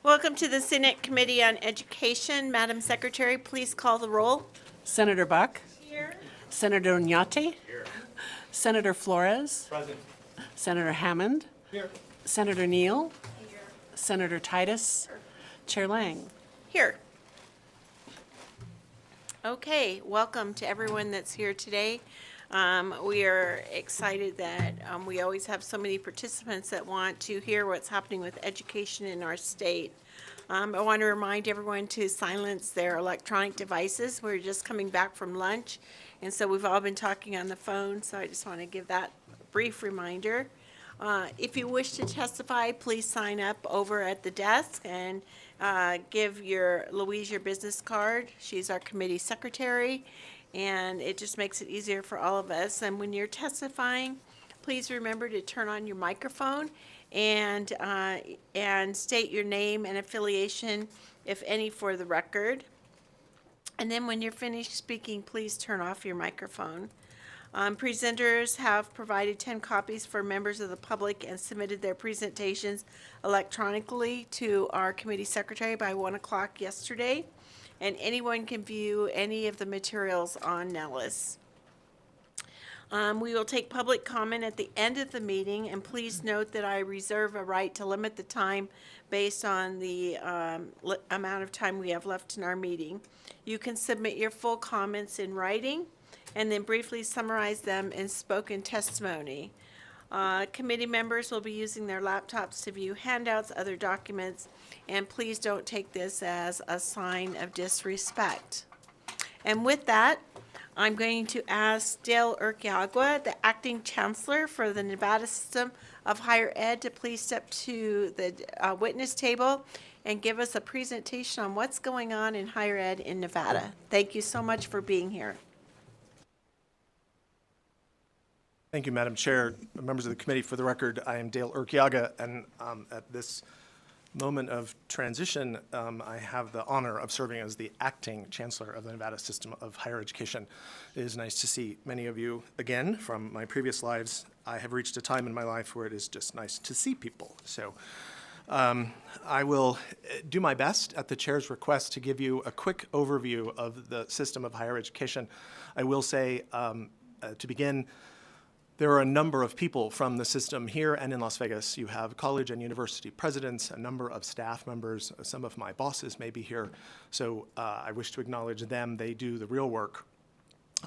Welcome to the Senate Committee on Education. Madam Secretary, please call the roll. Senator Buck. Here. Senator Oñate. Here. Senator Flores. Present. Senator Hammond. Here. Senator Neal. Here. Senator Titus. Chair Lang. Here. Okay, welcome to everyone that's here today. We are excited that we always have so many participants that want to hear what's happening with education in our state. I want to remind everyone to silence their electronic devices. We're just coming back from lunch, and so we've all been talking on the phone, so I just want to give that brief reminder. If you wish to testify, please sign up over at the desk and give Louise your business card. She's our committee secretary, and it just makes it easier for all of us. And when you're testifying, please remember to turn on your microphone and state your name and affiliation, if any, for the record. And then when you're finished speaking, please turn off your microphone. Presenters have provided 10 copies for members of the public and submitted their presentations electronically to our committee secretary by 1 o'clock yesterday. And anyone can view any of the materials on Nellis. We will take public comment at the end of the meeting, and please note that I reserve a right to limit the time based on the amount of time we have left in our meeting. You can submit your full comments in writing and then briefly summarize them in spoken testimony. Committee members will be using their laptops to view handouts, other documents, and please don't take this as a sign of disrespect. And with that, I'm going to ask Dale Urquiagua, the acting chancellor for the Nevada System of Higher Ed, to please step to the witness table and give us a presentation on what's going on in higher ed in Nevada. Thank you so much for being here. Thank you, Madam Chair. Members of the committee, for the record, I am Dale Urquiaga, and at this moment of transition, I have the honor of serving as the acting chancellor of the Nevada System of Higher Education. It is nice to see many of you again from my previous lives. I have reached a time in my life where it is just nice to see people. So I will do my best at the chair's request to give you a quick overview of the system of higher education. I will say, to begin, there are a number of people from the system here and in Las Vegas. You have college and university presidents, a number of staff members. Some of my bosses may be here, so I wish to acknowledge them. They do the real work.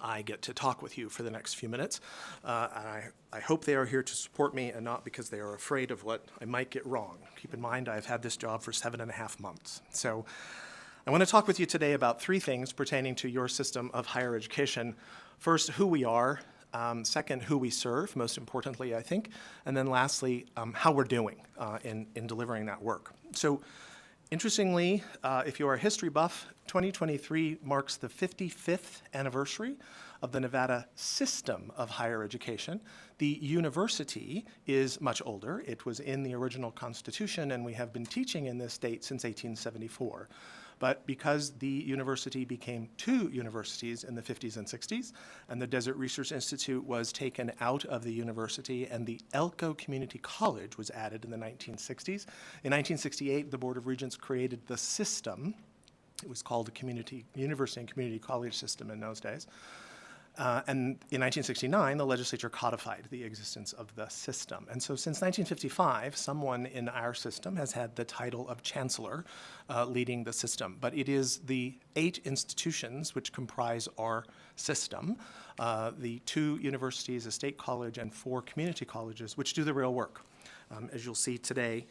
I get to talk with you for the next few minutes, and I hope they are here to support me and not because they are afraid of what I might get wrong. Keep in mind, I've had this job for 7.5 months. So I want to talk with you today about 3 things pertaining to your system of higher education. First, who we are. Second, who we serve, most importantly, I think. And then lastly, how we're doing in delivering that work. So interestingly, if you are a history buff, 2023 marks the 55th anniversary of the Nevada System of Higher Education. The university is much older. It was in the original Constitution, and we have been teaching in this state since 1874. But because the university became 2 universities in the 50s and 60s, and the Desert Research Institute was taken out of the university, and the Elko Community College was added in the 1960s. In 1968, the Board of Regents created the system. It was called the University and Community College System in those days. And in 1969, the legislature codified the existence of the system. And so since 1955, someone in our system has had the title of chancellor leading the system. But it is the 8 institutions which comprise our system, the 2 universities, a state college, and 4 community colleges, which do the real work. As you'll see today,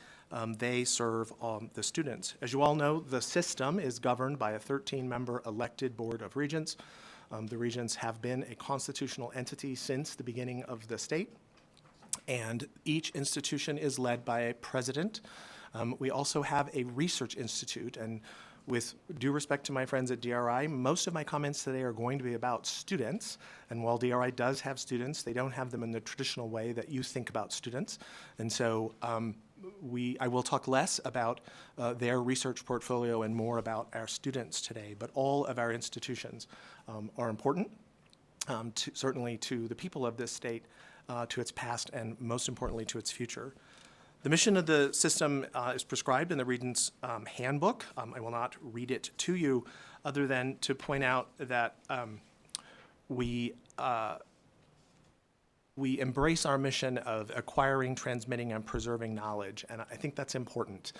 they serve the students. As you all know, the system is governed by a 13-member elected Board of Regents. The regents have been a constitutional entity since the beginning of the state, and each institution is led by a president. We also have a research institute, and with due respect to my friends at DRI, most of my comments today are going to be about students, and while DRI does have students, they don't have them in the traditional way that you think about students, and so I will talk less about their research portfolio and more about our students today, but all of our institutions are important, certainly to the people of this state, to its past, and most importantly to its future. The mission of the system is prescribed in the Regents Handbook. I will not read it to you other than to point out that we embrace our mission of acquiring, transmitting, and preserving knowledge, and I think that's important.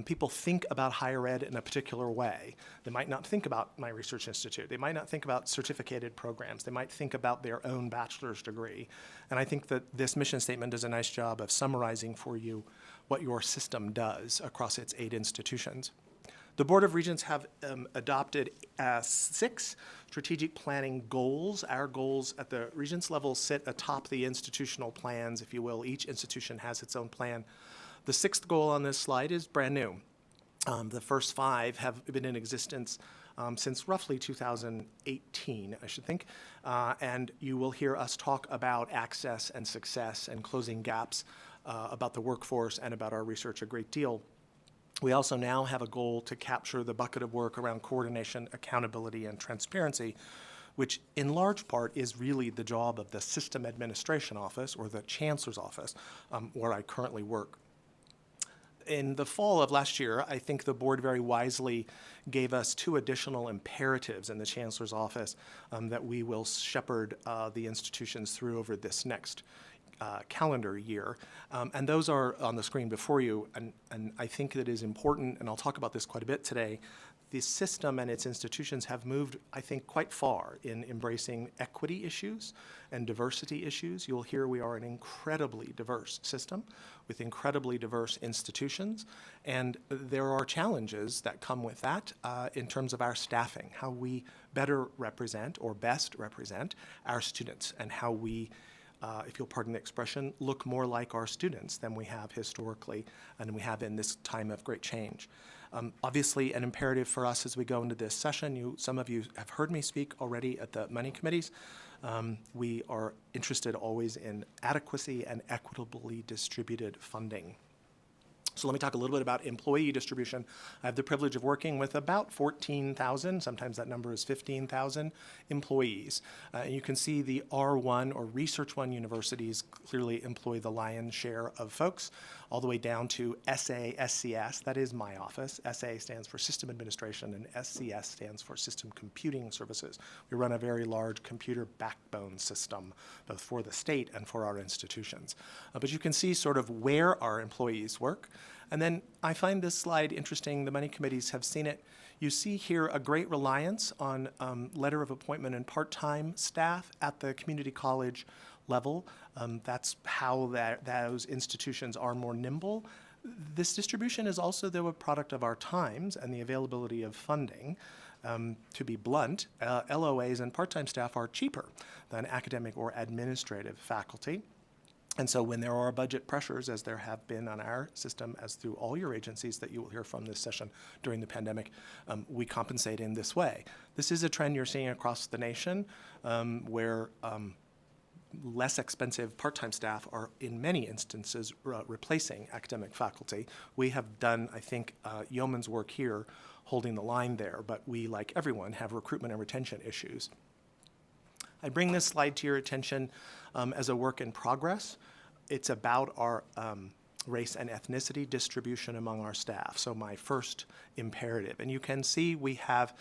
People think about higher ed in a particular way. They might not think about my research institute. They might not think about certificated programs. They might think about their own bachelor's degree. And I think that this mission statement does a nice job of summarizing for you what your system does across its 8 institutions. The Board of Regents have adopted 6 strategic planning goals. Our goals at the Regents level sit atop the institutional plans, if you will. Each institution has its own plan. The 6th goal on this slide is brand new. The first 5 have been in existence since roughly 2018, I should think. And you will hear us talk about access and success and closing gaps about the workforce and about our research a great deal. We also now have a goal to capture the bucket of work around coordination, accountability, and transparency, which in large part is really the job of the System Administration Office, or the Chancellor's Office, where I currently work. In the fall of last year, I think the board very wisely gave us 2 additional imperatives in the Chancellor's Office that we will shepherd the institutions through over this next calendar year. And those are on the screen before you, and I think that it is important, and I'll talk about this quite a bit today. The system and its institutions have moved, I think, quite far in embracing equity issues and diversity issues. You'll hear we are an incredibly diverse system with incredibly diverse institutions, and there are challenges that come with that in terms of our staffing, how we better represent or best represent our students, and how we if you'll pardon the expression, look more like our students than we have historically and we have in this time of great change. Obviously, an imperative for us as we go into this session, some of you have heard me speak already at the money committees. We are interested always in adequacy and equitably distributed funding. So let me talk a little bit about employee distribution. I have the privilege of working with about 14,000, sometimes that number is 15,000 employees. And you can see the R1 or Research 1 universities clearly employ the lion's share of folks, all the way down to SA, SCS, that is my office. SA stands for System Administration and SCS stands for System Computing Services. We run a very large computer backbone system, both for the state and for our institutions. But you can see sort of where our employees work. And then I find this slide interesting. The money committees have seen it. You see here a great reliance on letter of appointment and part-time staff at the community college level. That's how those institutions are more nimble. This distribution is also, though, a product of our times and the availability of funding. To be blunt, LOAs and part-time staff are cheaper than academic or administrative faculty. And so when there are budget pressures, as there have been on our system, as through all your agencies that you will hear from this session during the pandemic, we compensate in this way. This is a trend you're seeing across the nation where less expensive part-time staff are in many instances replacing academic faculty. We have done, I think, yeoman's work here holding the line there, but we, like everyone, have recruitment and retention issues. I bring this slide to your attention as a work in progress. It's about our race and ethnicity distribution among our staff, so my first imperative. And you can see we have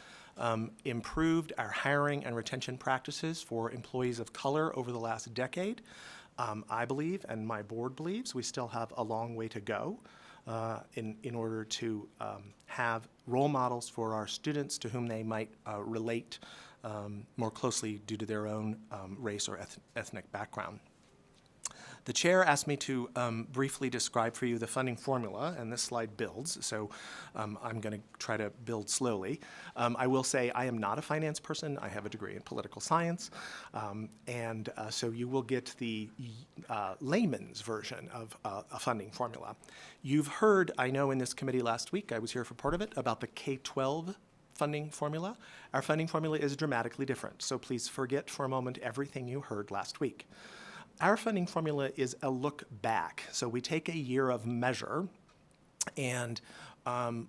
improved our hiring and retention practices for employees of color over the last decade. I believe, and my board believes, we still have a long way to go in order to have role models for our students to whom they might relate more closely due to their own race or ethnic background. The chair asked me to briefly describe for you the funding formula, and this slide builds, so I'm going to try to build slowly. I will say I am not a finance person. I have a degree in political science, and so you will get the layman's version of a funding formula. You've heard, I know in this committee last week, I was here for part of it, about the K-12 funding formula. Our funding formula is dramatically different, so please forget for a moment everything you heard last week. Our funding formula is a look back. So we take a year of measure and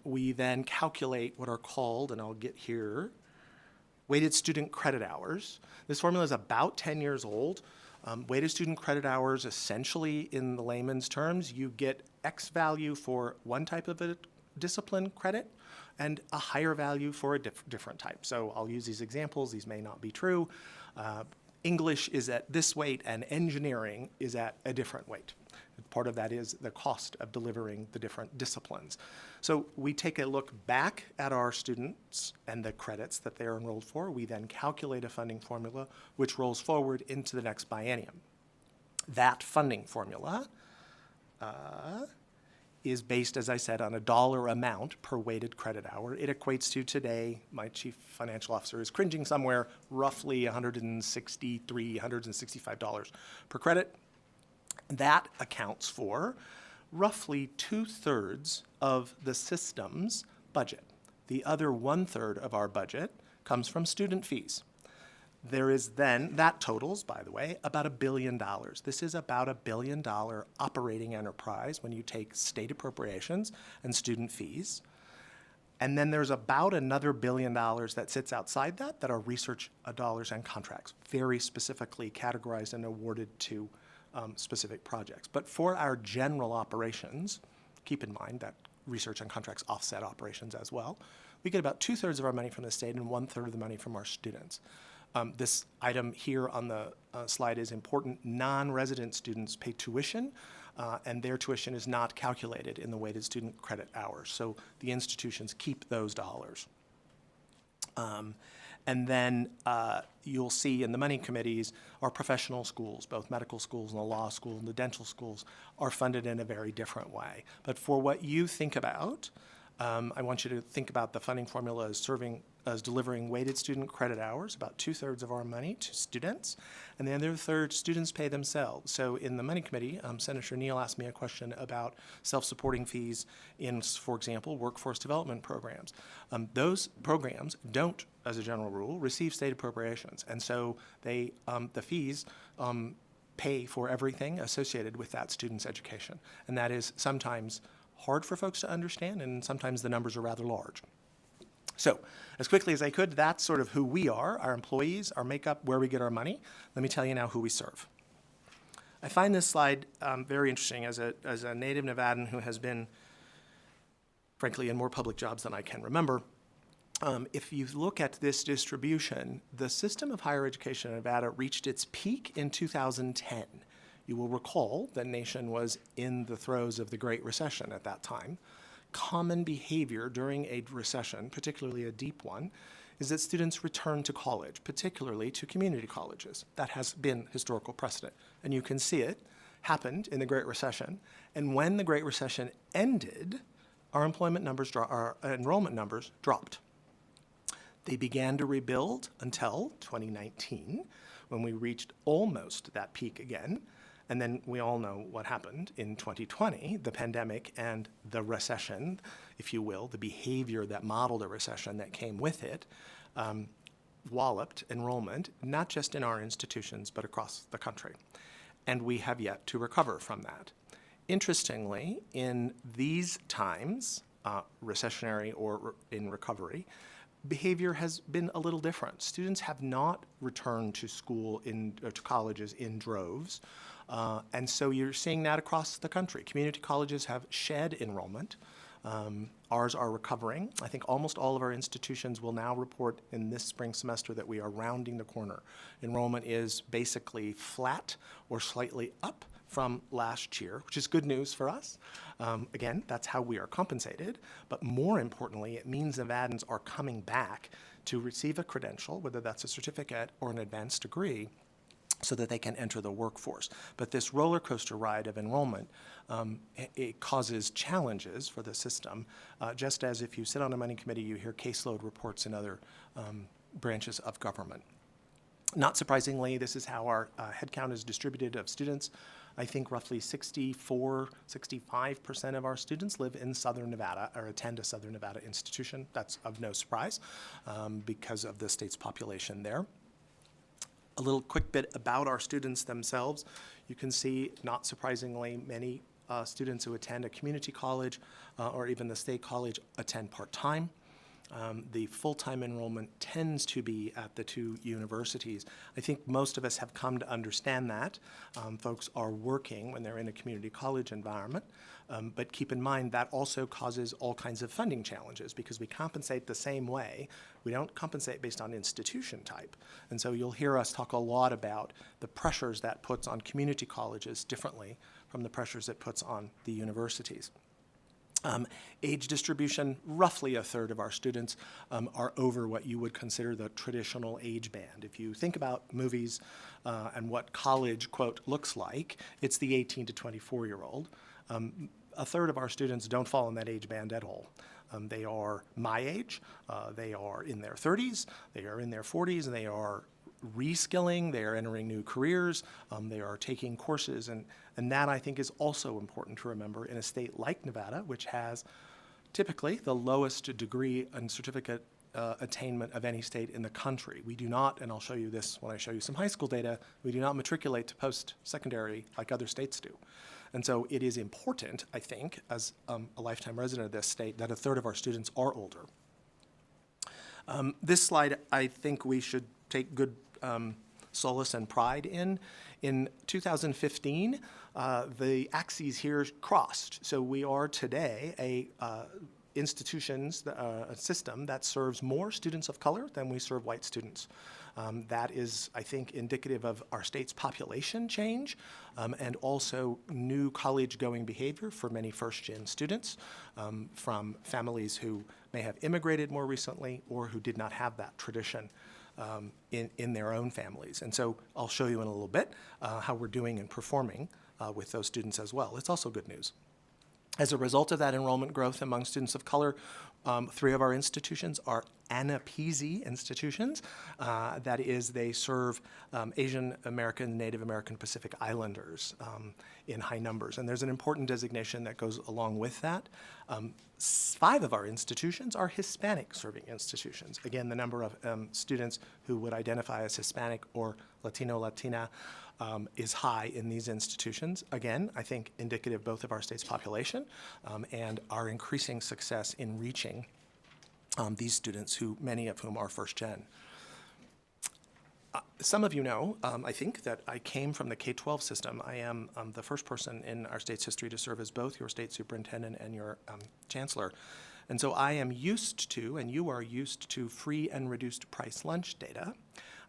we then calculate what are called, and I'll get here, weighted student credit hours. This formula is about 10 years old. Weighted student credit hours, essentially in the layman's terms, you get X value for one type of a discipline credit and a higher value for a different type. So I'll use these examples. These may not be true. English is at this weight and engineering is at a different weight. Part of that is the cost of delivering the different disciplines. So we take a look back at our students and the credits that they are enrolled for. We then calculate a funding formula which rolls forward into the next biennium. That funding formula is based, as I said, on a dollar amount per weighted credit hour. It equates to today, my chief financial officer is cringing somewhere, roughly $163, $165 per credit. That accounts for roughly 2/3 of the system's budget. The other 1/3 of our budget comes from student fees. There is then, that totals, by the way, about $1 billion. This is about $1 billion operating enterprise when you take state appropriations and student fees. And then there's about another $1 billion that sits outside that are research dollars and contracts, very specifically categorized and awarded to specific projects. But for our general operations, keep in mind that research and contracts offset operations as well, we get about 2/3 of our money from the state and 1/3 of the money from our students. This item here on the slide is important. Non-resident students pay tuition, and their tuition is not calculated in the weighted student credit hours. So the institutions keep those dollars. And then you'll see in the money committees, our professional schools, both medical schools and the law school and the dental schools, are funded in a very different way. But for what you think about, I want you to think about the funding formula as delivering weighted student credit hours, about 2/3 of our money to students, and the other 1/3 students pay themselves. So in the money committee, Senator Neal asked me a question about self-supporting fees in, for example, workforce development programs. Those programs don't, as a general rule, receive state appropriations, and so they, the fees pay for everything associated with that student's education, and that is sometimes hard for folks to understand, and sometimes the numbers are rather large. So, as quickly as I could, that's sort of who we are, our employees, our makeup, where we get our money. Let me tell you now who we serve. I find this slide very interesting as a native Nevadan who has been, frankly, in more public jobs than I can remember. If you look at this distribution, the system of higher education in Nevada reached its peak in 2010. You will recall the nation was in the throes of the Great Recession at that time. Common behavior during a recession, particularly a deep one, is that students return to college, particularly to community colleges. That has been historical precedent. And you can see it happened in the Great Recession. And when the Great Recession ended, our enrollment numbers dropped. They began to rebuild until 2019, when we reached almost that peak again. And then we all know what happened in 2020, the pandemic and the recession, if you will, the behavior that modeled a recession that came with it, walloped enrollment, not just in our institutions, but across the country. And we have yet to recover from that. Interestingly, in these times, recessionary or in recovery, behavior has been a little different. Students have not returned to school, to colleges in droves. And so you're seeing that across the country. Community colleges have shed enrollment. Ours are recovering. I think almost all of our institutions will now report in this spring semester that we are rounding the corner. Enrollment is basically flat or slightly up from last year, which is good news for us. Again, that's how we are compensated. But more importantly, it means Nevadans are coming back to receive a credential, whether that's a certificate or an advanced degree, so that they can enter the workforce. But this roller coaster ride of enrollment, it causes challenges for the system, just as if you sit on a money committee, you hear caseload reports in other branches of government. Not surprisingly, this is how our headcount is distributed of students. I think roughly 65% of our students live in Southern Nevada or attend a Southern Nevada institution. That's of no surprise because of the state's population there. A little quick bit about our students themselves. You can see, not surprisingly, many students who attend a community college or even the state college attend part-time. The full-time enrollment tends to be at the two universities. I think most of us have come to understand that. Folks are working when they're in a community college environment, but keep in mind that also causes all kinds of funding challenges because we compensate the same way. We don't compensate based on institution type. And so you'll hear us talk a lot about the pressures that puts on community colleges differently from the pressures it puts on the universities. Age distribution, roughly a third of our students are over what you would consider the traditional age band. If you think about movies and what college, quote, looks like, it's the 18 to 24-year-old. A third of our students don't fall in that age band at all. They are my age, they are in their 30s, they are in their 40s, and they are reskilling, they are entering new careers, they are taking courses, and that I think is also important to remember in a state like Nevada, which has typically the lowest degree and certificate attainment of any state in the country. We do not, and I'll show you this when I show you some high school data, we do not matriculate to post-secondary like other states do. And so it is important, I think, as a lifetime resident of this state, that a third of our students are older. This slide, I think we should take good solace and pride in. In 2015, the axes here crossed. So we are today a system that serves more students of color than we serve white students. That is, I think, indicative of our state's population change and also new college-going behavior for many first-gen students from families who may have immigrated more recently or who did not have that tradition in their own families. And so I'll show you in a little bit how we're doing and performing with those students as well. It's also good news. As a result of that enrollment growth among students of color, 3 of our institutions are ANAPESI institutions. That is, they serve Asian American, Native American, Pacific Islanders in high numbers. And there's an important designation that goes along with that. 5 of our institutions are Hispanic serving institutions. Again, the number of students who would identify as Hispanic or Latino, Latina is high in these institutions. Again, I think indicative both of our state's population and our increasing success in reaching these students, who many of whom are first gen. Some of you know, I think, that I came from the K-12 system. I am the first person in our state's history to serve as both your state superintendent and your chancellor. And so I am used to, and you are used to, free and reduced price lunch data.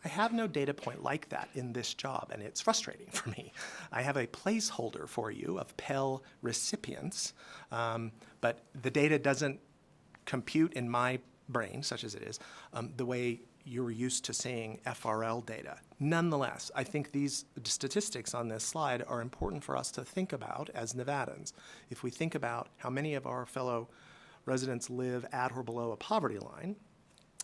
I have no data point like that in this job, and it's frustrating for me. I have a placeholder for you of Pell recipients, but the data doesn't compute in my brain, such as it is, the way you're used to seeing FRL data. Nonetheless, I think these statistics on this slide are important for us to think about as Nevadans. If we think about how many of our fellow residents live at or below a poverty line,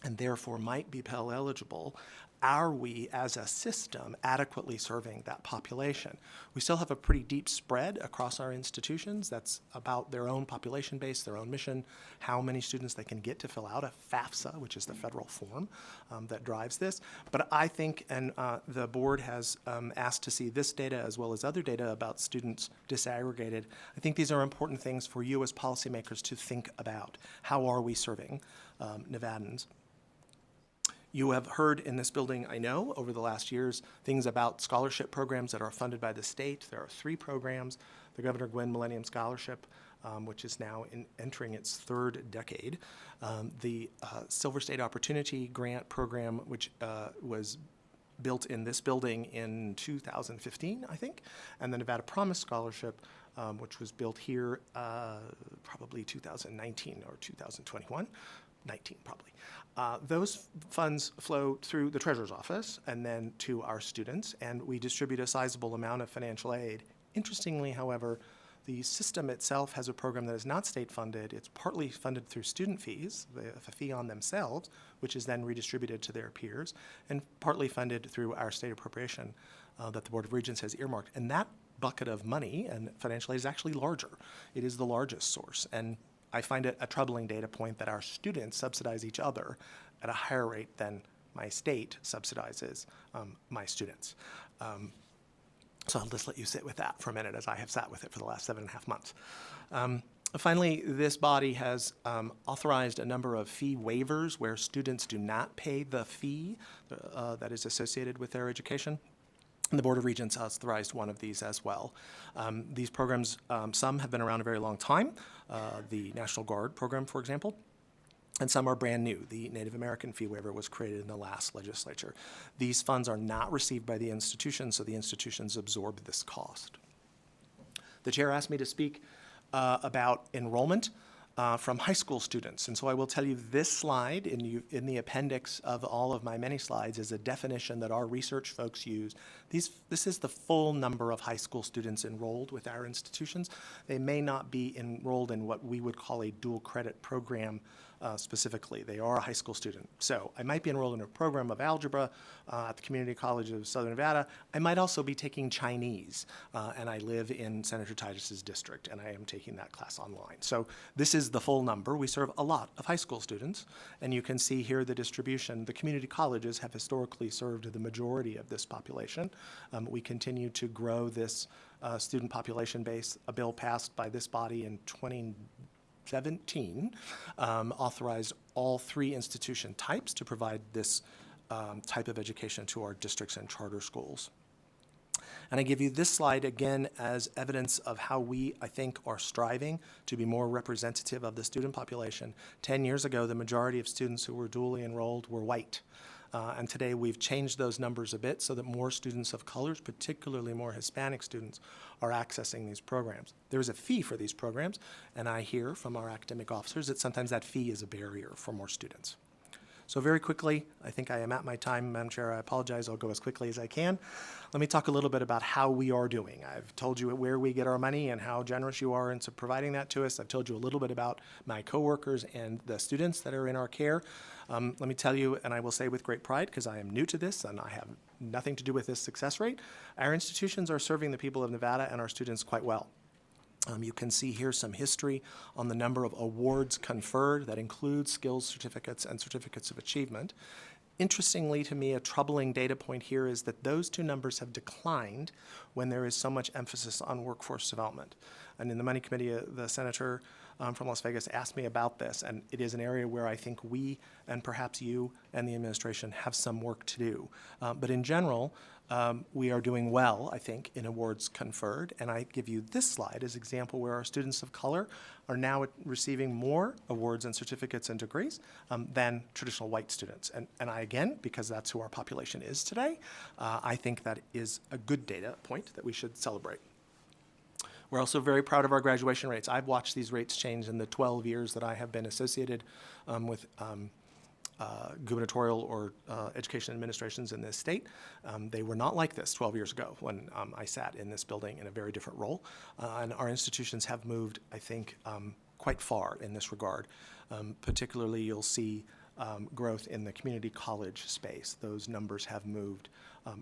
and therefore might be Pell eligible, are we as a system adequately serving that population? We still have a pretty deep spread across our institutions. That's about their own population base, their own mission, how many students they can get to fill out a FAFSA, which is the federal form that drives this. But I think, and the board has asked to see this data as well as other data about students disaggregated. I think these are important things for you as policymakers to think about. How are we serving Nevadans? You have heard in this building, I know, over the last years, things about scholarship programs that are funded by the state. There are 3 programs: the Governor Gwynn Millennium Scholarship, which is now entering its 3rd decade, the Silver State Opportunity Grant Program, which was built in this building in 2015, I think, and the Nevada Promise Scholarship, which was built here probably 2019 or 2021. 19 probably. Those funds flow through the Treasurer's Office and then to our students, and we distribute a sizable amount of financial aid. Interestingly, however, the system itself has a program that is not state funded. It's partly funded through student fees, the fee on themselves, which is then redistributed to their peers, and partly funded through our state appropriation that the Board of Regents has earmarked. And that bucket of money and financial aid is actually larger. It is the largest source. And I find it a troubling data point that our students subsidize each other at a higher rate than my state subsidizes my students. So I'll just let you sit with that for a minute, as I have sat with it for the last 7.5 months. Finally, this body has authorized a number of fee waivers where students do not pay the fee that is associated with their education. And the Board of Regents authorized one of these as well. These programs, some have been around a very long time, the National Guard program, for example, and some are brand new. The Native American fee waiver was created in the last legislature. These funds are not received by the institutions, so the institutions absorb this cost. The chair asked me to speak about enrollment from high school students. And so I will tell you this slide in the appendix of all of my many slides is a definition that our research folks use. This is the full number of high school students enrolled with our institutions. They may not be enrolled in what we would call a dual credit program specifically. They are a high school student. So I might be enrolled in a program of algebra at the Community College of Southern Nevada. I might also be taking Chinese, and I live in Senator Titus's district, and I am taking that class online. So this is the full number. We serve a lot of high school students, and you can see here the distribution. The community colleges have historically served the majority of this population. We continue to grow this student population base. A bill passed by this body in 2017 authorized all 3 institution types to provide this type of education to our districts and charter schools. And I give you this slide again as evidence of how we, I think, are striving to be more representative of the student population. 10 years ago, the majority of students who were dually enrolled were white. And today we've changed those numbers a bit so that more students of colors, particularly more Hispanic students, are accessing these programs. There's a fee for these programs, and I hear from our academic officers that sometimes that fee is a barrier for more students. So very quickly, I think I am at my time, Madam Chair. I apologize. I'll go as quickly as I can. Let me talk a little bit about how we are doing. I've told you where we get our money and how generous you are in providing that to us. I've told you a little bit about my coworkers and the students that are in our care. Let me tell you, and I will say with great pride, because I am new to this and I have nothing to do with this success rate, our institutions are serving the people of Nevada and our students quite well. You can see here some history on the number of awards conferred that include skills certificates and certificates of achievement. Interestingly to me, a troubling data point here is that those 2 numbers have declined when there is so much emphasis on workforce development. And in the Money Committee, the senator from Las Vegas asked me about this, and it is an area where I think we, and perhaps you and the administration, have some work to do. But in general, we are doing well, I think, in awards conferred, and I give you this slide as an example where our students of color are now receiving more awards and certificates and degrees than traditional white students. And I, again, because that's who our population is today, I think that is a good data point that we should celebrate. We're also very proud of our graduation rates. I've watched these rates change in the 12 years that I have been associated with gubernatorial or education administrations in this state. They were not like this 12 years ago when I sat in this building in a very different role. And our institutions have moved, I think, quite far in this regard. Particularly, you'll see growth in the community college space. Those numbers have moved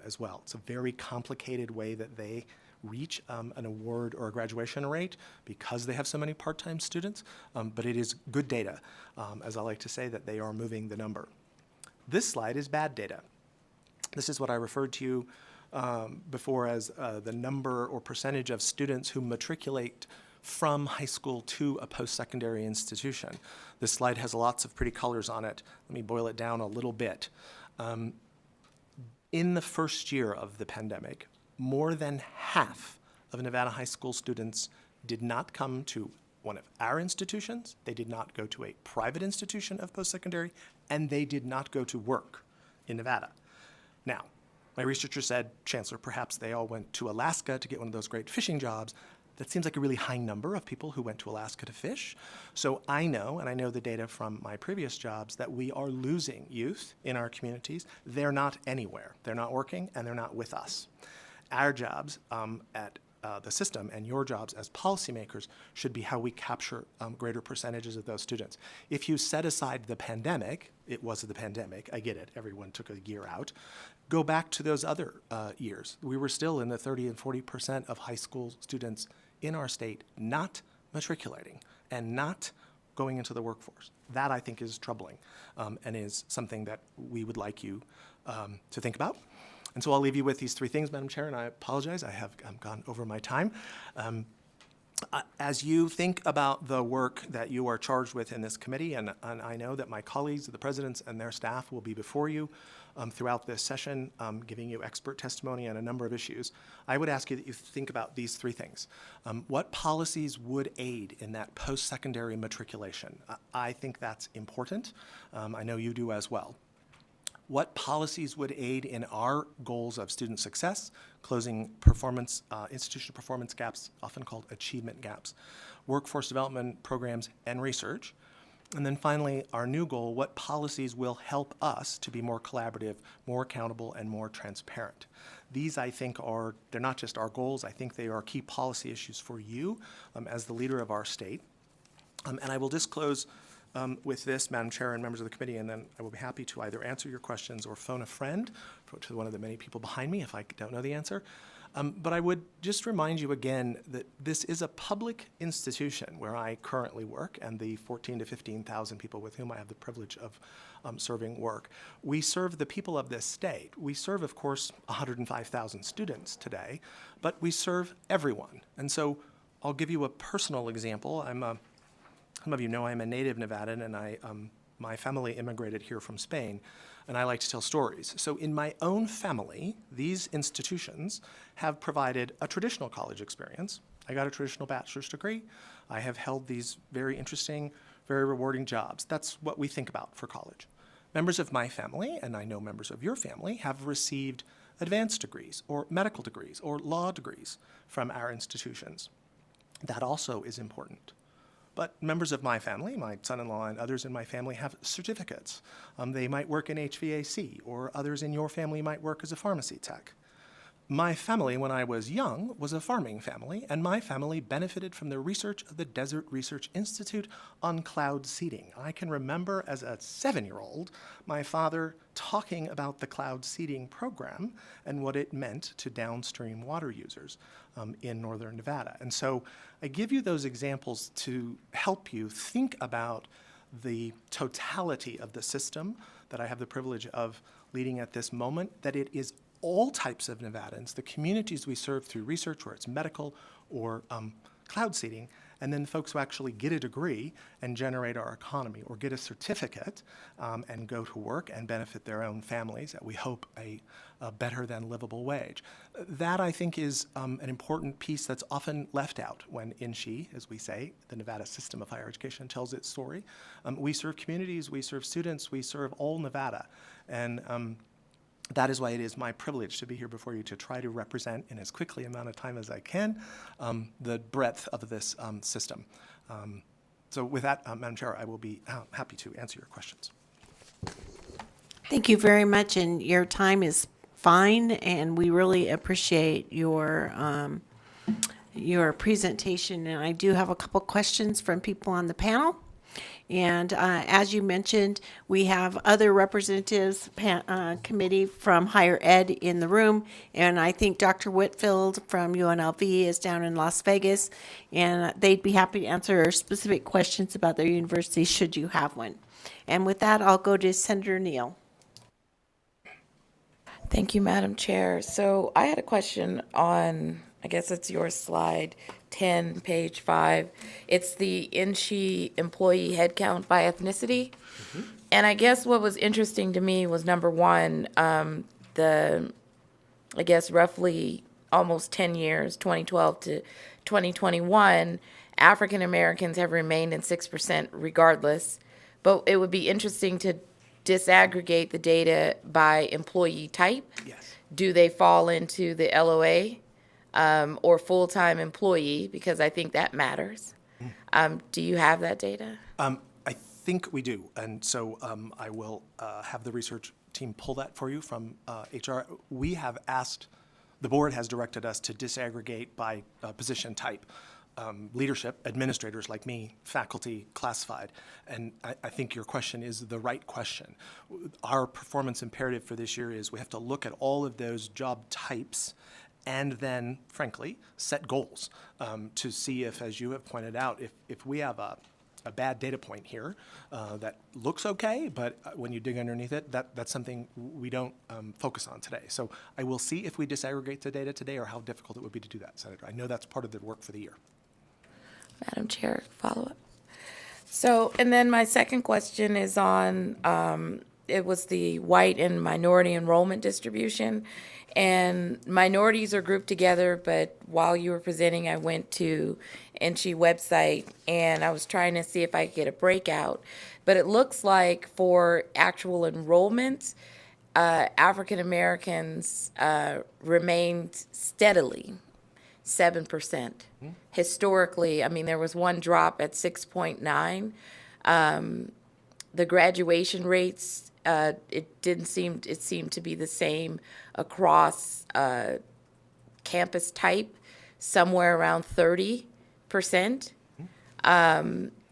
as well. It's a very complicated way that they reach an award or a graduation rate because they have so many part-time students, but it is good data, as I like to say, that they are moving the number. This slide is bad data. This is what I referred to you before as the number or percentage of students who matriculate from high school to a post-secondary institution. This slide has lots of pretty colors on it. Let me boil it down a little bit. In the first year of the pandemic, more than half of Nevada high school students did not come to one of our institutions, they did not go to a private institution of post-secondary, and they did not go to work in Nevada. Now, my researcher said, Chancellor, perhaps they all went to Alaska to get one of those great fishing jobs. That seems like a really high number of people who went to Alaska to fish. So I know, and I know the data from my previous jobs, that we are losing youth in our communities. They're not anywhere. They're not working, and they're not with us. Our jobs at the system and your jobs as policymakers should be how we capture greater percentages of those students. If you set aside the pandemic, it was the pandemic, I get it, everyone took a year out, go back to those other years. We were still in the 30 and 40% of high school students in our state not matriculating and not going into the workforce. That, I think, is troubling and is something that we would like you to think about. And so I'll leave you with these 3 things, Madam Chair, and I apologize. I have gone over my time. As you think about the work that you are charged with in this committee, and I know that my colleagues, the presidents and their staff, will be before you throughout this session, giving you expert testimony on a number of issues, I would ask you that you think about these three things. What policies would aid in that post-secondary matriculation? I think that's important. I know you do as well. What policies would aid in our goals of student success, closing performance, institutional performance gaps, often called achievement gaps, workforce development programs, and research? And then finally, our new goal, what policies will help us to be more collaborative, more accountable, and more transparent? These, I think, they're not just our goals, I think they are key policy issues for you as the leader of our state. And I will disclose with this, Madam Chair and members of the committee, and then I will be happy to either answer your questions or phone a friend to one of the many people behind me if I don't know the answer. But I would just remind you again that this is a public institution where I currently work, and the 14,000 to 15,000 people with whom I have the privilege of serving work. We serve the people of this state. We serve, of course, 105,000 students today, but we serve everyone. And so I'll give you a personal example. Some of you know I'm a native Nevadan, and my family immigrated here from Spain, and I like to tell stories. So in my own family, these institutions have provided a traditional college experience. I got a traditional bachelor's degree. I have held these very interesting, very rewarding jobs. That's what we think about for college. Members of my family, and I know members of your family, have received advanced degrees or medical degrees or law degrees from our institutions. That also is important. But members of my family, my son-in-law and others in my family, have certificates. They might work in HVAC, or others in your family might work as a pharmacy tech. My family, when I was young, was a farming family, and my family benefited from the research of the Desert Research Institute on cloud seeding. I can remember as a 7-year-old my father talking about the cloud seeding program and what it meant to downstream water users in northern Nevada. And so I give you those examples to help you think about the totality of the system that I have the privilege of leading at this moment, that it is all types of Nevadans, the communities we serve through research, where it's medical or cloud seeding, and then folks who actually get a degree and generate our economy, or get a certificate and go to work and benefit their own families at, we hope, a better than livable wage. That, I think, is an important piece that's often left out when INSHE, as we say, the Nevada system of higher education, tells its story. We serve communities, we serve students, we serve all Nevada. And that is why it is my privilege to be here before you to try to represent, in as quickly amount of time as I can, the breadth of this system. So with that, Madam Chair, I will be happy to answer your questions. Thank you very much, and your time is fine, and we really appreciate your presentation. And I do have a couple questions from people on the panel. And as you mentioned, we have other representatives, committee from higher ed in the room. And I think Dr. Whitfield from UNLV is down in Las Vegas, and they'd be happy to answer specific questions about their university should you have one. And with that, I'll go to Senator Neal. Thank you, Madam Chair. So I had a question on, I guess it's your slide 10, page 5. It's the INSHE employee headcount by ethnicity. Mm-hmm. And I guess what was interesting to me was, number one, I guess roughly almost 10 years, 2012 to 2021, African Americans have remained in 6% regardless. But it would be interesting to disaggregate the data by employee type. Yes. Do they fall into the LOA or full-time employee? Because I think that matters. Do you have that data? I think we do. And so I will have the research team pull that for you from HR. We have asked, the board has directed us to disaggregate by position type. Leadership, administrators like me, faculty, classified. And I think your question is the right question. Our performance imperative for this year is we have to look at all of those job types and then, frankly, set goals to see if, as you have pointed out, if we have a bad data point here that looks okay, but when you dig underneath it, that's something we don't focus on today. So I will see if we disaggregate the data today or how difficult it would be to do that, Senator. I know that's part of the work for the year. Madam Chair, follow-up. So, and then my second question is on, it was the white and minority enrollment distribution. And minorities are grouped together, but while you were presenting, I went to NSHE website and I was trying to see if I could get a breakout. But it looks like for actual enrollment, African Americans remained steadily 7%. Historically, I mean, there was one drop at 6.9. The graduation rates, it seemed to be the same across campus type, somewhere around 30%.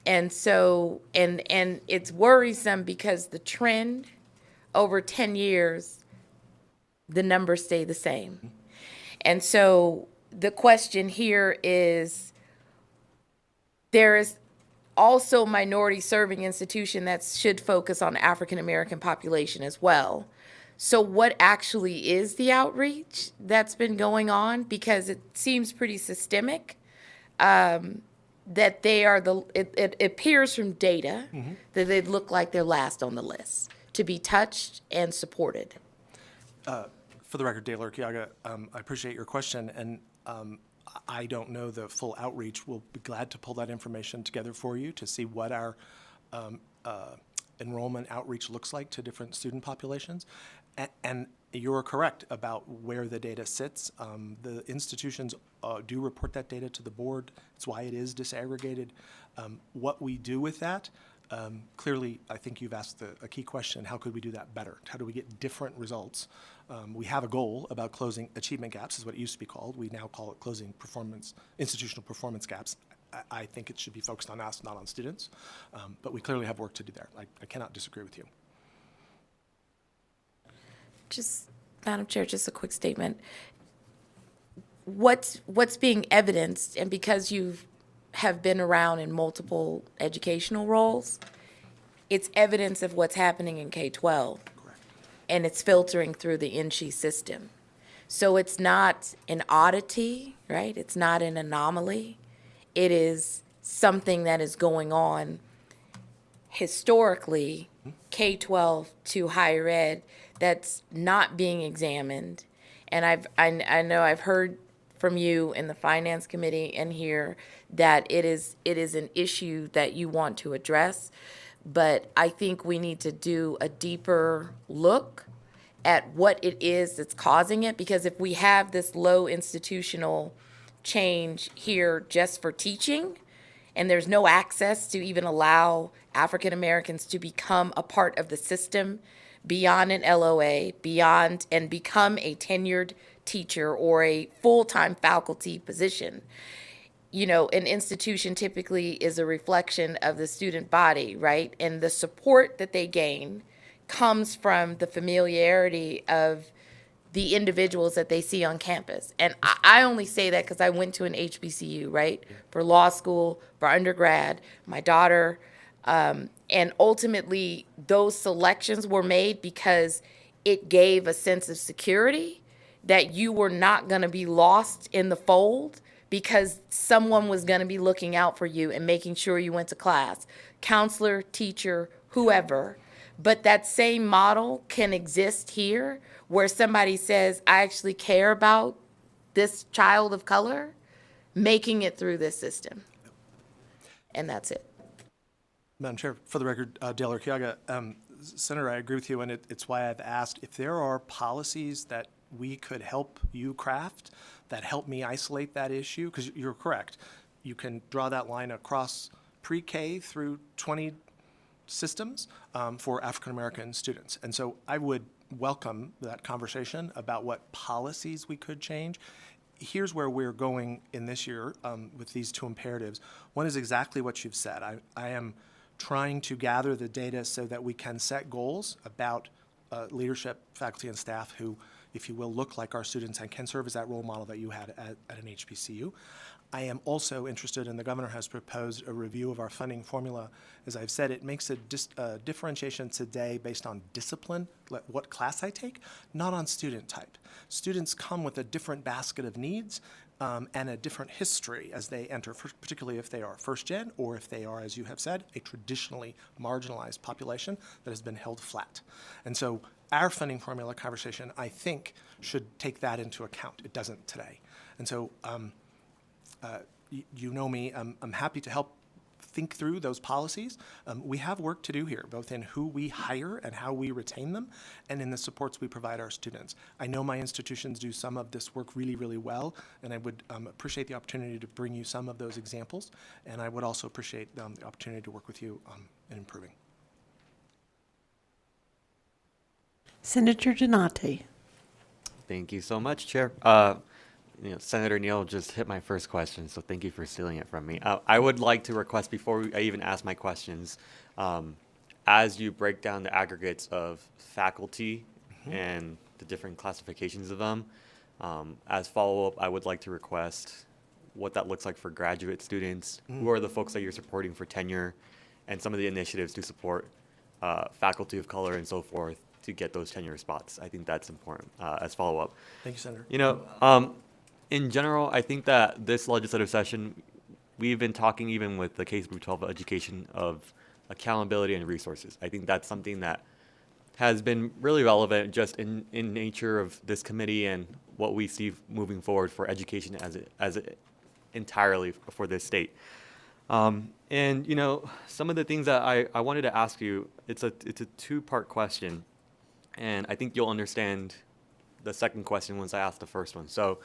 And so, and it's worrisome because the trend over 10 years, the numbers stay the same. And so the question here is, there is also minority serving institution that should focus on African American population as well. So what actually is the outreach that's been going on? Because it seems pretty systemic. That they are it appears from data that they look like they're last on the list to be touched and supported. For the record, Dale Urquiaga, I appreciate your question, and I don't know the full outreach. We'll be glad to pull that information together for you to see what our enrollment outreach looks like to different student populations. And you're correct about where the data sits. The institutions do report that data to the board. It's why it is disaggregated. What we do with that, clearly, I think you've asked a key question: how could we do that better? How do we get different results? We have a goal about closing achievement gaps, is what it used to be called. We now call it closing institutional performance gaps. I think it should be focused on us, not on students. But we clearly have work to do there. I cannot disagree with you. Just, Madam Chair, just a quick statement. What's being evidenced, and because you have been around in multiple educational roles, it's evidence of what's happening in K-12. Correct. And it's filtering through the NSHE system. So it's not an oddity, right? It's not an anomaly. It is something that is going on historically, K-12 to higher ed, that's not being examined. And I know I've heard from you in the Finance Committee and here that it is an issue that you want to address. But I think we need to do a deeper look at what it is that's causing it, because if we have this low institutional change here just for teaching, and there's no access to even allow African Americans to become a part of the system beyond an LOA, beyond, and become a tenured teacher or a full-time faculty position. You know, an institution typically is a reflection of the student body, right? And the support that they gain comes from the familiarity of the individuals that they see on campus. And I only say that because I went to an HBCU, right? For law school, for undergrad, my daughter, and ultimately those selections were made because it gave a sense of security that you were not going to be lost in the fold because someone was going to be looking out for you and making sure you went to class, counselor, teacher, whoever. But that same model can exist here where somebody says, I actually care about this child of color making it through this system. And that's it. Madam Chair, for the record, Dale Urquiaga, Senator, I agree with you, and it's why I've asked if there are policies that we could help you craft that help me isolate that issue, because you're correct. You can draw that line across pre-K through 20 systems for African-American students. And so I would welcome that conversation about what policies we could change. Here's where we're going in this year with these two imperatives. One is exactly what you've said. I am trying to gather the data so that we can set goals about leadership, faculty, and staff who, if you will, look like our students and can serve as that role model that you had at an HBCU. I am also interested, and the governor has proposed a review of our funding formula. As I've said, it makes a differentiation today based on discipline, what class I take, not on student type. Students come with a different basket of needs. and a different history as they enter, particularly if they are first gen or if they are, as you have said, a traditionally marginalized population that has been held flat. And so our funding formula conversation, I think, should take that into account. It doesn't today. And so you know me, I'm happy to help think through those policies. We have work to do here, both in who we hire and how we retain them, and in the supports we provide our students. I know my institutions do some of this work really, really well, and I would appreciate the opportunity to bring you some of those examples, and I would also appreciate the opportunity to work with you in improving. Senator Donati. Thank you so much, Chair. Senator Neal just hit my first question, so thank you for stealing it from me. I would like to request, before I even ask my questions, as you break down the aggregates of faculty and the different classifications of them, as follow-up, I would like to request what that looks like for graduate students. Who are the folks that you're supporting for tenure, and some of the initiatives to support faculty of color and so forth to get those tenure spots. I think that's important as follow-up. Thank you, Senator. In general, I think that this legislative session, we've been talking even with the K-12 education of accountability and resources. I think that's something that has been really relevant just in nature of this committee and what we see moving forward for education as entirely for this state. Some of the things that I wanted to ask you, it's a two-part question, and I think you'll understand the second question once I ask the first one. So,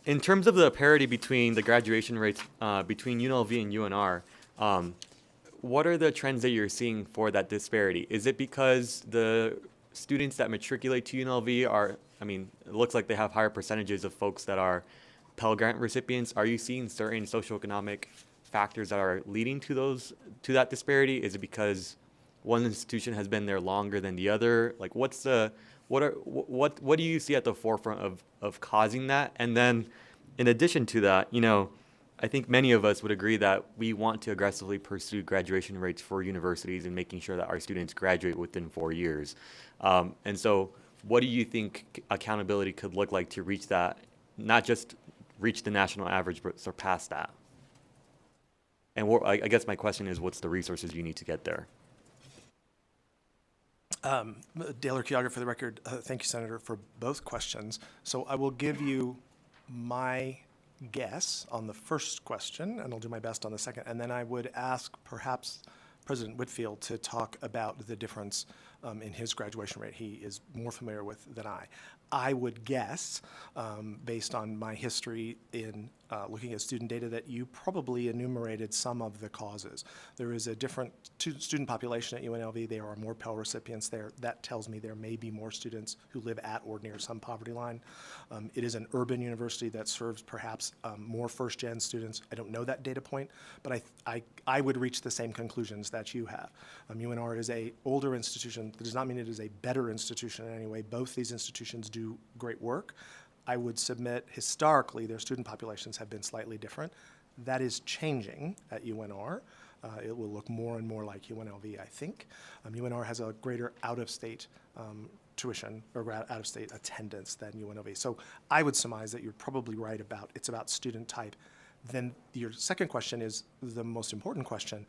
in terms of the parity between the graduation rates between UNLV and UNR, what are the trends that you're seeing for that disparity? Is it because the students that matriculate to UNLV it looks like they have higher percentages of folks that are Pell Grant recipients. Are you seeing certain socioeconomic factors that are leading to that disparity? Is it because one institution has been there longer than the other? Like, what do you see at the forefront of causing that? And then, in addition to that, I think many of us would agree that we want to aggressively pursue graduation rates for universities and making sure that our students graduate within 4 years. And so, what do you think accountability could look like to reach that, not just reach the national average, but surpass that? And I guess my question is, what's the resources you need to get there? Dale Urquiaga, for the record, thank you, Senator, for both questions. So I will give you my guess on the first question, and I'll do my best on the second. And then I would ask perhaps President Whitfield to talk about the difference in his graduation rate. He is more familiar with than I. I would guess, based on my history in looking at student data, that you probably enumerated some of the causes. There is a different student population at UNLV. There are more Pell recipients there. That tells me there may be more students who live at or near some poverty line. It is an urban university that serves perhaps more first-gen students. I don't know that data point, but I would reach the same conclusions that you have. UNR is an older institution. That does not mean it is a better institution in any way. Both these institutions do great work. I would submit historically their student populations have been slightly different. That is changing at UNR. It will look more and more like UNLV, I think. UNR has a greater out-of-state tuition or out-of-state attendance than UNLV. So I would surmise that you're probably right about it's about student type. Then your second question is the most important question.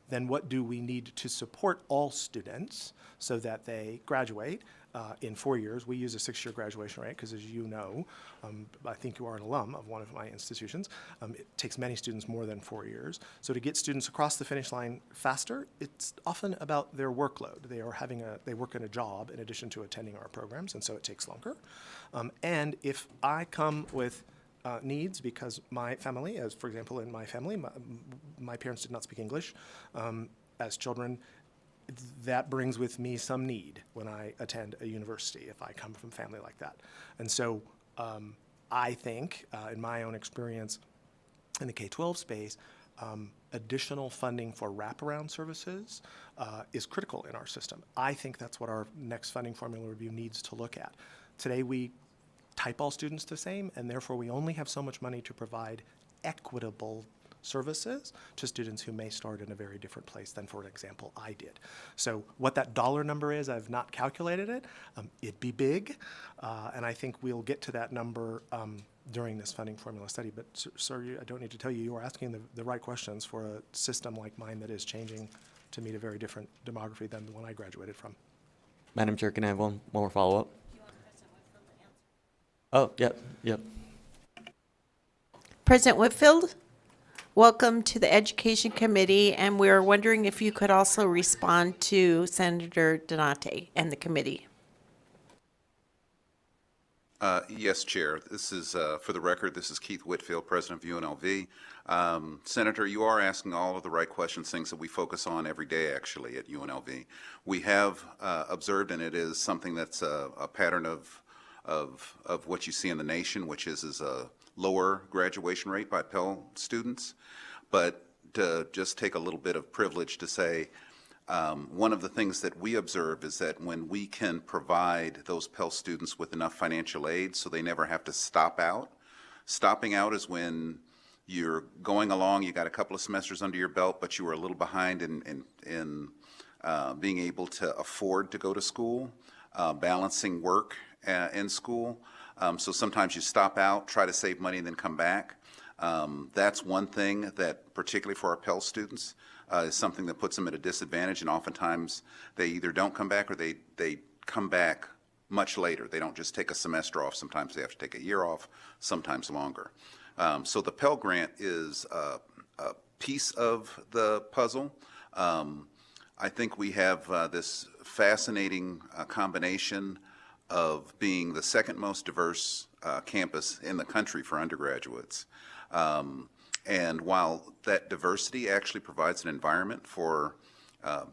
Then what do we need to support all students so that they graduate in 4 years? We use a 6-year graduation rate because, as you know, I think you are an alum of one of my institutions. It takes many students more than 4 years. So to get students across the finish line faster, it's often about their workload. They work in a job in addition to attending our programs, and so it takes longer. And if I come with needs because my family, as for example in my family, my parents did not speak English as children, that brings with me some need when I attend a university if I come from a family like that. And so I think, in my own experience in the K-12 space, additional funding for wraparound services is critical in our system. I think that's what our next funding formula review needs to look at. Today we type all students the same, and therefore we only have so much money to provide equitable services to students who may start in a very different place than, for example, I did. So what that dollar number is, I've not calculated it. It'd be big, and I think we'll get to that number during this funding formula study. But sir, I don't need to tell you, you are asking the right questions for a system like mine that is changing to meet a very different demography than the one I graduated from. Madam Chair, can I have one more follow-up? Oh, yep. President Whitfield, welcome to the Education Committee, and we're wondering if you could also respond to Senator Donate and the committee. Yes, Chair. This is, for the record, this is Keith Whitfield, President of UNLV. Senator, you are asking all of the right questions, things that we focus on every day, actually, at UNLV. We have observed, and it is something that's a pattern of what you see in the nation, which is a lower graduation rate by Pell students. But to just take a little bit of privilege to say, one of the things that we observe is that when we can provide those Pell students with enough financial aid so they never have to stop out. Stopping out is when you're going along, you got a couple of semesters under your belt, but you were a little behind in being able to afford to go to school, balancing work in school. So sometimes you stop out, try to save money, and then come back. That's one thing that, particularly for our Pell students, is something that puts them at a disadvantage, and oftentimes they either don't come back or they come back much later. They don't just take a semester off. Sometimes they have to take a year off, sometimes longer. So the Pell Grant is a piece of the puzzle. I think we have this fascinating combination of being the second most diverse campus in the country for undergraduates. And while that diversity actually provides an environment for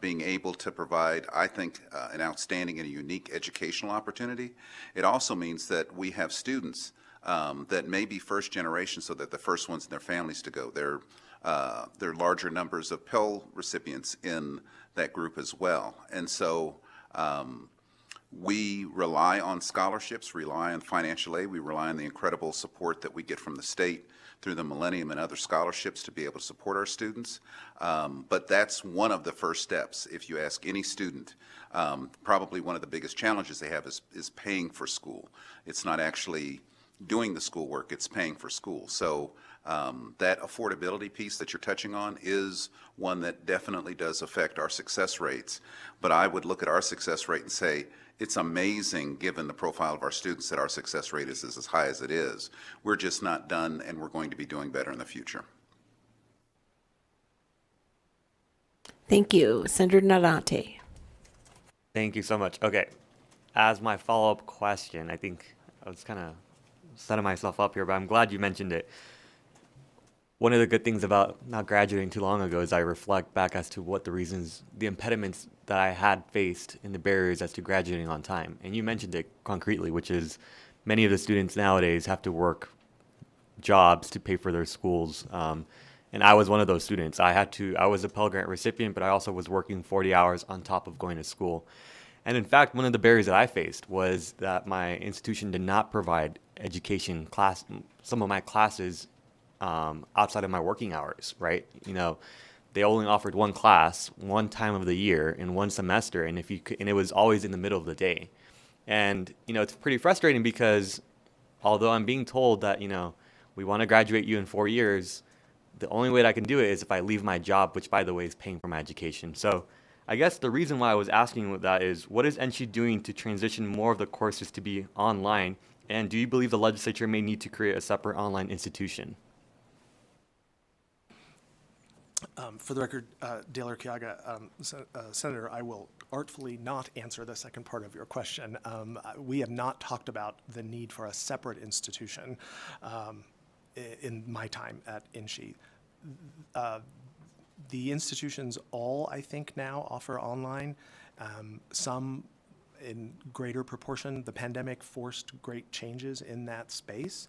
being able to provide, I think, an outstanding and a unique educational opportunity, it also means that we have students that may be first generation, so that the first ones in their families to go. There are larger numbers of Pell recipients in that group as well. And so we rely on scholarships, rely on financial aid, we rely on the incredible support that we get from the state through the Millennium and other scholarships to be able to support our students. But that's one of the first steps. If you ask any student, probably one of the biggest challenges they have is paying for school. It's not actually doing the schoolwork, it's paying for school. So that affordability piece that you're touching on is one that definitely does affect our success rates. But I would look at our success rate and say, it's amazing, given the profile of our students, that our success rate is as high as it is. We're just not done, and we're going to be doing better in the future. Thank you. Senator Donate. Thank you so much. Okay, as my follow-up question, I think I was kind of setting myself up here, but I'm glad you mentioned it. One of the good things about not graduating too long ago is I reflect back as to what the reasons, the impediments that I had faced and the barriers as to graduating on time. And you mentioned it concretely, which is many of the students nowadays have to work jobs to pay for their schools. And I was one of those students. I was a Pell Grant recipient, but I also was working 40 hours on top of going to school. And in fact, one of the barriers that I faced was that my institution did not provide education class, some of my classes outside of my working hours, right? You know, they only offered one class, one time of the year in one semester, and and it was always in the middle of the day. And, you know, it's pretty frustrating because although I'm being told that, you know, we want to graduate you in 4 years, the only way that I can do it is if I leave my job, which, by the way, is paying for my education. So I guess the reason why I was asking that is, what is NC doing to transition more of the courses to be online? And do you believe the legislature may need to create a separate online institution? For the record, Dale Urquiaga, Senator, I will artfully not answer the second part of your question. We have not talked about the need for a separate institution in my time at INSHE. The institutions all, I think, now offer online. Some in greater proportion. The pandemic forced great changes in that space.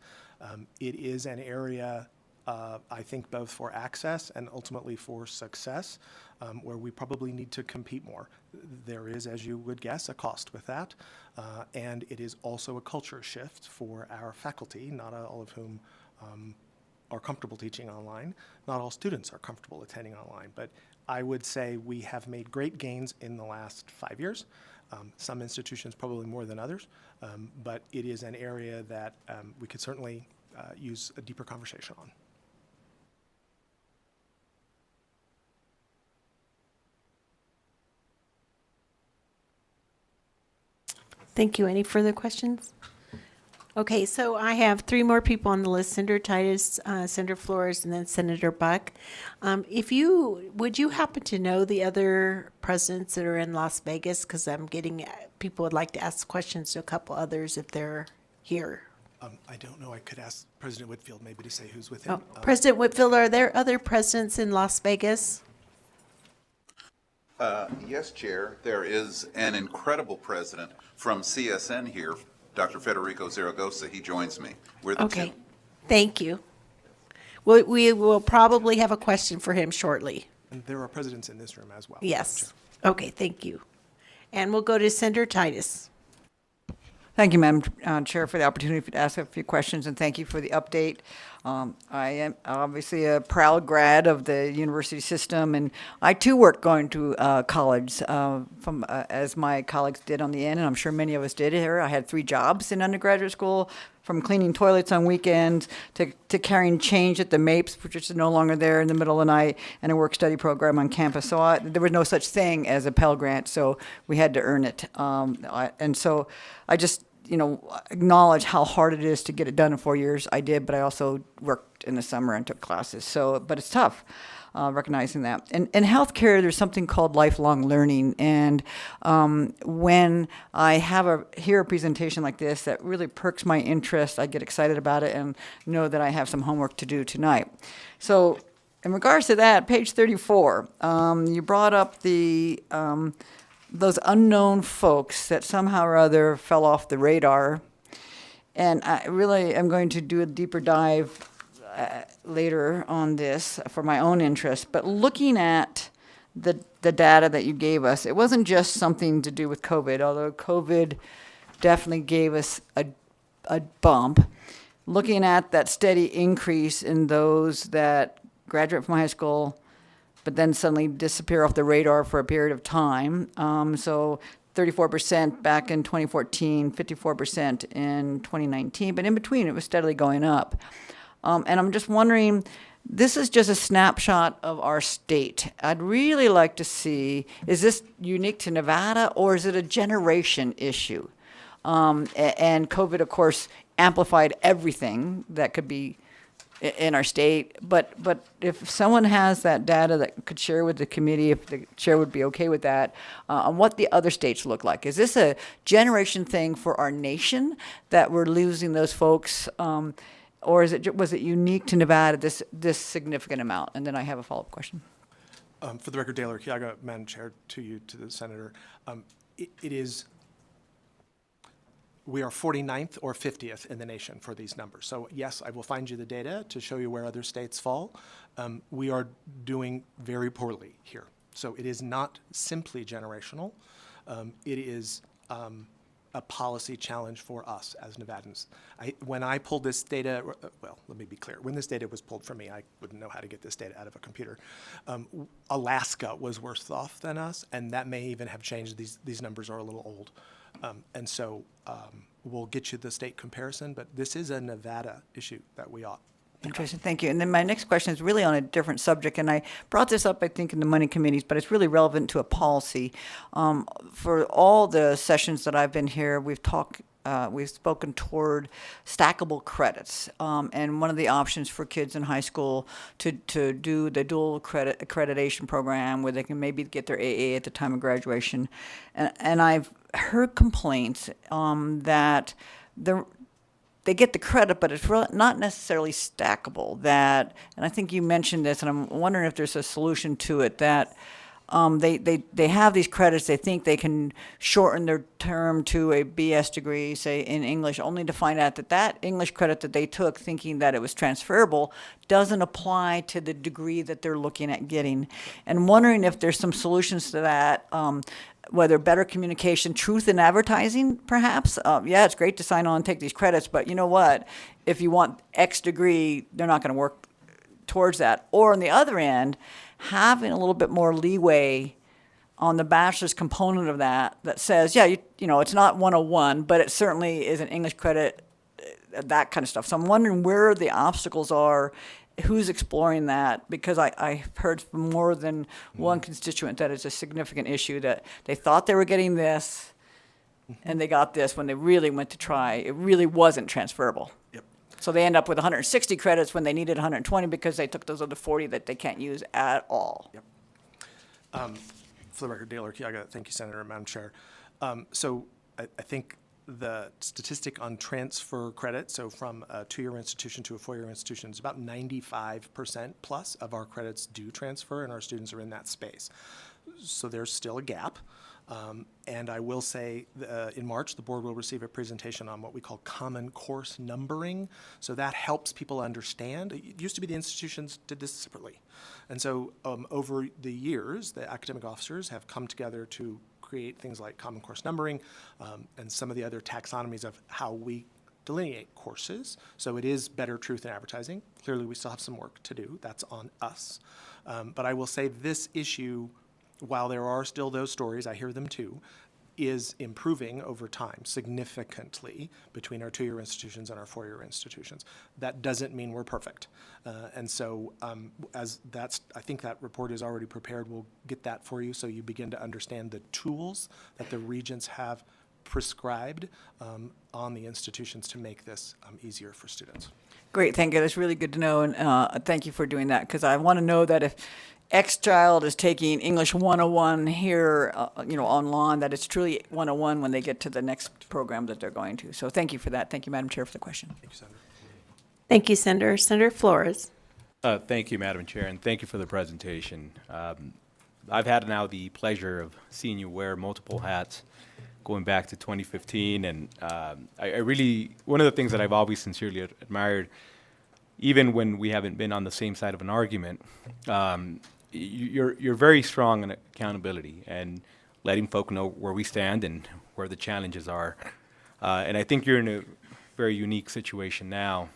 It is an area, I think, both for access and ultimately for success, where we probably need to compete more. There is, as you would guess, a cost with that, and it is also a culture shift for our faculty, not all of whom are comfortable teaching online. Not all students are comfortable attending online, but I would say we have made great gains in the last 5 years. Some institutions probably more than others, but it is an area that we could certainly use a deeper conversation on. Thank you. Any further questions? Okay, so I have three more people on the list: Senator Titus, Senator Flores, and then Senator Buck. Would you happen to know the other presidents that are in Las Vegas? Because I'm getting, people would like to ask questions to a couple others if they're here. I don't know. I could ask President Whitfield maybe to say who's with him. President Whitfield, are there other presidents in Las Vegas? Yes, Chair, there is an incredible president from CSN here, Dr. Federico Zaragoza. He joins me. We're the Okay, two. thank you. We will probably have a question for him shortly. And there are presidents in this room as well. Madam Yes. Chair. Okay, thank you. And we'll go to Senator Titus. Thank you, Madam Chair, for the opportunity to ask a few questions, and thank you for the update. I am obviously a proud grad of the university system, and I too worked going to college as my colleagues did on the end, and I'm sure many of us did here. I had 3 jobs in undergraduate school, from cleaning toilets on weekends to carrying change at the MAPES, which is no longer there, in the middle of the night, and a work-study program on campus. So there was no such thing as a Pell Grant, so we had to earn it. And so I just acknowledge how hard it is to get it done in 4 years. I did, but I also worked in the summer and took classes. But it's tough, recognizing that. In healthcare, there's something called lifelong learning. And when I hear a presentation like this that really perks my interest, I get excited about it and know that I have some homework to do tonight. So in regards to that, page 34, you brought up those unknown folks that somehow or other fell off the radar. And I really am going to do a deeper dive later on this for my own interest. But looking at the data that you gave us, it wasn't just something to do with COVID, although COVID definitely gave us a bump. Looking at that steady increase in those that graduate from high school but then suddenly disappear off the radar for a period of time. So 34% back in 2014, 54% in 2019, but in between it was steadily going up. And I'm just wondering, this is just a snapshot of our state. I'd really like to see, is this unique to Nevada or is it a generation issue? And COVID, of course, amplified everything that could be in our state, but if someone has that data that could share with the committee, if the chair would be okay with that, on what the other states look like. Is this a generation thing for our nation that we're losing those folks, or was it unique to Nevada, this significant amount? And then I have a follow-up question. For the record, Dale Urquiaga, Madam Chair, to you, to the Senator. It is, we are 49th or 50th in the nation for these numbers. So yes, I will find you the data to show you where other states fall. We are doing very poorly here. So it is not simply generational. It is a policy challenge for us as Nevadans. When I pulled this data, well, let me be clear. When this data was pulled from me, I wouldn't know how to get this data out of a computer. Alaska was worse off than us, and that may even have changed. These numbers are a little old. And so we'll get you the state comparison, but this is a Nevada issue that we ought. Interesting, thank you. And then my next question is really on a different subject, and I brought this up, I think, in the money committees, but it's really relevant to a policy. For all the sessions that I've been here, we've spoken toward stackable credits, and one of the options for kids in high school to do the dual credit accreditation program where they can maybe get their AA at the time of graduation. And I've heard complaints that they get the credit, but it's not necessarily stackable. And I think you mentioned this, and I'm wondering if there's a solution to it, that they have these credits. They think they can shorten their term to a BS degree, say in English, only to find out that that English credit that they took, thinking that it was transferable, doesn't apply to the degree that they're looking at getting. And wondering if there's some solutions to that. Whether better communication, truth in advertising, perhaps. Yeah, it's great to sign on and take these credits, but you know what? If you want X degree, they're not going to work towards that. Or on the other end, having a little bit more leeway on the bachelor's component of that says, yeah, you know, it's not 101, but it certainly is an English credit, that kind of stuff. So I'm wondering where the obstacles are, who's exploring that, because I've heard from more than one constituent that it's a significant issue, that they thought they were getting this and they got this when they really went to try. It really wasn't transferable. Yep. So they end up with 160 credits when they needed 120 because they took those other 40 that they can't use at all. Yep. For the record, Dale Urquiaga, thank you, Senator and Madam Chair. So I think the statistic on transfer credit, so from a 2-year institution to a 4-year institution, is about 95% plus of our credits do transfer, and our students are in that space. So there's still a gap. And I will say, in March, the board will receive a presentation on what we call common course numbering. So that helps people understand. It used to be the institutions did this separately. And so over the years, the academic officers have come together to create things like common course numbering and some of the other taxonomies of how we delineate courses. So it is better truth in advertising. Clearly, we still have some work to do. That's on us. But I will say this issue, while there are still those stories, I hear them too, is improving over time significantly between our 2-year institutions and our 4-year institutions. That doesn't mean we're perfect. And so I think that report is already prepared. We'll get that for you so you begin to understand the tools that the regents have prescribed on the institutions to make this easier for students. Great, thank you. That's really good to know, and thank you for doing that, because I want to know that if X child is taking English 101 here, online, that it's truly 101 when they get to the next program that they're going to. So thank you for that. Thank you, Madam Chair, for the question. Thank you, Senator. Thank you, Senator. Senator Flores. Thank you, Madam Chair, and thank you for the presentation. I've had now the pleasure of seeing you wear multiple hats going back to 2015, and I really, one of the things that I've always sincerely admired, even when we haven't been on the same side of an argument, you're very strong in accountability and letting folk know where we stand and where the challenges are. And I think you're in a very unique situation now,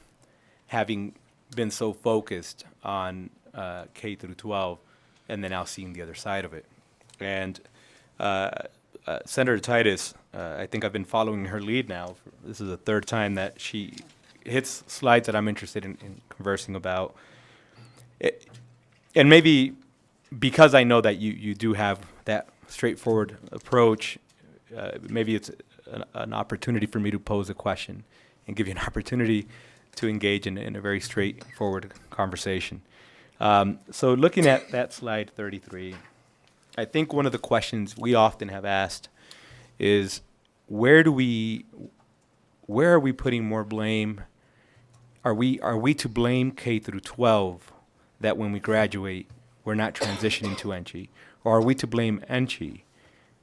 having been so focused on K through 12, and then now seeing the other side of it. And Senator Titus, I think I've been following her lead now. This is the third time that she hits slides that I'm interested in conversing about. And maybe because I know that you do have that straightforward approach, maybe it's an opportunity for me to pose a question and give you an opportunity to engage in a very straightforward conversation. So looking at that slide 33, I think one of the questions we often have asked is, where are we putting more blame? Are we to blame K through 12 that when we graduate, we're not transitioning to NCHE? Or are we to blame NCHE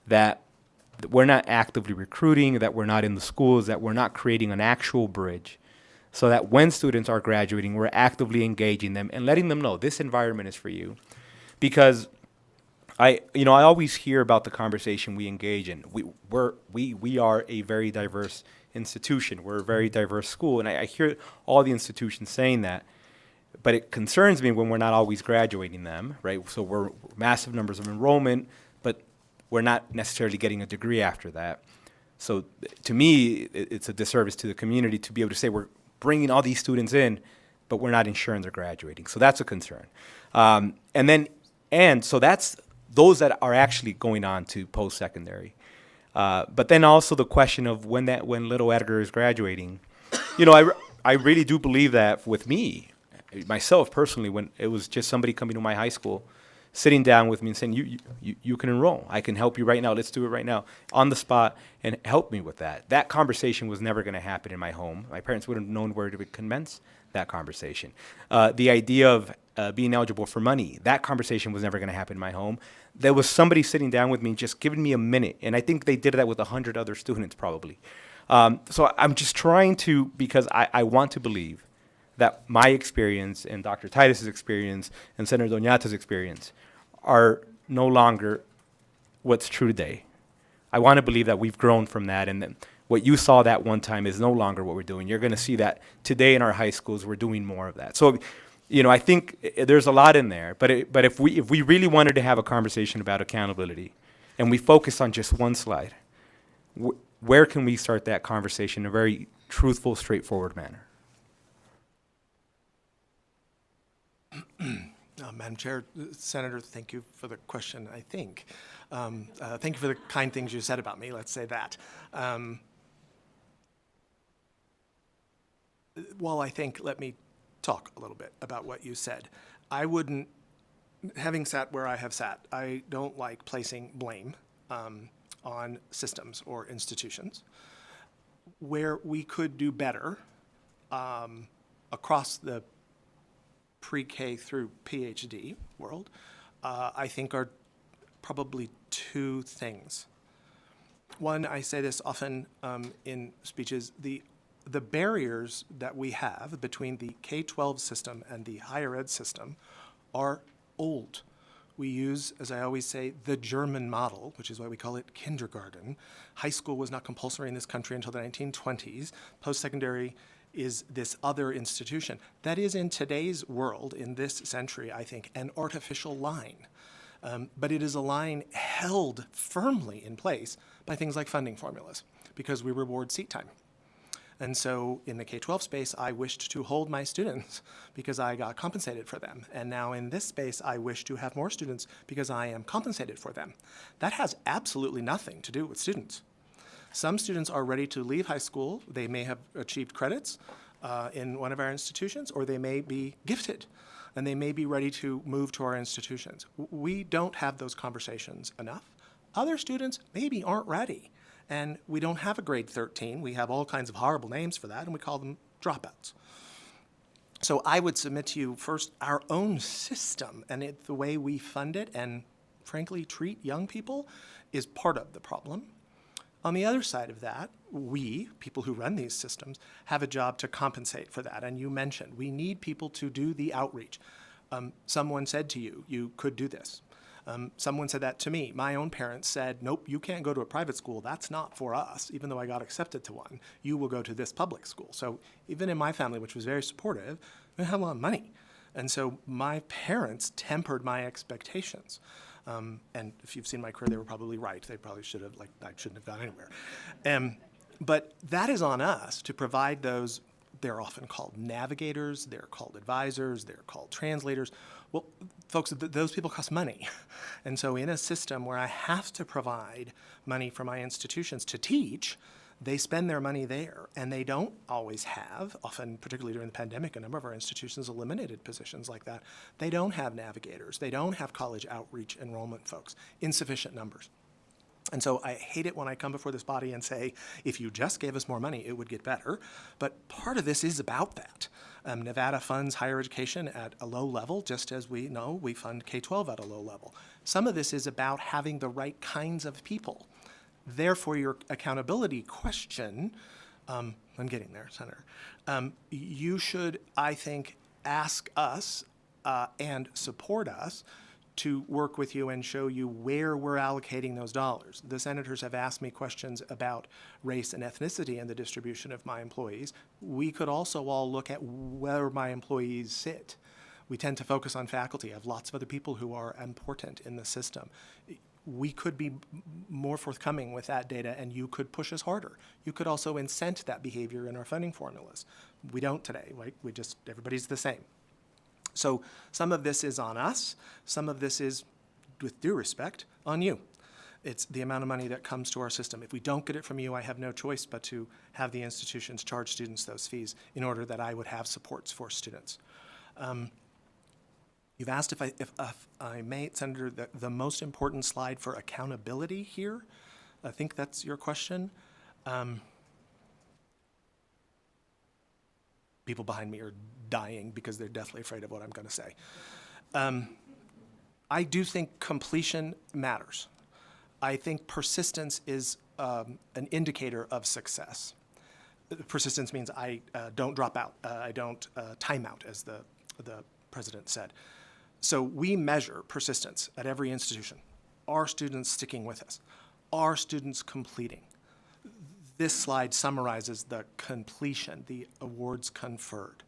that we're not actively recruiting, that we're not in the schools, that we're not creating an actual bridge, so that when students are graduating, we're actively engaging them and letting them know this environment is for you? Because I always hear about the conversation we engage in. We are a very diverse institution. We're a very diverse school, and I hear all the institutions saying that. But it concerns me when we're not always graduating them, right? So we're massive numbers of enrollment, but we're not necessarily getting a degree after that. So to me, it's a disservice to the community to be able to say we're bringing all these students in, but we're not ensuring they're graduating. So that's a concern. And so that's those that are actually going on to post-secondary. But then also the question of when little Edgar is graduating, I really do believe that with me, myself personally, when it was just somebody coming to my high school, sitting down with me and saying, you can enroll. I can help you right now. Let's do it right now on the spot and help me with that. That conversation was never going to happen in my home. My parents wouldn't have known where to commence that conversation. The idea of being eligible for money. That conversation was never going to happen in my home. There was somebody sitting down with me, just giving me a minute, and I think they did that with 100 other students probably. So I'm just trying to, because I want to believe that my experience and Dr. Titus's experience and Senator Doñata's experience are no longer what's true today. I want to believe that we've grown from that, and that what you saw that one time is no longer what we're doing. You're going to see that today in our high schools, we're doing more of that. So, I think there's a lot in there, but if we really wanted to have a conversation about accountability, and we focus on just one slide, where can we start that conversation in a very truthful, straightforward manner? Madam Chair, Senator, thank you for the question, I think. Thank you for the kind things you said about me, let's say that. Well, I think, let me talk a little bit about what you said. I wouldn't, having sat where I have sat, I don't like placing blame on systems or institutions. Where we could do better across the pre-K through PhD world, I think are probably two things. One, I say this often in speeches, the barriers that we have between the K-12 system and the higher ed system are old. We use, as I always say, the German model, which is why we call it kindergarten. High school was not compulsory in this country until the 1920s. Post-secondary is this other institution. That is, in today's world, in this century, I think, an artificial line. But it is a line held firmly in place by things like funding formulas, because we reward seat time. And so in the K-12 space, I wished to hold my students because I got compensated for them. And now in this space, I wish to have more students because I am compensated for them. That has absolutely nothing to do with students. Some students are ready to leave high school. They may have achieved credits in one of our institutions, or they may be gifted, and they may be ready to move to our institutions. We don't have those conversations enough. Other students maybe aren't ready. And we don't have a grade 13. We have all kinds of horrible names for that, and we call them dropouts. So I would submit to you first our own system and the way we fund it and, frankly, treat young people is part of the problem. On the other side of that, we, people who run these systems, have a job to compensate for that. And you mentioned we need people to do the outreach. Someone said to you, you could do this. Someone said that to me. My own parents said, nope, you can't go to a private school. That's not for us, even though I got accepted to one. You will go to this public school. So even in my family, which was very supportive, we had a lot of money. And so my parents tempered my expectations. And if you've seen my career, they were probably right. They probably should have, I shouldn't have gone anywhere. But that is on us to provide those. They're often called navigators, they're called advisors, they're called translators. Well, folks, those people cost money. And so in a system where I have to provide money for my institutions to teach, they spend their money there, and they don't always have, often, particularly during the pandemic, a number of our institutions eliminated positions like that. They don't have navigators. They don't have college outreach enrollment folks in sufficient numbers. And so I hate it when I come before this body and say, if you just gave us more money, it would get better. But part of this is about that. Nevada funds higher education at a low level, just as we know we fund K-12 at a low level. Some of this is about having the right kinds of people. Therefore, your accountability question, I'm getting there, Senator, you should, I think, ask us and support us to work with you and show you where we're allocating those dollars. The senators have asked me questions about race and ethnicity and the distribution of my employees. We could also all look at where my employees sit. We tend to focus on faculty. I have lots of other people who are important in the system. We could be more forthcoming with that data, and you could push us harder. You could also incent that behavior in our funding formulas. We don't today, right? Everybody's the same. So some of this is on us. Some of this is, with due respect, on you. It's the amount of money that comes to our system. If we don't get it from you, I have no choice but to have the institutions charge students those fees in order that I would have supports for students. You've asked if I may, Senator, the most important slide for accountability here. I think that's your question. People behind me are dying because they're deathly afraid of what I'm going to say. I do think completion matters. I think persistence is an indicator of success. Persistence means I don't drop out, I don't time out, as the president said. So we measure persistence at every institution. Are students sticking with us? Are students completing? This slide summarizes the completion, the awards conferred.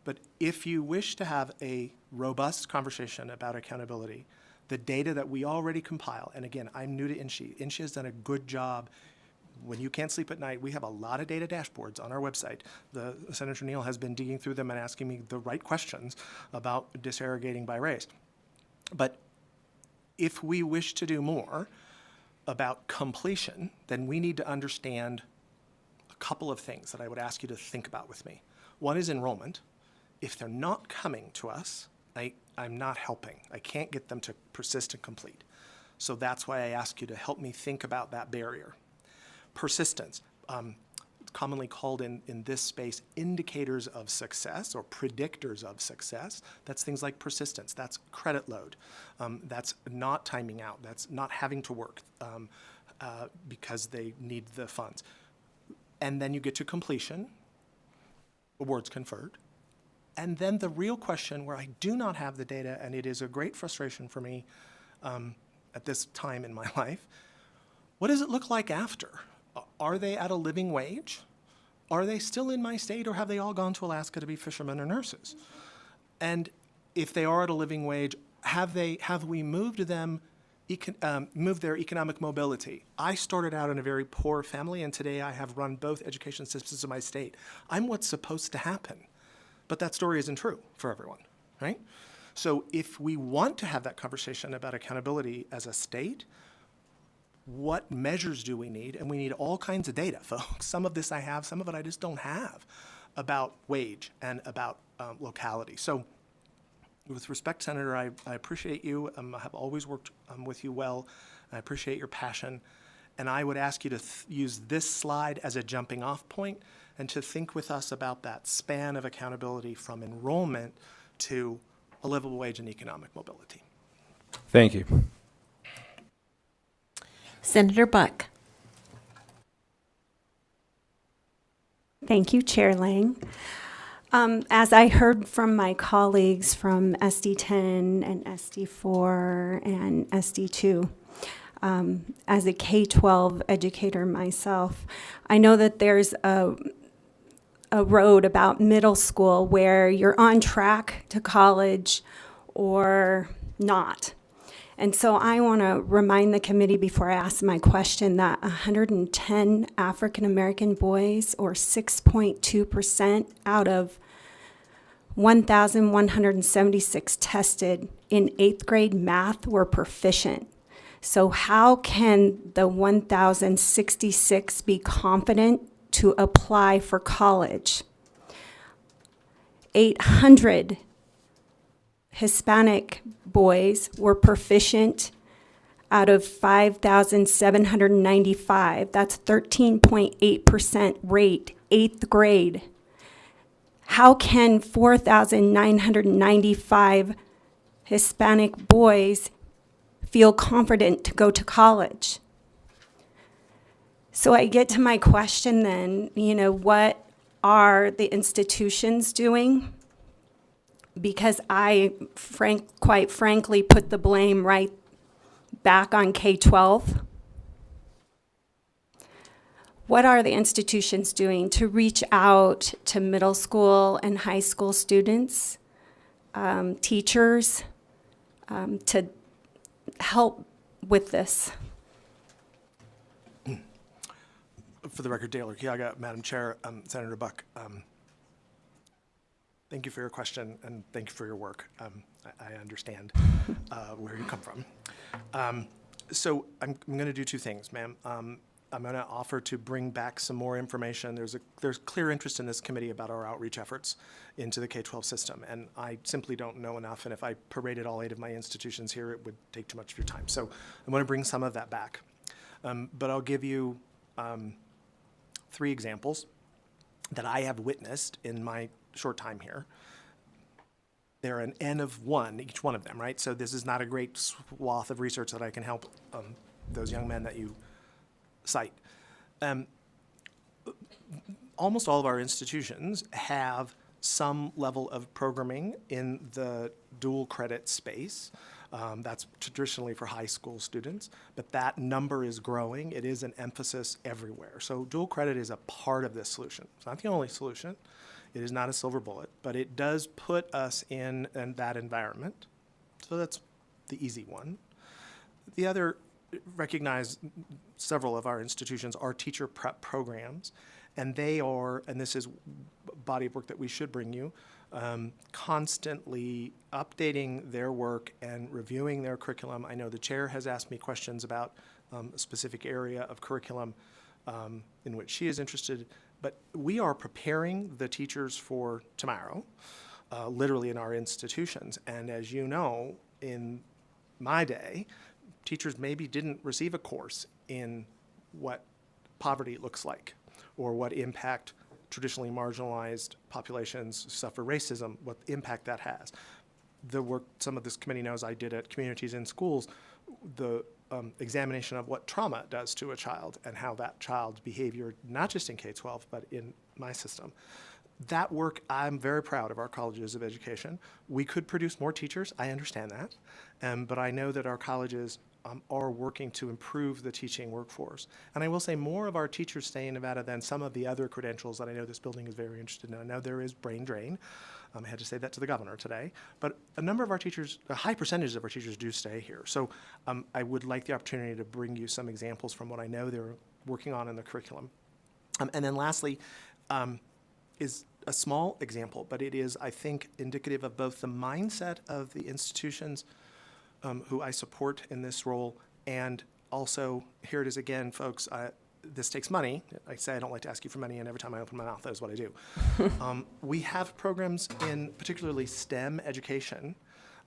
But if you wish to have a robust conversation about accountability, the data that we already compile, and again, I'm new to INSHE. INSHE has done a good job. When you can't sleep at night, we have a lot of data dashboards on our website. Senator Neal has been digging through them and asking me the right questions about disaggregating by race. But if we wish to do more about completion, then we need to understand a couple of things that I would ask you to think about with me. One is enrollment. If they're not coming to us, I'm not helping. I can't get them to persist and complete. So that's why I ask you to help me think about that barrier. Persistence, commonly called in this space indicators of success or predictors of success. That's things like persistence, that's credit load, that's not timing out, that's not having to work because they need the funds. And then you get to completion, awards conferred. And then the real question where I do not have the data, and it is a great frustration for me at this time in my life, what does it look like after? Are they at a living wage? Are they still in my state, or have they all gone to Alaska to be fishermen or nurses? And if they are at a living wage, have we moved them, moved their economic mobility? I started out in a very poor family, and today I have run both education systems in my state. I'm what's supposed to happen. But that story isn't true for everyone, right? So if we want to have that conversation about accountability as a state, what measures do we need? And we need all kinds of data, folks. Some of this I have, some of it I just don't have, about wage and about locality. So with respect, Senator, I appreciate you. I have always worked with you well. I appreciate your passion. And I would ask you to use this slide as a jumping off point and to think with us about that span of accountability from enrollment to a livable wage and economic mobility. Thank you. Senator Buck. Thank you, Chair Lang. As I heard from my colleagues from SD10 and SD4 and SD2, as a K-12 educator myself, I know that there's a road about middle school where you're on track to college or not. And so I want to remind the committee before I ask my question that 110 African American boys, or 6.2% out of 1,176 tested in 8th grade math, were proficient. So how can the 1,066 be confident to apply for college? 800 Hispanic boys were proficient out of 5,795. That's 13.8% rate, 8th grade. How can 4,995 Hispanic boys feel confident to go to college? So I get to my question then, what are the institutions doing? Because I, quite frankly, put the blame right back on K-12. What are the institutions doing to reach out to middle school and high school students, teachers, to help with this? For the record, Dale Urquiaga, Madam Chair, Senator Buck, thank you for your question, and thank you for your work. I understand where you come from. So I'm going to do two things, ma'am. I'm going to offer to bring back some more information. There's clear interest in this committee about our outreach efforts into the K-12 system, and I simply don't know enough, and if I paraded all 8 of my institutions here, it would take too much of your time. So I'm going to bring some of that back. But I'll give you 3 examples that I have witnessed in my short time here they're an N of 1, each one of them, right? So this is not a great swath of research that I can help those young men that you cite. Almost all of our institutions have some level of programming in the dual credit space. That's traditionally for high school students, but that number is growing. It is an emphasis everywhere. So dual credit is a part of this solution. It's not the only solution. It is not a silver bullet, but it does put us in that environment. So that's the easy one. The other, recognize several of our institutions are teacher prep programs, and they are, and this is body of work that we should bring you, constantly updating their work and reviewing their curriculum. I know the chair has asked me questions about a specific area of curriculum in which she is interested, but we are preparing the teachers for tomorrow, literally in our institutions. And as you know, in my day, teachers maybe didn't receive a course in what poverty looks like or what impact traditionally marginalized populations suffer racism, what impact that has. The work some of this committee knows I did at Communities in Schools, the examination of what trauma does to a child and how that child's behavior, not just in K-12, but in my system. That work, I'm very proud of our colleges of education. We could produce more teachers, I understand that, but I know that our colleges are working to improve the teaching workforce. And I will say more of our teachers stay in Nevada than some of the other credentials that I know this building is very interested in. I know there is brain drain. I had to say that to the governor today. But a number of our teachers, a high percentage of our teachers do stay here. So I would like the opportunity to bring you some examples from what I know they're working on in the curriculum. And then lastly, is a small example, but it is, I think, indicative of both the mindset of the institutions who I support in this role, and also, here it is again, folks, this takes money. I say I don't like to ask you for money, and every time I open my mouth, that is what I do. We have programs in particularly STEM education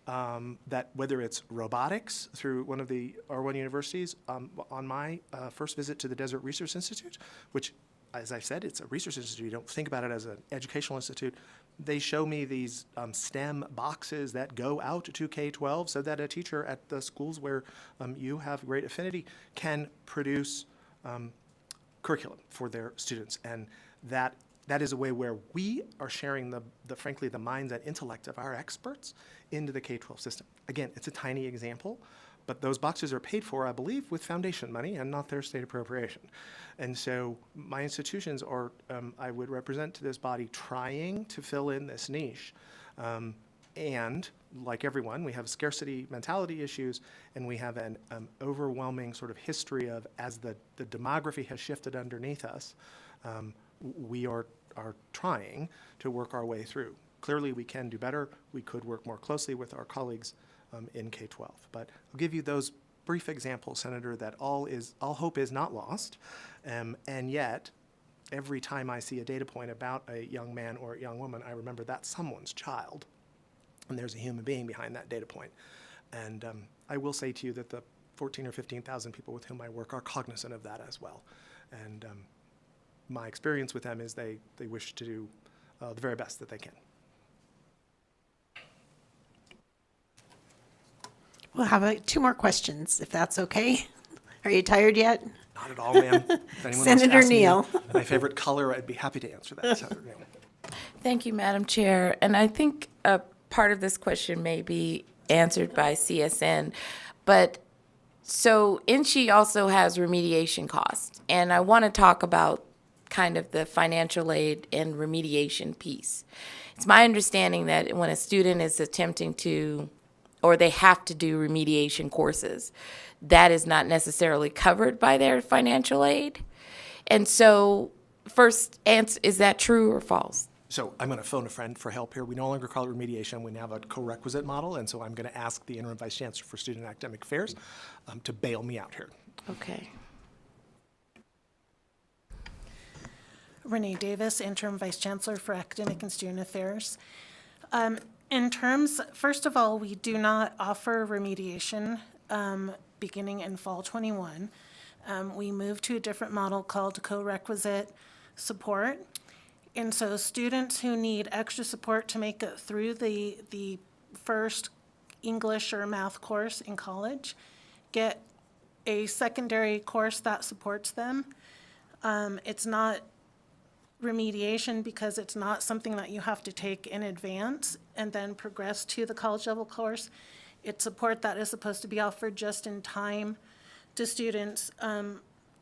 that, whether it's robotics through one of the R1 universities, on my first visit to the Desert Research Institute, which, as I said, it's a research institute. You don't think about it as an educational institute. They show me these STEM boxes that go out to K-12 so that a teacher at the schools where you have great affinity can produce curriculum for their students. And that is a way where we are sharing frankly, the minds and intellect of our experts into the K-12 system. Again, it's a tiny example, but those boxes are paid for, I believe, with foundation money and not their state appropriation. And so my institutions are, I would represent to this body, trying to fill in this niche. And like everyone, we have scarcity mentality issues, and we have an overwhelming sort of history of, as the demography has shifted underneath us, we are trying to work our way through. Clearly, we can do better. We could work more closely with our colleagues in K-12. But I'll give you those brief examples, Senator, that all hope is not lost. And yet, every time I see a data point about a young man or a young woman, I remember that's someone's child. And there's a human being behind that data point. And I will say to you that the 14 or 15,000 people with whom I work are cognizant of that as well. And my experience with them is they wish to do the very best that they can. We'll have 2 more questions, if that's okay. Are you tired yet? Not at all, ma'am. If anyone wants to Senator ask me Neal. my favorite color, I'd be happy to answer that, Senator Neal. Thank you, Madam Chair. And I think part of this question may be answered by CSN, but so INCHI also has remediation costs. And I want to talk about kind of the financial aid and remediation piece. It's my understanding that when a student is attempting to, or they have to do remediation courses, that is not necessarily covered by their financial aid. And so first, is that true or false? So I'm going to phone a friend for help here. We no longer call it remediation. We now have a co-requisite model, and so I'm going to ask the Interim Vice Chancellor for Student Academic Affairs to bail me out here. Okay. Renee Davis, Interim Vice Chancellor for Academic and Student Affairs. In terms, first of all, we do not offer remediation beginning in fall 21. We moved to a different model called co-requisite support. And so students who need extra support to make it through the first English or math course in college get a secondary course that supports them. It's not remediation because it's not something that you have to take in advance and then progress to the college level course. It's support that is supposed to be offered just in time to students.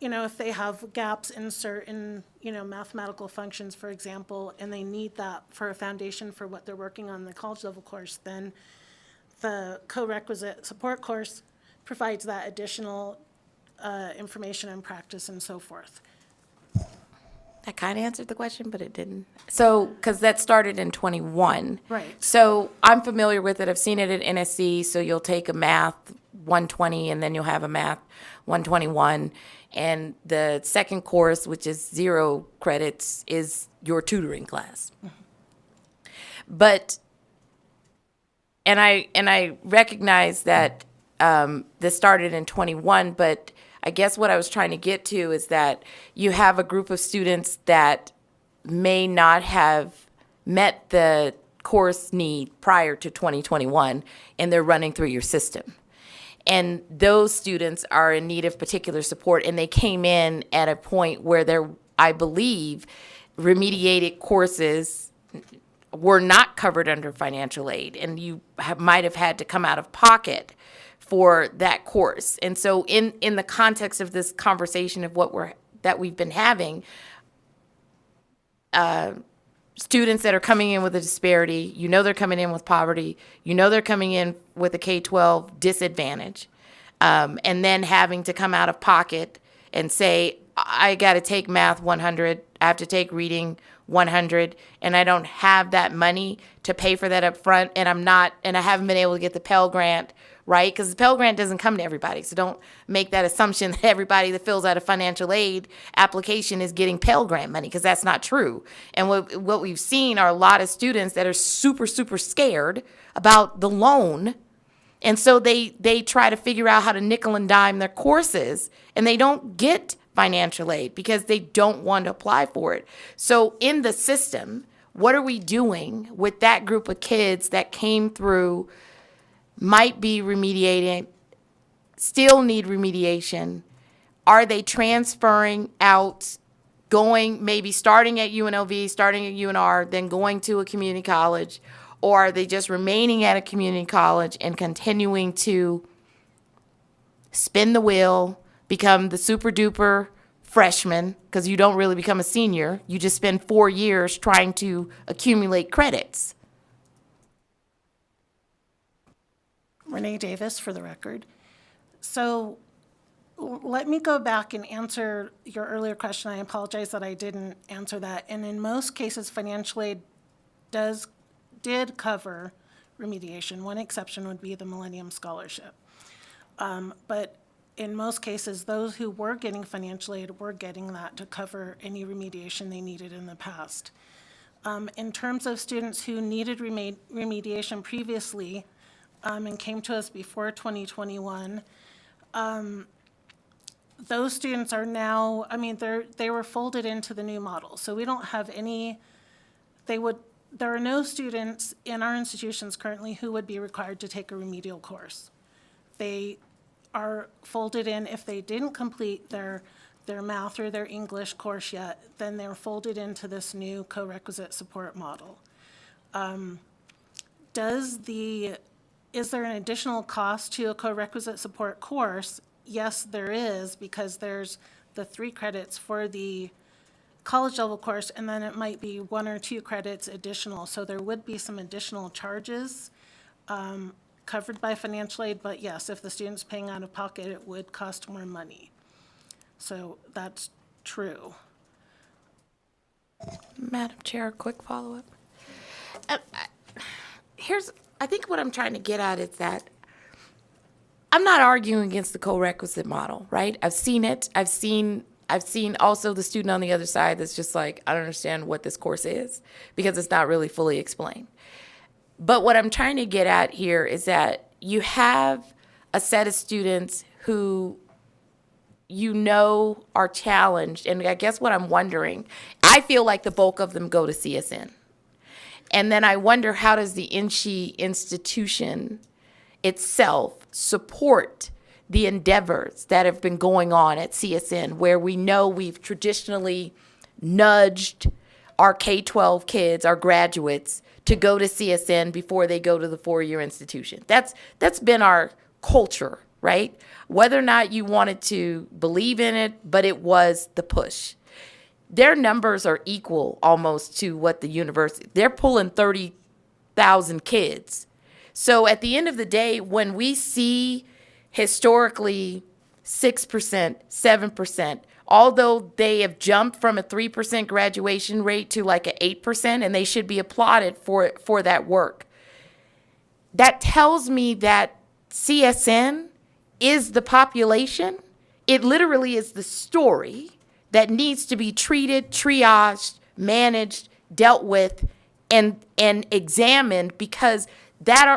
If they have gaps in certain, mathematical functions, for example, and they need that for a foundation for what they're working on in the college level course, then the co-requisite support course provides that additional information and practice and so forth. That kind of answered the question, but it didn't. So, because that started in 21. Right. So I'm familiar with it. I've seen it at NSC. So you'll take a math 120 and then you'll have a math 121. And the second course, which is 0 credits, is your tutoring class. But, and I recognize that this started in 21, but I guess what I was trying to get to is that you have a group of students that may not have met the course need prior to 2021, and they're running through your system. And those students are in need of particular support, and they came in at a point where they're, I believe, remediated courses were not covered under financial aid, and you might have had to come out of pocket for that course. And so in the context of this conversation of that we've been having, students that are coming in with a disparity, they're coming in with poverty, they're coming in with a K-12 disadvantage, and then having to come out of pocket and say, I got to take math 100, I have to take reading 100, and I don't have that money to pay for that up front, and I haven't been able to get the Pell Grant, right? Because the Pell Grant doesn't come to everybody. So don't make that assumption that everybody that fills out a financial aid application is getting Pell Grant money, because that's not true. And what we've seen are a lot of students that are super, super scared about the loan. And so they try to figure out how to nickel and dime their courses, and they don't get financial aid because they don't want to apply for it. So in the system, what are we doing with that group of kids that came through, might be remediated, still need remediation? Are they transferring out, maybe starting at UNLV, starting at UNR, then going to a community college? Or are they just remaining at a community college and continuing to spin the wheel, become the super duper freshman, because you don't really become a senior. You just spend 4 years trying to accumulate credits? Renee Davis, for the record. So let me go back and answer your earlier question. I apologize that I didn't answer that. And in most cases, financial aid did cover remediation. One exception would be the Millennium Scholarship. But in most cases, those who were getting financial aid were getting that to cover any remediation they needed in the past. In terms of students who needed remediation previously, and came to us before 2021, those students are now, they were folded into the new model. So we don't have any, there are no students in our institutions currently who would be required to take a remedial course. They are folded in. If they didn't complete their math or their English course yet, then they're folded into this new co-requisite support model. Is there an additional cost to a co-requisite support course? Yes, there is, because there's the 3 credits for the college level course, and then it might be 1 or 2 credits additional. So there would be some additional charges covered by financial aid, but yes, if the student's paying out of pocket, it would cost more money. So that's true. Madam Chair, a quick follow-up. I think what I'm trying to get at is that I'm not arguing against the co-requisite model, right? I've seen it. I've seen also the student on the other side that's just like, I don't understand what this course is because it's not really fully explained. But what I'm trying to get at here is that you have a set of students who, you know are challenged, and I guess what I'm wondering, I feel like the bulk of them go to CSN. And then I wonder, how does the NSHE institution itself support the endeavors that have been going on at CSN, where we know we've traditionally nudged our K-12 kids, our graduates, to go to CSN before they go to the four-year institution. That's been our culture, right? Whether or not you wanted to believe in it, but it was the push. Their numbers are equal almost to what the university, they're pulling 30,000 kids. So at the end of the day, when we see historically 6%, 7%, although they have jumped from a 3% graduation rate to like an 8%, and they should be applauded for that work, that tells me that CSN is the population. It literally is the story that needs to be treated, triaged, managed, dealt with, and examined, because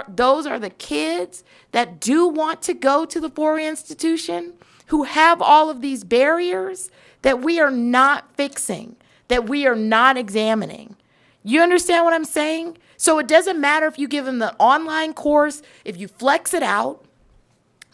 those are the kids that do want to go to the four-year institution, who have all of these barriers that we are not fixing, that we are not examining. You understand what I'm saying? So it doesn't matter if you give them the online course, if you flex it out,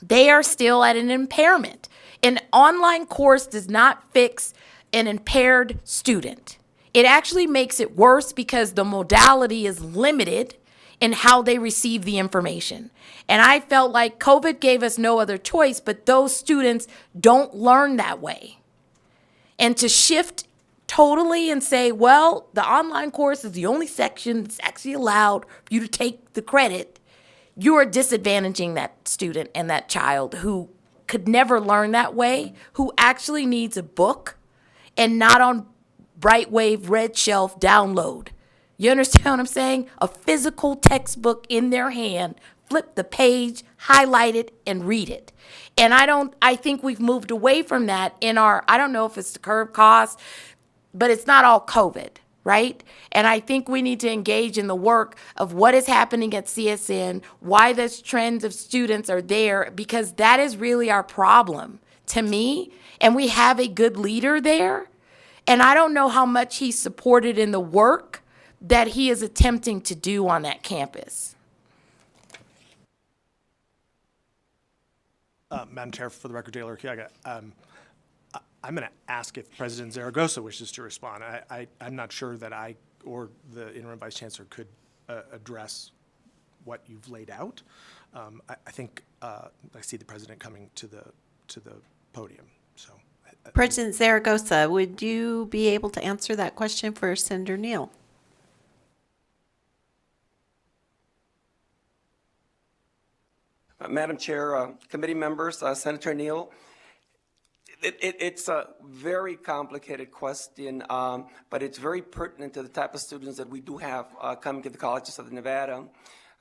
they are still at an impairment. An online course does not fix an impaired student. It actually makes it worse because the modality is limited in how they receive the information. And I felt like COVID gave us no other choice, but those students don't learn that way. And to shift totally and say, well, the online course is the only section that's actually allowed for you to take the credit, you are disadvantaging that student and that child who could never learn that way, who actually needs a book and not on Brightwave Red Shelf download. You understand what I'm saying? A physical textbook in their hand, flip the page, highlight it, and read it. And I think we've moved away from that in I don't know if it's the curb cost, but it's not all COVID, right? And I think we need to engage in the work of what is happening at CSN, why those trends of students are there, because that is really our problem to me. And we have a good leader there. And I don't know how much he's supported in the work that he is attempting to do on that campus. Madam Chair, for the record, Dale Urquiaga, I'm going to ask if President Zaragoza wishes to respond. I'm not sure that I or the interim vice chancellor could address what you've laid out. I think I see the president coming to the podium. So, President Zaragoza, would you be able to answer that question for Senator Neal? Madam Chair, committee members, Senator Neal, it's a very complicated question, but it's very pertinent to the type of students that we do have coming to the colleges of Nevada.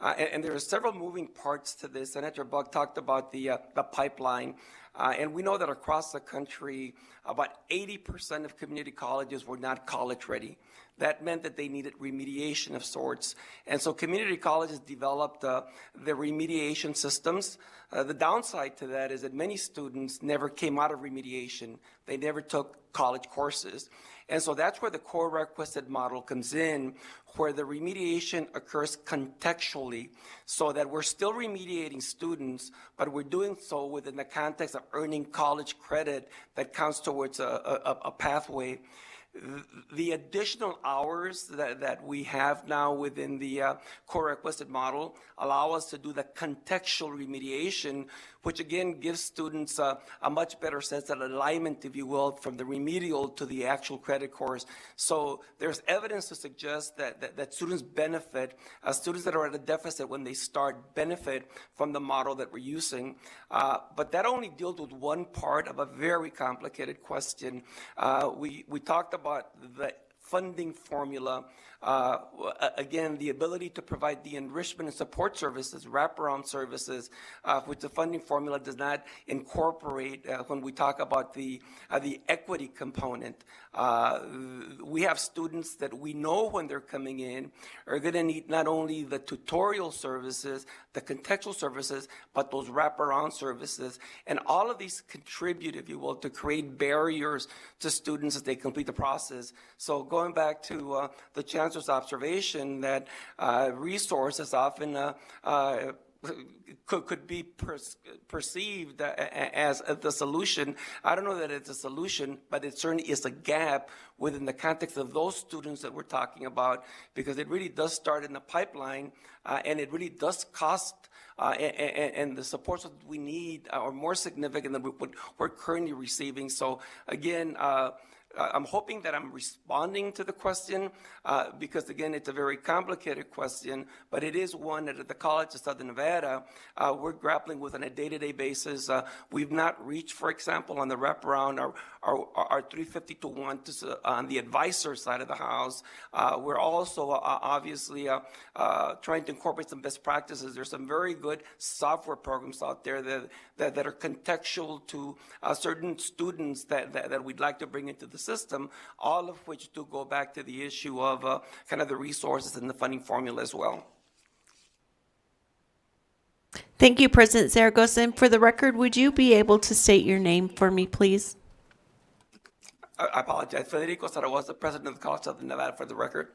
And there are several moving parts to this. Senator Buck talked about the pipeline. And we know that across the country, about 80% of community colleges were not college ready. That meant that they needed remediation of sorts. And so community colleges developed the remediation systems. The downside to that is that many students never came out of remediation. They never took college courses. And so that's where the core requisite model comes in, where the remediation occurs contextually, so that we're still remediating students, but we're doing so within the context of earning college credit that counts towards a pathway. The additional hours that we have now within the core requisite model allow us to do the contextual remediation, which again gives students a much better sense of alignment, if you will, from the remedial to the actual credit course. So there's evidence to suggest that students benefit, students that are at a deficit when they start benefit from the model that we're using. But that only deals with one part of a very complicated question. We talked about the funding formula, again, the ability to provide the enrichment and support services, wraparound services, which the funding formula does not incorporate when we talk about the equity component. We have students that we know when they're coming in are going to need not only the tutorial services, the contextual services, but those wraparound services. And all of these contribute, if you will, to create barriers to students as they complete the process. So going back to the Chancellor's observation that resources often could be perceived as the solution. I don't know that it's a solution, but it certainly is a gap within the context of those students that we're talking about, because it really does start in the pipeline, and it really does cost, and the supports that we need are more significant than what we're currently receiving. So again, I'm hoping that I'm responding to the question because, again, it's a very complicated question, but it is one that at the College of Southern Nevada, we're grappling with on a day-to-day basis. We've not reached, for example, on the wraparound, our 350 to 1 on the advisor side of the house. We're also obviously trying to incorporate some best practices. There's some very good software programs out there that are contextual to certain students that we'd like to bring into the system, all of which do go back to the issue of kind of the resources and the funding formula as well. Thank you, President Zaragoza. And for the record, would you be able to state your name for me, please? I apologize. Federico Zaragoza, President of the College of Nevada, for the record.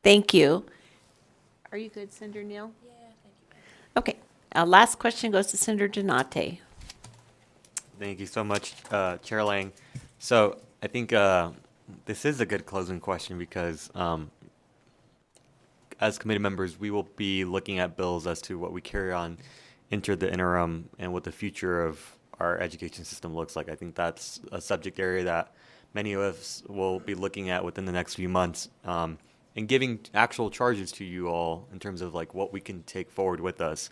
Thank you. Are you good, Senator Neal? Yeah, thank you. Okay. Last question goes to Senator Donate. Thank you so much, Chair Lang. So I think this is a good closing question because as committee members, we will be looking at bills as to what we carry on into the interim and what the future of our education system looks like. I think that's a subject area that many of us will be looking at within the next few months and giving actual charges to you all in terms of like what we can take forward with us.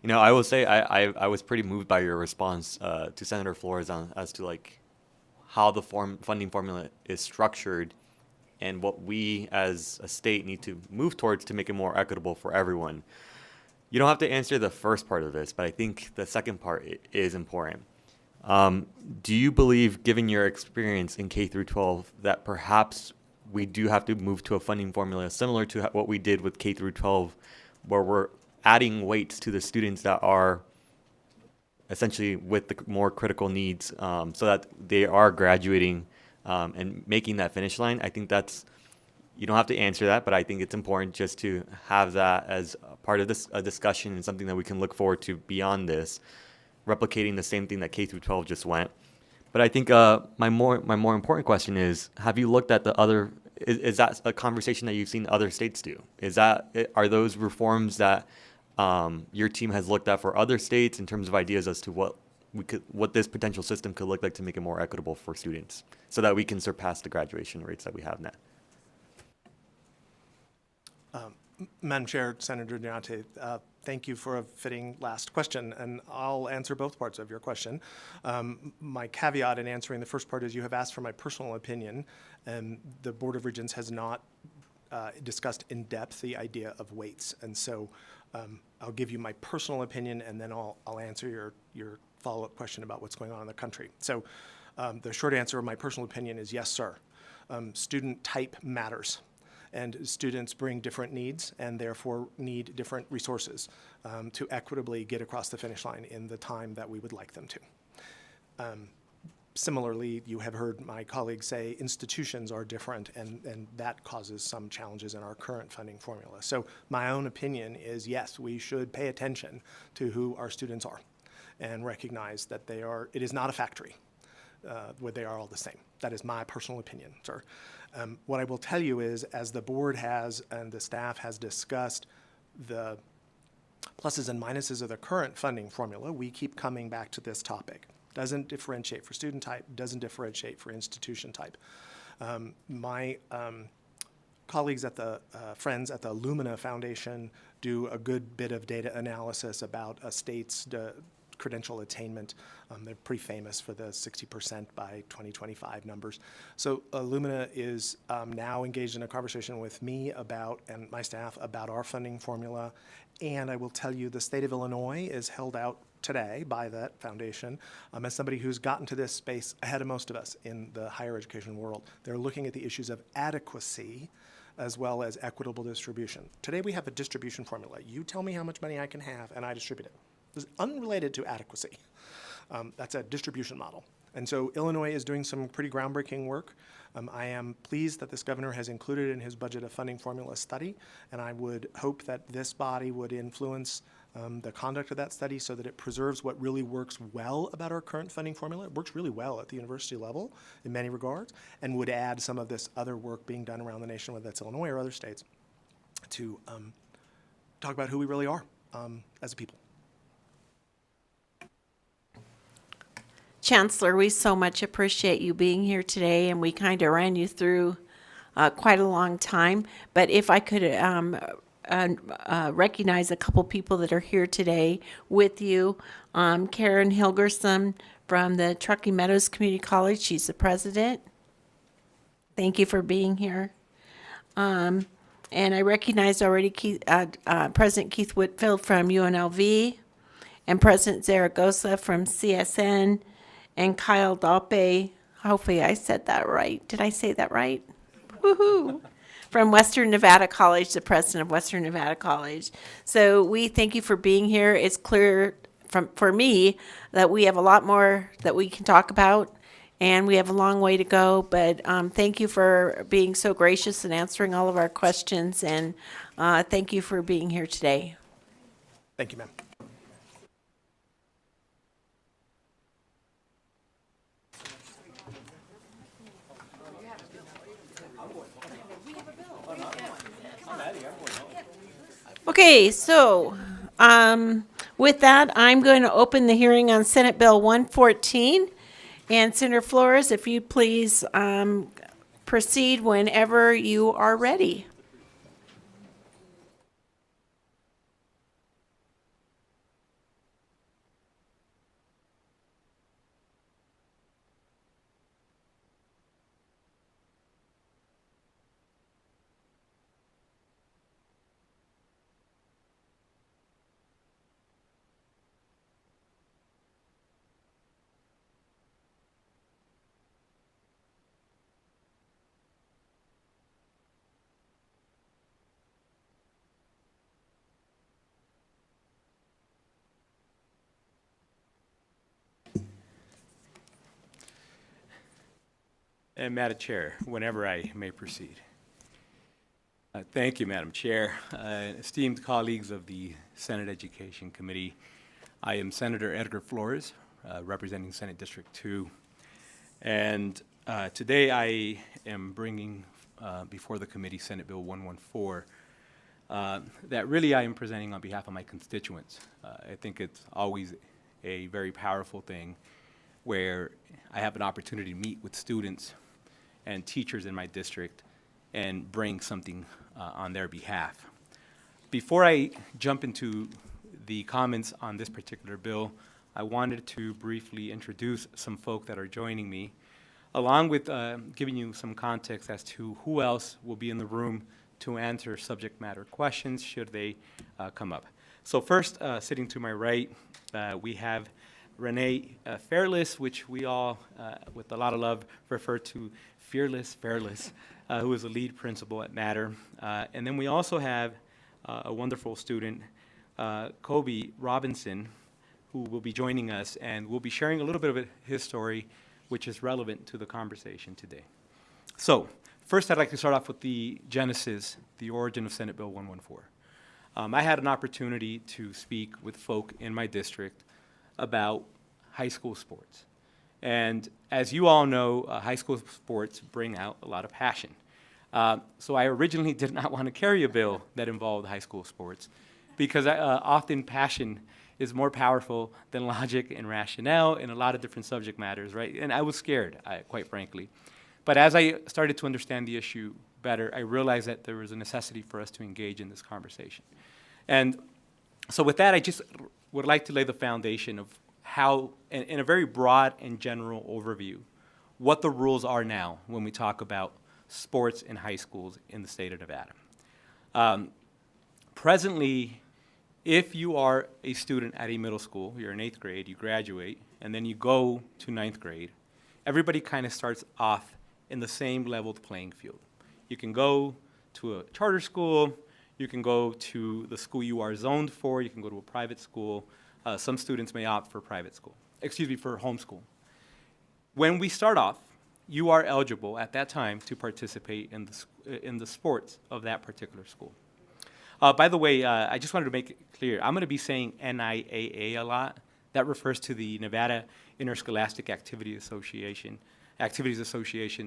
You know, I will say I was pretty moved by your response to Senator Flores as to like how the funding formula is structured and what we as a state need to move towards to make it more equitable for everyone. You don't have to answer the first part of this, but I think the second part is important. Do you believe, given your experience in K through 12, that perhaps we do have to move to a funding formula similar to what we did with K through 12, where we're adding weights to the students that are essentially with the more critical needs so that they are graduating and making that finish line? I think that's, you don't have to answer that, but I think it's important just to have that as a part of this discussion and something that we can look forward to beyond this, replicating the same thing that K through 12 just went. But I think my more important question is, have you looked at the other, is that a conversation that you've seen other states do? Are those reforms that your team has looked at for other states in terms of ideas as to what this potential system could look like to make it more equitable for students so that we can surpass the graduation rates that we have now? Madam Chair, Senator Donate, thank you for a fitting last question, and I'll answer both parts of your question. My caveat in answering the first part is you have asked for my personal opinion, and the Board of Regents has not discussed in depth the idea of weights, and so I'll give you my personal opinion, and then I'll answer your follow-up question about what's going on in the country. So the short answer of my personal opinion is yes, sir. Student type matters. And students bring different needs and therefore need different resources to equitably get across the finish line in the time that we would like them to. Similarly, you have heard my colleagues say institutions are different, and that causes some challenges in our current funding formula. So my own opinion is, yes, we should pay attention to who our students are and recognize that it is not a factory where they are all the same. That is my personal opinion, sir. What I will tell you is, as the board has and the staff has discussed the pluses and minuses of the current funding formula, we keep coming back to this topic. Doesn't differentiate for student type, doesn't differentiate for institution type. My colleagues at the friends at the Lumina Foundation do a good bit of data analysis about a state's credential attainment. They're pretty famous for the 60% by 2025 numbers. So Illumina is now engaged in a conversation with me about, and my staff, about our funding formula. And I will tell you, the state of Illinois is held out today by that foundation as somebody who's gotten to this space ahead of most of us in the higher education world. They're looking at the issues of adequacy as well as equitable distribution. Today we have a distribution formula. You tell me how much money I can have and I distribute it. This is unrelated to adequacy. That's a distribution model. And so Illinois is doing some pretty groundbreaking work. I am pleased that this governor has included in his budget a funding formula study, and I would hope that this body would influence the conduct of that study so that it preserves what really works well about our current funding formula. It works really well at the university level in many regards, and would add some of this other work being done around the nation, whether that's Illinois or other states, to talk about who we really are as a people. Chancellor, we so much appreciate you being here today, and we kind of ran you through quite a long time. But if I could recognize a couple people that are here today with you. Karen Hilgerson from the Truckee Meadows Community College. She's the president. Thank you for being here. And I recognize already President Keith Whitfield from UNLV, and President Zaragoza from CSN, and Kyle Dalpe, hopefully I said that right. Did I say that right? Woohoo! From Western Nevada College, the president of Western Nevada College. So we thank you for being here. It's clear for me that we have a lot more that we can talk about, and we have a long way to go. But thank you for being so gracious and answering all of our questions, and thank you for being here today. Thank you, ma'am. Okay, so with that, I'm going to open the hearing on Senate Bill 114. And Senator Flores, if you please proceed whenever you are ready. And Madam Chair, whenever I may proceed. Thank you, Madam Chair. Esteemed colleagues of the Senate Education Committee, I am Senator Edgar Flores, representing Senate District 2. And today I am bringing before the committee Senate Bill 114 that really I am presenting on behalf of my constituents. I think it's always a very powerful thing where I have an opportunity to meet with students and teachers in my district and bring something on their behalf. Before I jump into the comments on this particular bill, I wanted to briefly introduce some folk that are joining me, along with giving you some context as to who else will be in the room to answer subject matter questions should they come up. So first, sitting to my right, we have Renee Fairless, which we all, with a lot of love, refer to Fairless, who is the lead principal at Matter. And then we also have a wonderful student, Kobe Robinson, who will be joining us and will be sharing a little bit of his story, which is relevant to the conversation today. So first, I'd like to start off with the genesis, the origin of Senate Bill 114. I had an opportunity to speak with folk in my district about high school sports. And as you all know, high school sports bring out a lot of passion. So I originally did not want to carry a bill that involved high school sports because often passion is more powerful than logic and rationale in a lot of different subject matters, right? And I was scared, quite frankly. But as I started to understand the issue better, I realized that there was a necessity for us to engage in this conversation. And so with that, I just would like to lay the foundation of how, in a very broad and general overview, what the rules are now when we talk about sports in high schools in the state of Nevada. Presently, if you are a student at a middle school, you're in 8th grade, you graduate, and then you go to 9th grade, everybody kind of starts off in the same leveled playing field. You can go to a charter school, you can go to the school you are zoned for, you can go to a private school. Some students may opt for for homeschool. When we start off, you are eligible at that time to participate in the sports of that particular school. By the way, I just wanted to make it clear, I'm going to be saying NIAA a lot. That refers to the Nevada Interscholastic Activities Association.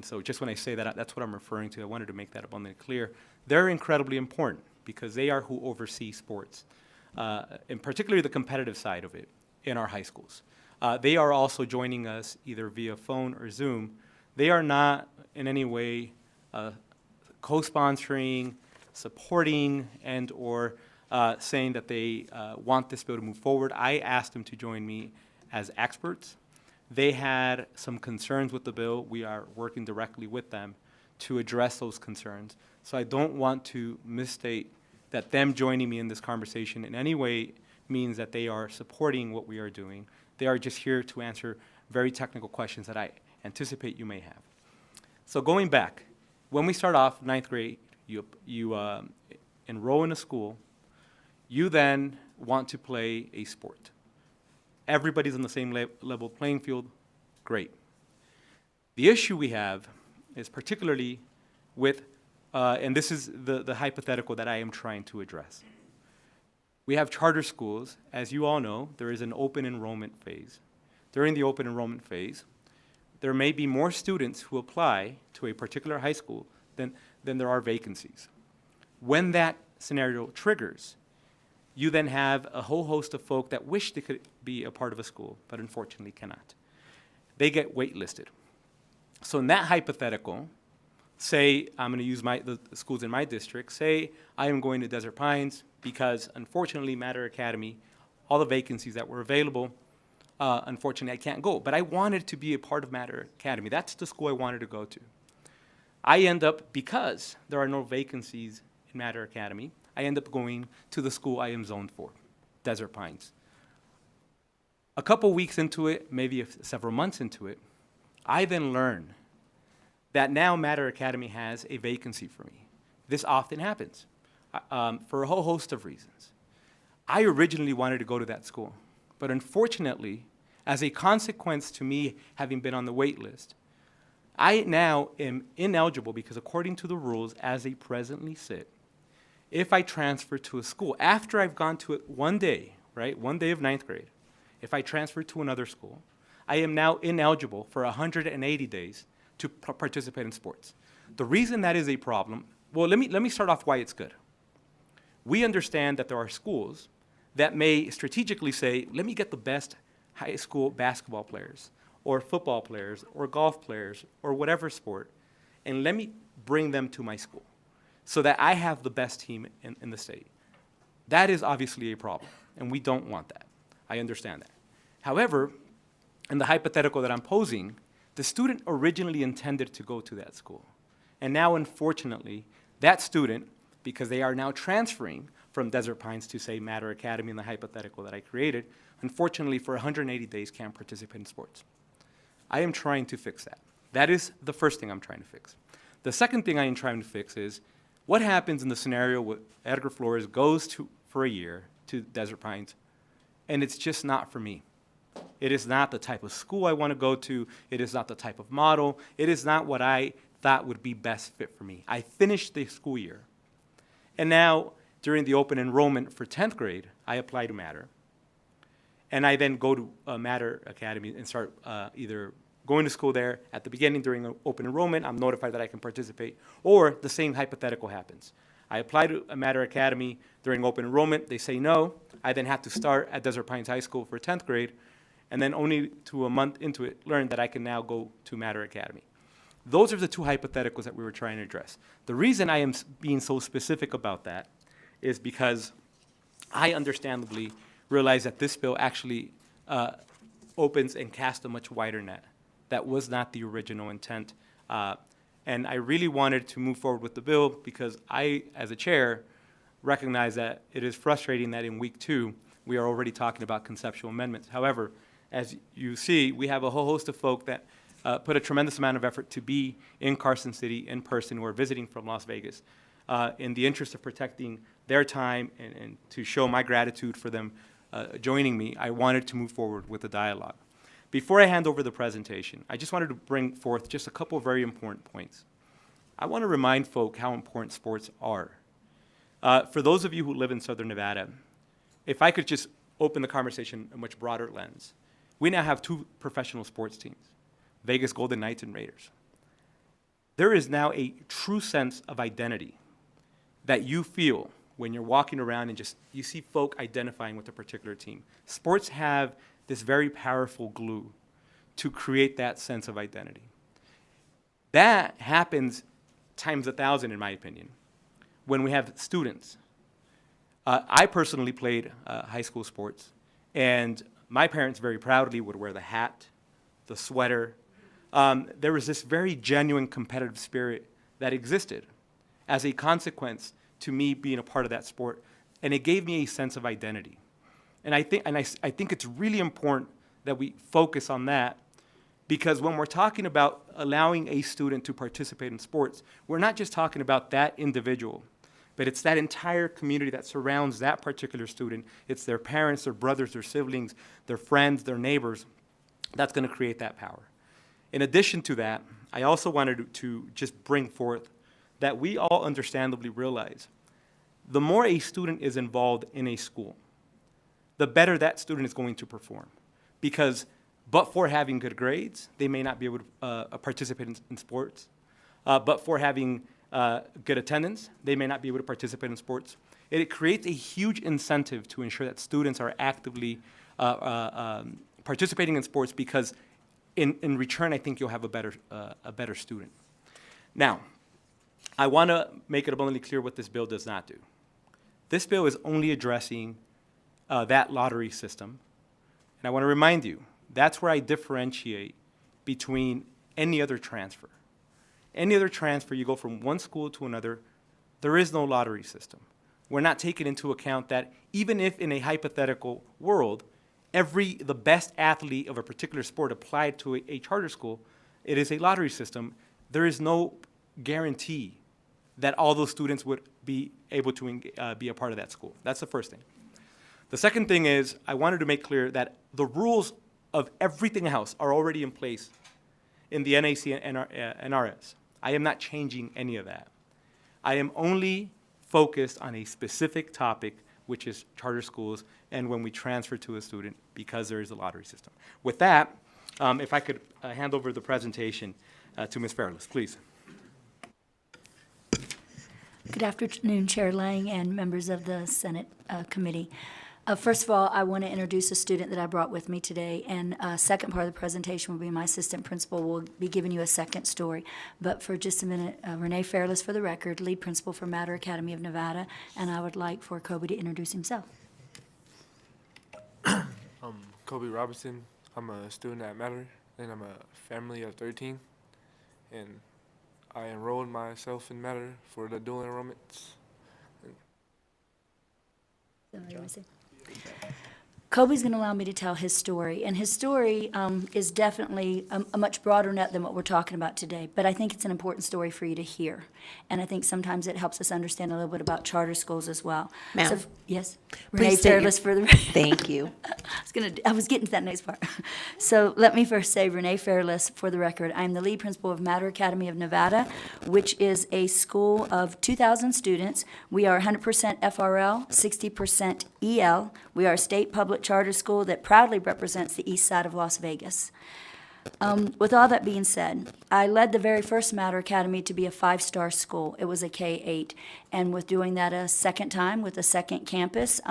So just when I say that, that's what I'm referring to. I wanted to make that abundantly clear. They're incredibly important because they are who oversee sports, and particularly the competitive side of it in our high schools. They are also joining us either via phone or Zoom. They are not in any way co-sponsoring, supporting, and or saying that they want this bill to move forward. I asked them to join me as experts. They had some concerns with the bill. We are working directly with them to address those concerns. So I don't want to misstate that them joining me in this conversation in any way means that they are supporting what we are doing. They are just here to answer very technical questions that I anticipate you may have. So going back, when we start off 9th grade, you enroll in a school. You then want to play a sport. Everybody's on the same level playing field. Great. The issue we have is particularly with, and this is the hypothetical that I am trying to address. We have charter schools. As you all know, there is an open enrollment phase. During the open enrollment phase, there may be more students who apply to a particular high school than there are vacancies. When that scenario triggers, you then have a whole host of folk that wish they could be a part of a school, but unfortunately cannot. They get waitlisted. So in that hypothetical, say I'm going to use the schools in my district, say I am going to Desert Pines because unfortunately Matter Academy, all the vacancies that were available, unfortunately I can't go. But I wanted to be a part of Matter Academy. That's the school I wanted to go to. I end up, because there are no vacancies in Matter Academy, I end up going to the school I am zoned for, Desert Pines. A couple weeks into it, maybe several months into it, I then learn that now Matter Academy has a vacancy for me. This often happens for a whole host of reasons. I originally wanted to go to that school, but unfortunately, as a consequence to me having been on the wait list, I now am ineligible because according to the rules as they presently sit, if I transfer to a school, after I've gone to it one day, right, one day of 9th grade, if I transfer to another school, I am now ineligible for 180 days to participate in sports. The reason that is a problem, well, let me start off why it's good. We understand that there are schools that may strategically say, let me get the best high school basketball players, or football players, or golf players, or whatever sport, and let me bring them to my school so that I have the best team in the state. That is obviously a problem, and we don't want that. I understand that. However, in the hypothetical that I'm posing, the student originally intended to go to that school. And now, unfortunately, that student, because they are now transferring from Desert Pines to, say, Matter Academy in the hypothetical that I created, unfortunately, for 180 days can't participate in sports. I am trying to fix that. That is the first thing I'm trying to fix. The second thing I am trying to fix is what happens in the scenario where Edgar Flores goes for a year to Desert Pines, and it's just not for me. It is not the type of school I want to go to. It is not the type of model. It is not what I thought would be best fit for me. I finished the school year. And now, during the open enrollment for 10th grade, I apply to Matter. And I then go to Matter Academy and start either going to school there at the beginning during the open enrollment. I'm notified that I can participate. Or the same hypothetical happens. I apply to a Matter Academy during open enrollment. They say no. I then have to start at Desert Pines High School for 10th grade. And then only to a month into it, learn that I can now go to Matter Academy. Those are the two hypotheticals that we were trying to address. The reason I am being so specific about that is because I understandably realize that this bill actually opens and casts a much wider net. That was not the original intent. And I really wanted to move forward with the bill because I, as a chair, recognize that it is frustrating that in week 2, we are already talking about conceptual amendments. However, as you see, we have a whole host of folk that put a tremendous amount of effort to be in Carson City in person who are visiting from Las Vegas in the interest of protecting their time and to show my gratitude for them joining me. I wanted to move forward with the dialogue. Before I hand over the presentation, I just wanted to bring forth just a couple of very important points. I want to remind folk how important sports are. For those of you who live in Southern Nevada, if I could just open the conversation a much broader lens, we now have 2 professional sports teams, Vegas Golden Knights and Raiders. There is now a true sense of identity that you feel when you're walking around and just you see folk identifying with a particular team. Sports have this very powerful glue to create that sense of identity. That happens times 1,000, in my opinion, when we have students. I personally played high school sports, and my parents very proudly would wear the hat, the sweater. There was this very genuine competitive spirit that existed as a consequence to me being a part of that sport, and it gave me a sense of identity. And I think it's really important that we focus on that, because when we're talking about allowing a student to participate in sports, we're not just talking about that individual, but it's that entire community that surrounds that particular student. It's their parents, their brothers, their siblings, their friends, their neighbors. That's going to create that power. In addition to that, I also wanted to just bring forth that we all understandably realize the more a student is involved in a school, the better that student is going to perform. Because but for having good grades, they may not be able to participate in sports. But for having good attendance, they may not be able to participate in sports. It creates a huge incentive to ensure that students are actively participating in sports, because in return, I think you'll have a better student. Now, I want to make it abundantly clear what this bill does not do. This bill is only addressing that lottery system. And I want to remind you, that's where I differentiate between any other transfer. Any other transfer, you go from one school to another, there is no lottery system. We're not taking into account that even if in a hypothetical world, the best athlete of a particular sport applied to a charter school, it is a lottery system. There is no guarantee that all those students would be able to be a part of that school. That's the first thing. The second thing is, I wanted to make clear that the rules of everything else are already in place in the NAC and NRS. I am not changing any of that. I am only focused on a specific topic, which is charter schools and when we transfer to a student, because there is a lottery system. With that, if I could hand over the presentation to Ms. Fairless, please. Good afternoon, Chair Lang and members of the Senate Committee. First of all, I want to introduce a student that I brought with me today, and second part of the presentation will be my assistant principal. Will be giving you a second story. But for just a minute, Renee Fairless for the record, lead principal for Matter Academy of Nevada, and I would like for Kobe to introduce himself. I'm Kobe Robinson. I'm a student at Matter, and I'm a family of 13, and I enrolled myself in Matter for the dual enrollments. Kobe's going to allow me to tell his story, and his story is definitely a much broader net than what we're talking about today, but I think it's an important story for you to hear, and I think sometimes it helps us understand a little bit about charter schools as well. Ma'am. So, yes? Please Renee state your- Fairless for the... Thank you. I was getting to that next part. So let me first say, Renee Fairless, for the record, I'm the lead principal of Matter Academy of Nevada, which is a school of 2,000 students. We are 100% FRL, 60% EL. We are a state public charter school that proudly represents the east side of Las Vegas. With all that being said, I led the very first Matter Academy to be a 5-star school. It was a K-8. And with doing that a second time with a second campus,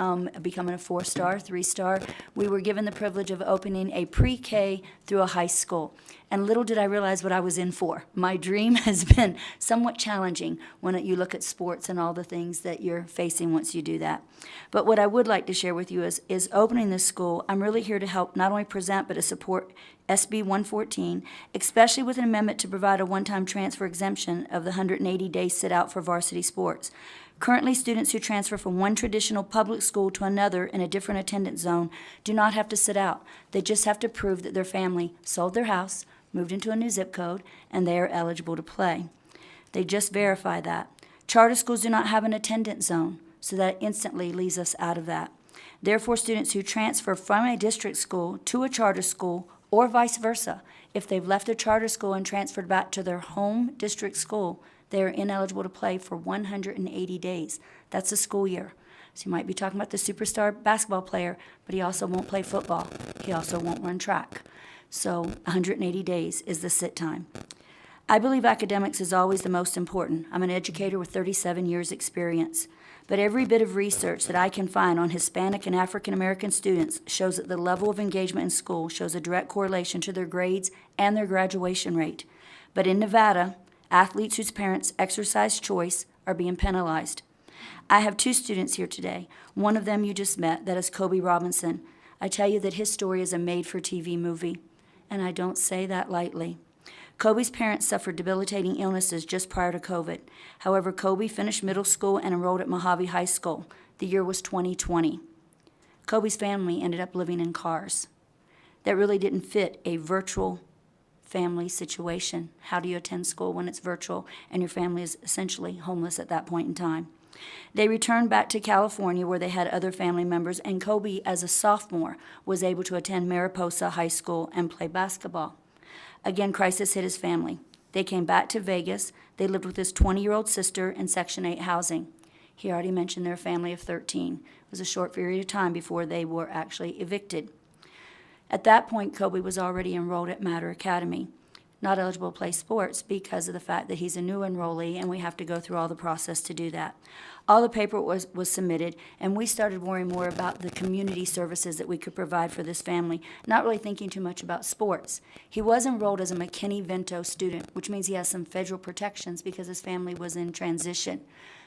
becoming a 4-star, 3-star, we were given the privilege of opening a pre-K through a high school. And little did I realize what I was in for. My dream has been somewhat challenging when you look at sports and all the things that you're facing once you do that. But what I would like to share with you is opening this school, I'm really here to help not only present but to support SB 114, especially with an amendment to provide a one-time transfer exemption of the 180-day sit-out for varsity sports. Currently, students who transfer from one traditional public school to another in a different attendance zone do not have to sit out. They just have to prove that their family sold their house, moved into a new zip code, and they are eligible to play. They just verify that. Charter schools do not have an attendance zone, so that instantly leaves us out of that. Therefore, students who transfer from a district school to a charter school or vice versa, if they've left a charter school and transferred back to their home district school, they are ineligible to play for 180 days. That's a school year. So you might be talking about the superstar basketball player, but he also won't play football. He also won't run track. So 180 days is the sit time. I believe academics is always the most important. I'm an educator with 37 years experience. But every bit of research that I can find on Hispanic and African American students shows that the level of engagement in school shows a direct correlation to their grades and their graduation rate. But in Nevada, athletes whose parents exercise choice are being penalized. I have 2 students here today. One of them you just met, that is Kobe Robinson. I tell you that his story is a made-for-TV movie, and I don't say that lightly. Kobe's parents suffered debilitating illnesses just prior to COVID. However, Kobe finished middle school and enrolled at Mojave High School. The year was 2020. Kobe's family ended up living in cars. That really didn't fit a virtual family situation. How do you attend school when it's virtual and your family is essentially homeless at that point in time? They returned back to California where they had other family members, and Kobe, as a sophomore, was able to attend Mariposa High School and play basketball. Again, crisis hit his family. They came back to Vegas. They lived with his 20-year-old sister in Section 8 housing. He already mentioned their family of 13. It was a short period of time before they were actually evicted. At that point, Kobe was already enrolled at Matter Academy, not eligible to play sports because of the fact that he's a new enrollee and we have to go through all the process to do that. All the paperwork was submitted, and we started worrying more about the community services that we could provide for this family, not really thinking too much about sports. He was enrolled as a McKinney-Vento student, which means he has some federal protections because his family was in transition.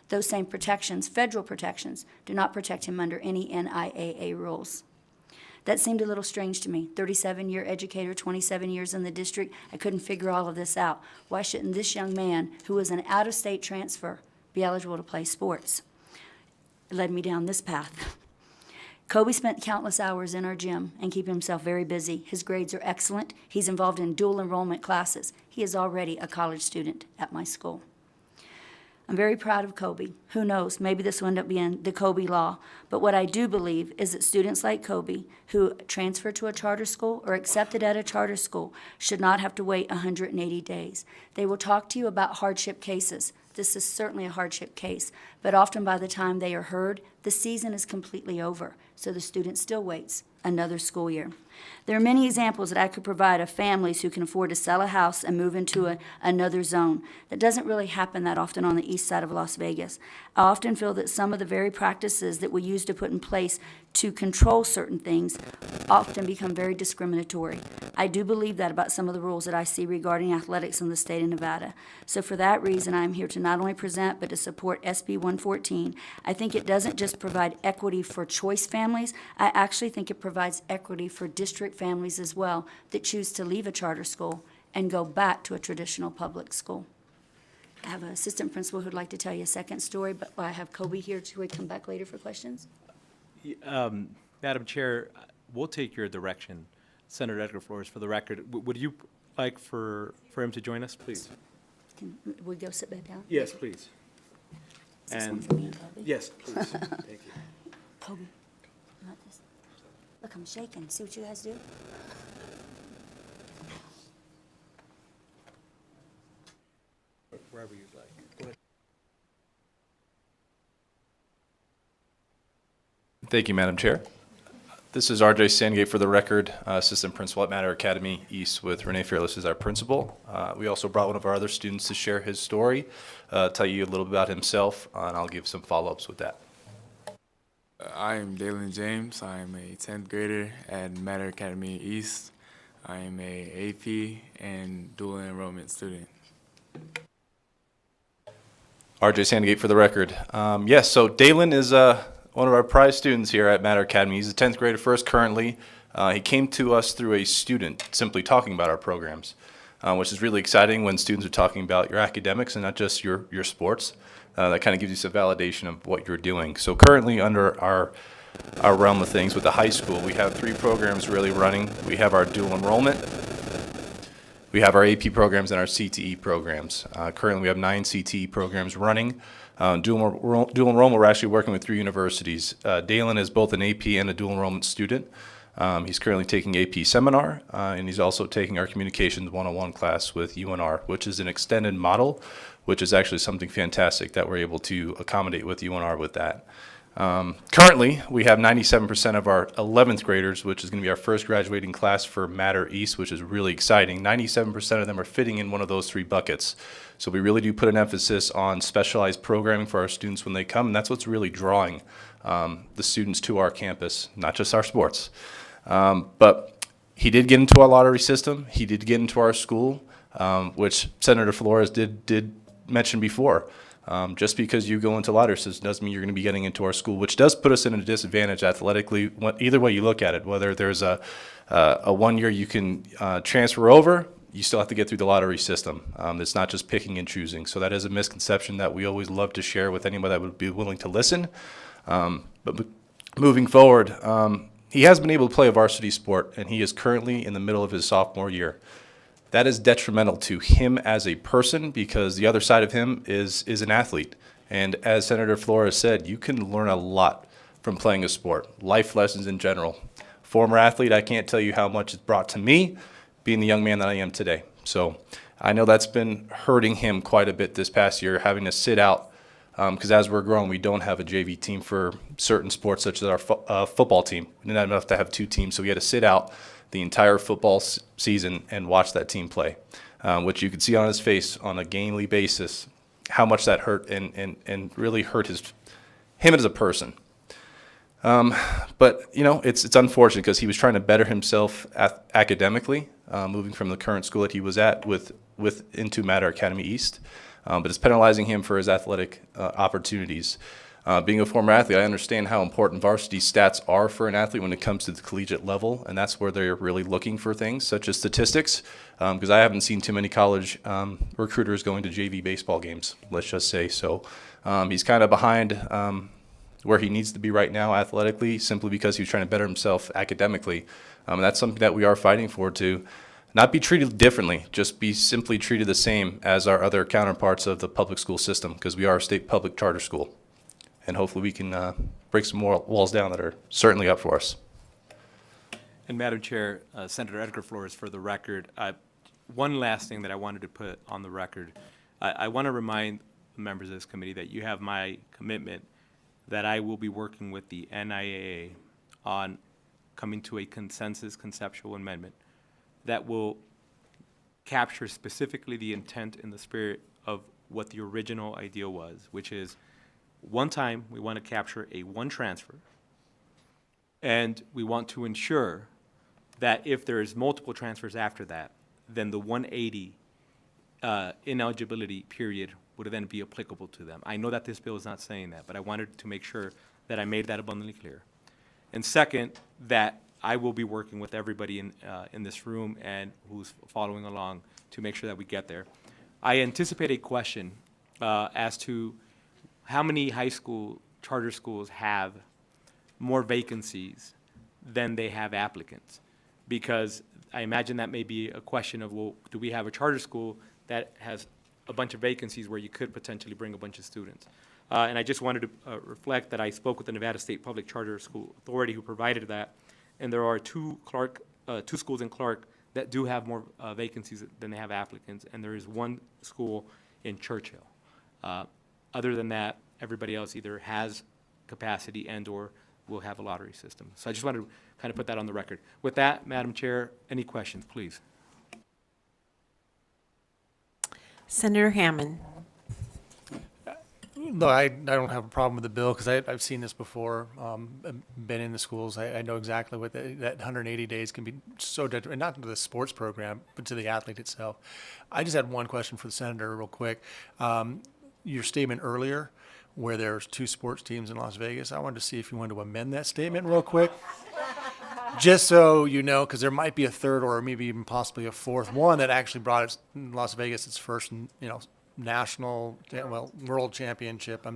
Those same protections, federal protections, do not protect him under any NIAA rules. That seemed a little strange to me. 37-year educator, 27 years in the district. I couldn't figure all of this out. Why shouldn't this young man, who was an out-of-state transfer, be eligible to play sports? It led me down this path. Kobe spent countless hours in our gym and keeping himself very busy. His grades are excellent. He's involved in dual enrollment classes. He is already a college student at my school. I'm very proud of Kobe. Who knows, maybe this will end up being the Kobe law. But what I do believe is that students like Kobe who transfer to a charter school or accepted at a charter school should not have to wait 180 days. They will talk to you about hardship cases. This is certainly a hardship case, but often by the time they are heard, the season is completely over, so the student still waits another school year. There are many examples that I could provide of families who can afford to sell a house and move into another zone. That doesn't really happen that often on the east side of Las Vegas. I often feel that some of the very practices that we use to put in place to control certain things often become very discriminatory. I do believe that about some of the rules that I see regarding athletics in the state of Nevada. So for that reason, I'm here to not only present but to support SB 114. I think it doesn't just provide equity for choice families. I actually think it provides equity for district families as well that choose to leave a charter school and go back to a traditional public school. I have an assistant principal who'd like to tell you a second story, but I have Kobe here to come back later for questions. Madam Chair, we'll take your direction. Senator Edgar Flores, for the record, would you like for him to join us, please? Can we go sit back down? Yes, please. Is this one for me and Kobe? Yes, please. Thank you. Kobe, not this. Look, I'm shaking. See what you guys do? Wherever you'd like. Go ahead. Thank you, Madam Chair. This is RJ Sandgate for the record, Assistant Principal at Matter Academy East with Renee Fearless as our principal. We also brought one of our other students to share his story, tell you a little bit about himself, and I'll give some follow-ups with that. I am Dalen James. I am a 10th grader at Matter Academy East. I am a AP and dual enrollment student. RJ Sandgate for the record. Yes, so Dalen is one of our prize students here at Matter Academy. He's a 10th grader first currently. He came to us through a student simply talking about our programs, which is really exciting when students are talking about your academics and not just your sports. That kind of gives you some validation of what you're doing. So currently under our realm of things with the high school, we have 3 programs really running. We have our dual enrollment, we have our AP programs and our CTE programs. Currently, we have 9 CTE programs running. Dual enrollment, we're actually working with 3 universities. Dalen is both an AP and a dual enrollment student. He's currently taking AP seminar, and he's also taking our communications 101 class with UNR, which is an extended model, which is actually something fantastic that we're able to accommodate with UNR with that. Currently, we have 97% of our 11th graders, which is going to be our first graduating class for Matter East, which is really exciting. 97% of them are fitting in one of those 3 buckets. So we really do put an emphasis on specialized programming for our students when they come, and that's what's really drawing the students to our campus, not just our sports. But he did get into our lottery system. He did get into our school, which Senator Flores did mention before. Just because you go into lottery system doesn't mean you're going to be getting into our school, which does put us in a disadvantage athletically, either way you look at it. Whether there's a 1 year you can transfer over, you still have to get through the lottery system. It's not just picking and choosing. So that is a misconception that we always love to share with anybody that would be willing to listen. But moving forward, he has been able to play a varsity sport, and he is currently in the middle of his sophomore year. That is detrimental to him as a person because the other side of him is an athlete. And as Senator Flores said, you can learn a lot from playing a sport, life lessons in general. Former athlete, I can't tell you how much it's brought to me being the young man that I am today. So I know that's been hurting him quite a bit this past year, having to sit out because as we're growing, we don't have a JV team for certain sports such as our football team. We didn't have enough to have 2 teams, so we had to sit out the entire football season and watch that team play, which you could see on his face on a gamely basis, how much that hurt and really hurt him as a person. But, you know, it's unfortunate because he was trying to better himself academically, moving from the current school that he was at into Matter Academy East. But it's penalizing him for his athletic opportunities. Being a former athlete, I understand how important varsity stats are for an athlete when it comes to the collegiate level, and that's where they're really looking for things such as statistics, because I haven't seen too many college recruiters going to JV baseball games, let's just say. So he's kind of behind where he needs to be right now athletically, simply because he was trying to better himself academically. And that's something that we are fighting for, to not be treated differently, just be simply treated the same as our other counterparts of the public school system, because we are a state public charter school. And hopefully we can break some more walls down that are certainly up for us. And Madam Chair, Senator Edgar Flores, for the record, one last thing that I wanted to put on the record. I want to remind members of this committee that you have my commitment that I will be working with the NIAA on coming to a consensus conceptual amendment that will capture specifically the intent and the spirit of what the original idea was, which is one time we want to capture a 1 transfer, and we want to ensure that if there is multiple transfers after that, then the 180 ineligibility period would then be applicable to them. I know that this bill is not saying that, but I wanted to make sure that I made that abundantly clear. And second, that I will be working with everybody in this room and who's following along to make sure that we get there. I anticipate a question as to how many high school charter schools have more vacancies than they have applicants? Because I imagine that may be a question of, well, do we have a charter school that has a bunch of vacancies where you could potentially bring a bunch of students? And I just wanted to reflect that I spoke with the Nevada State Public Charter School Authority who provided that, and there are two schools in Clark that do have more vacancies than they have applicants, and there is 1 school in Churchill. Other than that, everybody else either has capacity and/or will have a lottery system. So I just wanted to kind of put that on the record. With that, Madam Chair, any questions, please? Senator Hammond. No, I don't have a problem with the bill because I've seen this before, been in the schools. I know exactly what that 180 days can be so detrimental, not to the sports program, but to the athlete itself. I just had one question for the senator real quick. Your statement earlier where there's 2 sports teams in Las Vegas, I wanted to see if you wanted to amend that statement real quick. Just so you know, because there might be a third or maybe even possibly a 4th one that actually brought Las Vegas its first, national, world championship,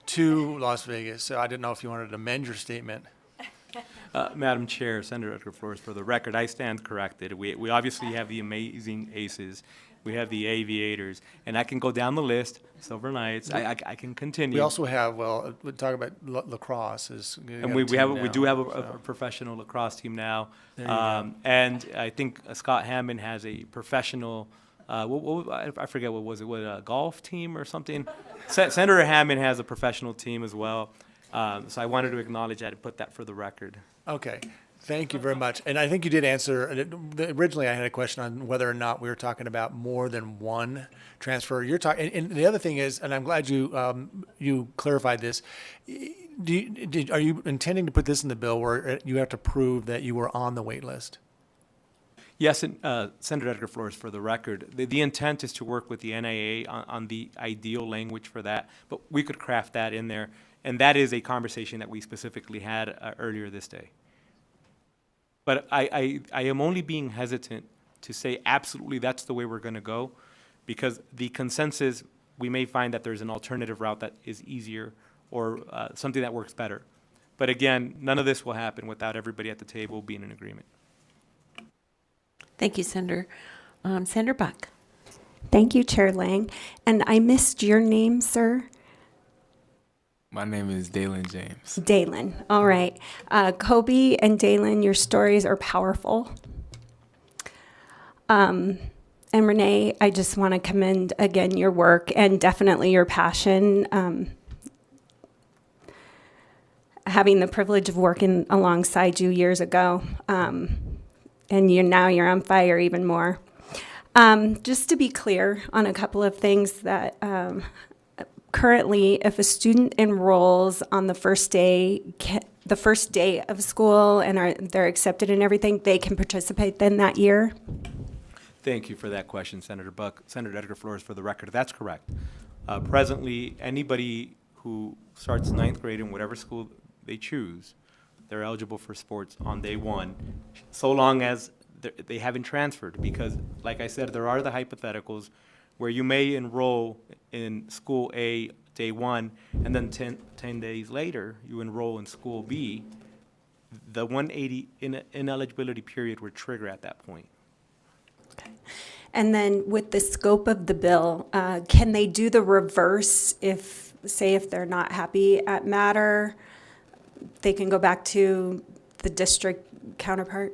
to Las Vegas. So I didn't know if you wanted to amend your statement. Madam Chair, Senator Edgar Flores, for the record, I stand corrected. We obviously have the amazing aces. We have the aviators, and I can go down the list. Silver Knights. I can continue. We also have, we talk about lacrosse. And we do have a professional lacrosse team now. And I think Scott Hammond has a professional, I forget what was it, a golf team or something? Senator Hammond has a professional team as well. So I wanted to acknowledge that and put that for the record. Okay. Thank you very much. And I think you did answer, originally I had a question on whether or not we were talking about more than one transfer. You're talking, and the other thing is, and I'm glad you clarified this, are you intending to put this in the bill where you have to prove that you were on the wait list? Yes, Senator Edgar Flores, for the record, the intent is to work with the NIA on the ideal language for that, but we could craft that in there. And that is a conversation that we specifically had earlier this day. But I am only being hesitant to say absolutely that's the way we're going to go, because the consensus, we may find that there's an alternative route that is easier or something that works better. But again, none of this will happen without everybody at the table being in agreement. Thank you, Senator. Senator Buck. Thank you, Chair Lang. And I missed your name, sir. My name is Dalen James. Dalen. All right. Kobe and Dalen, your stories are powerful. And Renee, I just want to commend again your work and definitely your passion. Having the privilege of working alongside you years ago, and now you're on fire even more. Just to be clear on a couple of things that. Currently, if a student enrolls on the first day of school and they're accepted and everything, they can participate then that year? Thank you for that question, Senator Buck. Senator Edgar Flores, for the record, that's correct. Presently, anybody who starts 9th grade in whatever school they choose, they're eligible for sports on day 1, so long as they haven't transferred. Because, like I said, there are the hypotheticals where you may enroll in school A day 1, and then 10 days later, you enroll in school B. The 180 ineligibility period would trigger at that point. Okay. And then with the scope of the bill, can they do the reverse if they're not happy at Matter, they can go back to the district counterpart?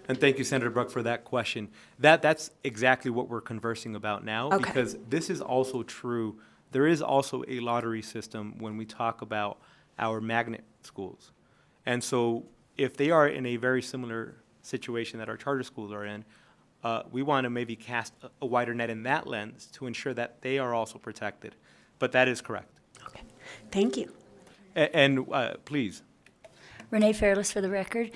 And thank you, Senator Buck, for that question. That's exactly what we're conversing about now, Okay. because this is also true. There is also a lottery system when we talk about our magnet schools. And so if they are in a very similar situation that our charter schools are in, we want to maybe cast a wider net in that lens to ensure that they are also protected. But that is correct. Okay. Thank you. And please. Renee Fairless for the record.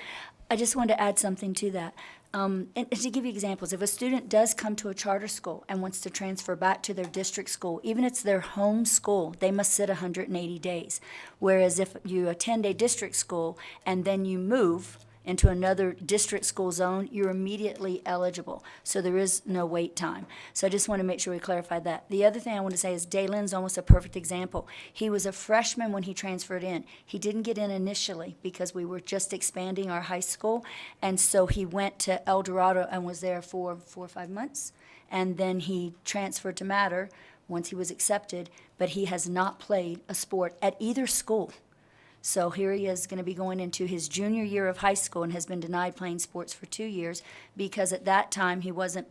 I just wanted to add something to that. And to give you examples, if a student does come to a charter school and wants to transfer back to their district school, even if it's their home school, they must sit 180 days. Whereas if you attend a district school and then you move into another district school zone, you're immediately eligible. So there is no wait time. So I just want to make sure we clarify that. The other thing I want to say is Dalen's almost a perfect example. He was a freshman when he transferred in. He didn't get in initially because we were just expanding our high school. And so he went to El Dorado and was there for 4 or 5 months. And then he transferred to Matter once he was accepted, but he has not played a sport at either school. So here he is going to be going into his junior year of high school and has been denied playing sports for 2 years because at that time he wasn't,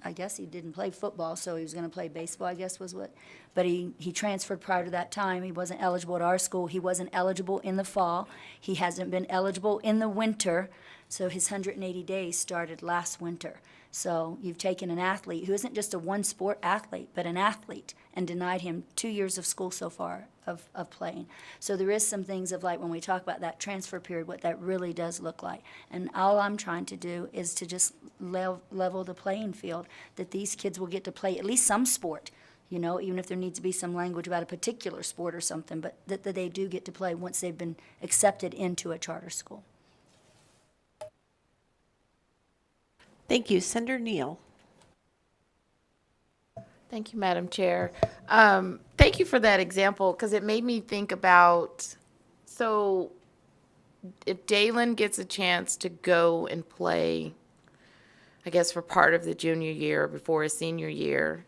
I guess he didn't play football, so he was going to play baseball, I guess was what. But he transferred prior to that time. He wasn't eligible at our school. He wasn't eligible in the fall. He hasn't been eligible in the winter. So his 180 days started last winter. So you've taken an athlete who isn't just a one-sport athlete, but an athlete, and denied him 2 years of school so far of playing. So there is some things of like when we talk about that transfer period, what that really does look like. And all I'm trying to do is to just level the playing field, that these kids will get to play at least some sport, you know, even if there needs to be some language about a particular sport or something, but that they do get to play once they've been accepted into a charter school. Thank you. Senator Neal. Thank you, Madam Chair. Thank you for that example, because it made me think about, so if Dalen gets a chance to go and play, I guess for part of the junior year before his senior year,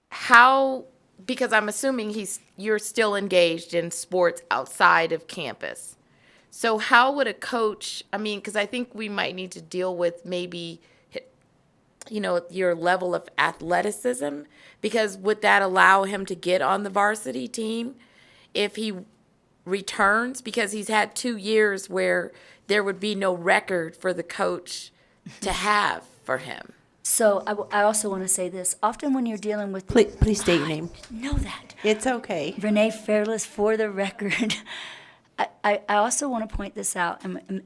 how, because I'm assuming you're still engaged in sports outside of campus. So how would a coach, I mean, because I think we might need to deal with maybe, you know, your level of athleticism, because would that allow him to get on the varsity team if he returns? Because he's had 2 years where there would be no record for the coach to have for him. So I also want to say this. Often when you're dealing with... Please state your name. Know that. It's okay. Renee Fairless, for the record. I also want to point this out.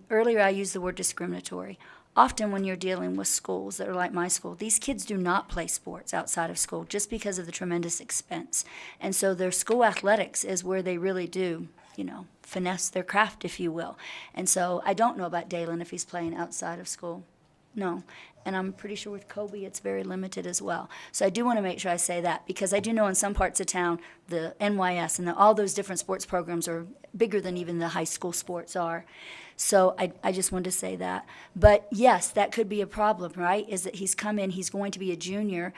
Earlier I used the word discriminatory. Often when you're dealing with schools that are like my school, these kids do not play sports outside of school just because of the tremendous expense. And so their school athletics is where they really do, you know, finesse their craft, if you will. And so I don't know about Dalen if he's playing outside of school. No. And I'm pretty sure with Kobe, it's very limited as well. So I do want to make sure I say that, because I do know in some parts of town, the NYS and all those different sports programs are bigger than even the high school sports are. So I just wanted to say that. But yes, that could be a problem, right? Is that he's come in, he's going to be a junior.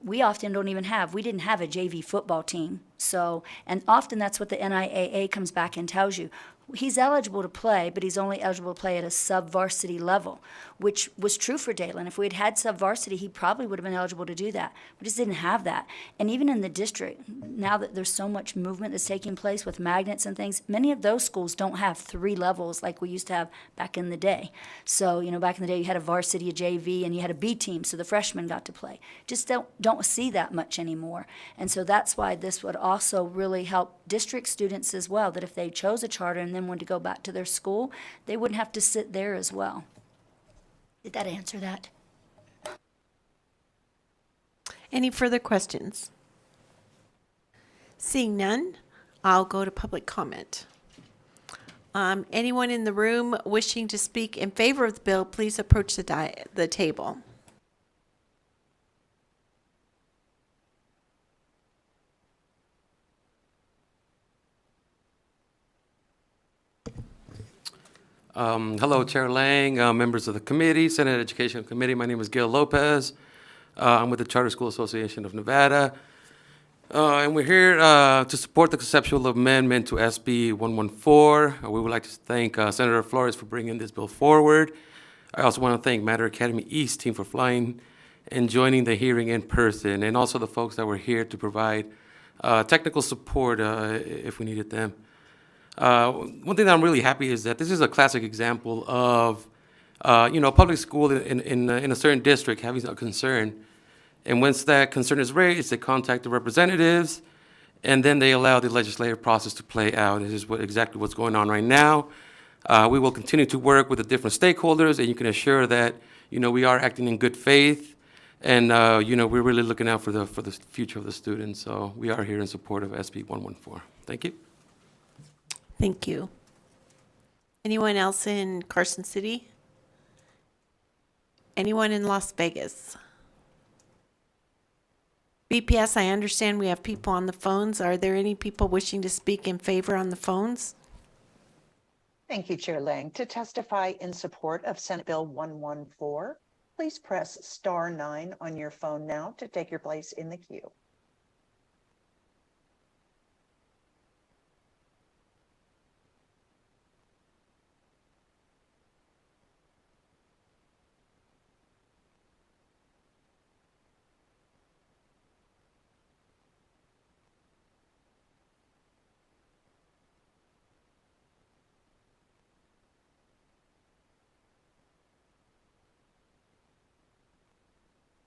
We often don't even have, we didn't have a JV football team. So, and often that's what the NIAA comes back and tells you. He's eligible to play, but he's only eligible to play at a sub-varsity level, which was true for Dalen. If we had had sub-varsity, he probably would have been eligible to do that. We just didn't have that. And even in the district, now that there's so much movement that's taking place with magnets and things, many of those schools don't have 3 levels like we used to have back in the day. So, you know, back in the day, you had a varsity, a JV, and you had a B team, so the freshmen got to play. Just don't see that much anymore. And so that's why this would also really help district students as well, that if they chose a charter and then wanted to go back to their school, they wouldn't have to sit there as well. Did that answer that? Any further questions? Seeing none, I'll go to public comment. Anyone in the room wishing to speak in favor of the bill, please approach the table. Hello, Chair Lang, members of the committee, Senate Education Committee. My name is Gil Lopez. I'm with the Charter School Association of Nevada. And we're here to support the conceptual amendment to SB 114. We would like to thank Senator Flores for bringing this bill forward. I also want to thank Matter Academy East team for flying and joining the hearing in person, and also the folks that were here to provide technical support if we needed them. One thing that I'm really happy is that this is a classic example of, a public school in a certain district having a concern. And once that concern is raised, they contact the representatives, and then they allow the legislative process to play out. This is exactly what's going on right now. We will continue to work with the different stakeholders, and you can assure that, we are acting in good faith, and, we're really looking out for the future of the students. So we are here in support of SB 114. Thank you. Thank you. Anyone else in Carson City? Anyone in Las Vegas? BPS, I understand we have people on the phones. Are there any people wishing to speak in favor on the phones? Thank you, Chair Lang. To testify in support of Senate Bill 114, please press *9 on your phone now to take your place in the queue.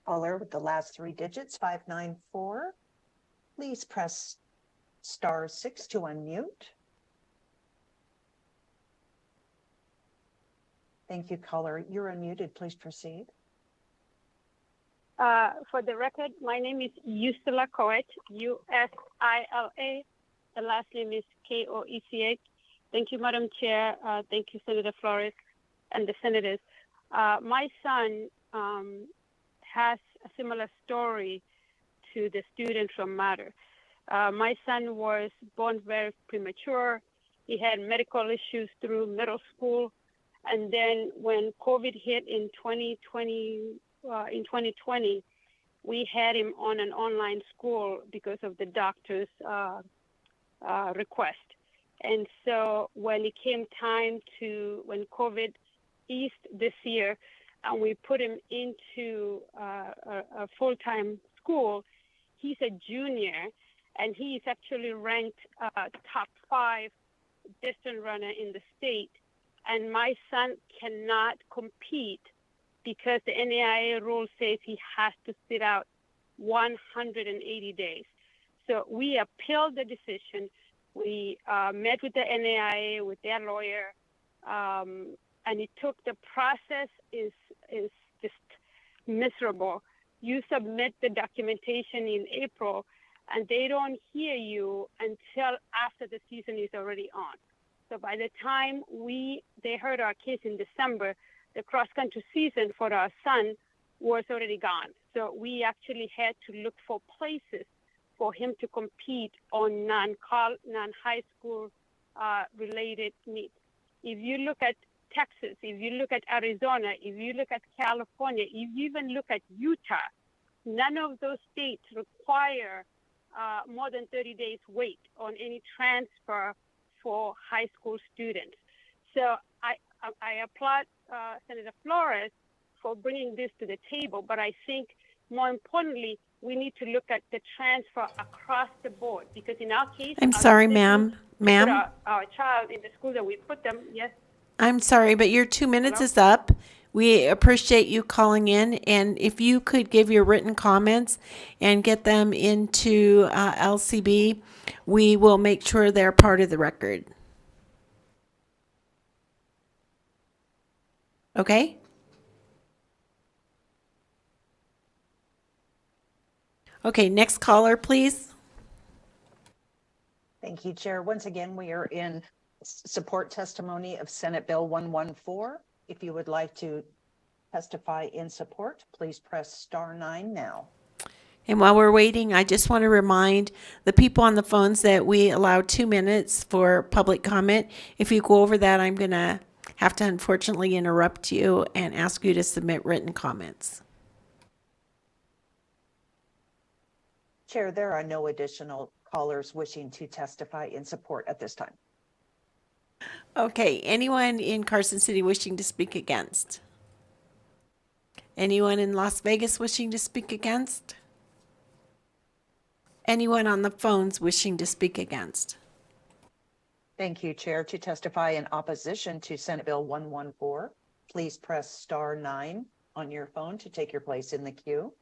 Caller with the last three digits, 594. Please press *6 to unmute. Thank you, caller. You're unmuted. Please proceed. For the record, my name is Usila Koech, Usila. The last name is Koech. Thank you, Madam Chair. Thank you, Senator Flores and the senators. My son has a similar story to the student from Matter. My son was born very premature. He had medical issues through middle school. And then when COVID hit in 2020, we had him on an online school because of the doctor's request. And so when it came time when COVID eased this year, and we put him into a full-time school, he's a junior, and he is actually ranked top 5 distance runner in the state. And my son cannot compete because the NAIA rule says he has to sit out 180 days. So we appealed the decision. We met with the NAIA, with their lawyer, and it took, the process is just miserable. You submit the documentation in April, and they don't hear you until after the season is already on. So by the time they heard our case in December, the cross-country season for our son was already gone. So we actually had to look for places for him to compete on non-high school related meets. If you look at Texas, if you look at Arizona, if you look at California, if you even look at Utah, none of those states require more than 30 days wait on any transfer for high school students. So I applaud Senator Flores for bringing this to the table, but I think more importantly, we need to look at the transfer across the board, because in our case, I'm sorry, ma'am. put our child in the school that we put them. Yes. I'm sorry, but your 2 minutes is up. We appreciate you calling in, and if you could give your written comments and get them into LCB, we will make sure they're part of the record. Okay? Okay, next caller, please. Thank you, Chair. Once again, we are in support testimony of Senate Bill 114. If you would like to testify in support, please press *9 now. And while we're waiting, I just want to remind the people on the phones that we allow 2 minutes for public comment. If you go over that, I'm going to have to unfortunately interrupt you and ask you to submit written comments. Chair, there are no additional callers wishing to testify in support at this time. Okay, anyone in Carson City wishing to speak against? Anyone in Las Vegas wishing to speak against? Anyone on the phones wishing to speak against? Thank you, Chair. To testify in opposition to Senate Bill 114, please press *9 on your phone to take your place in the queue.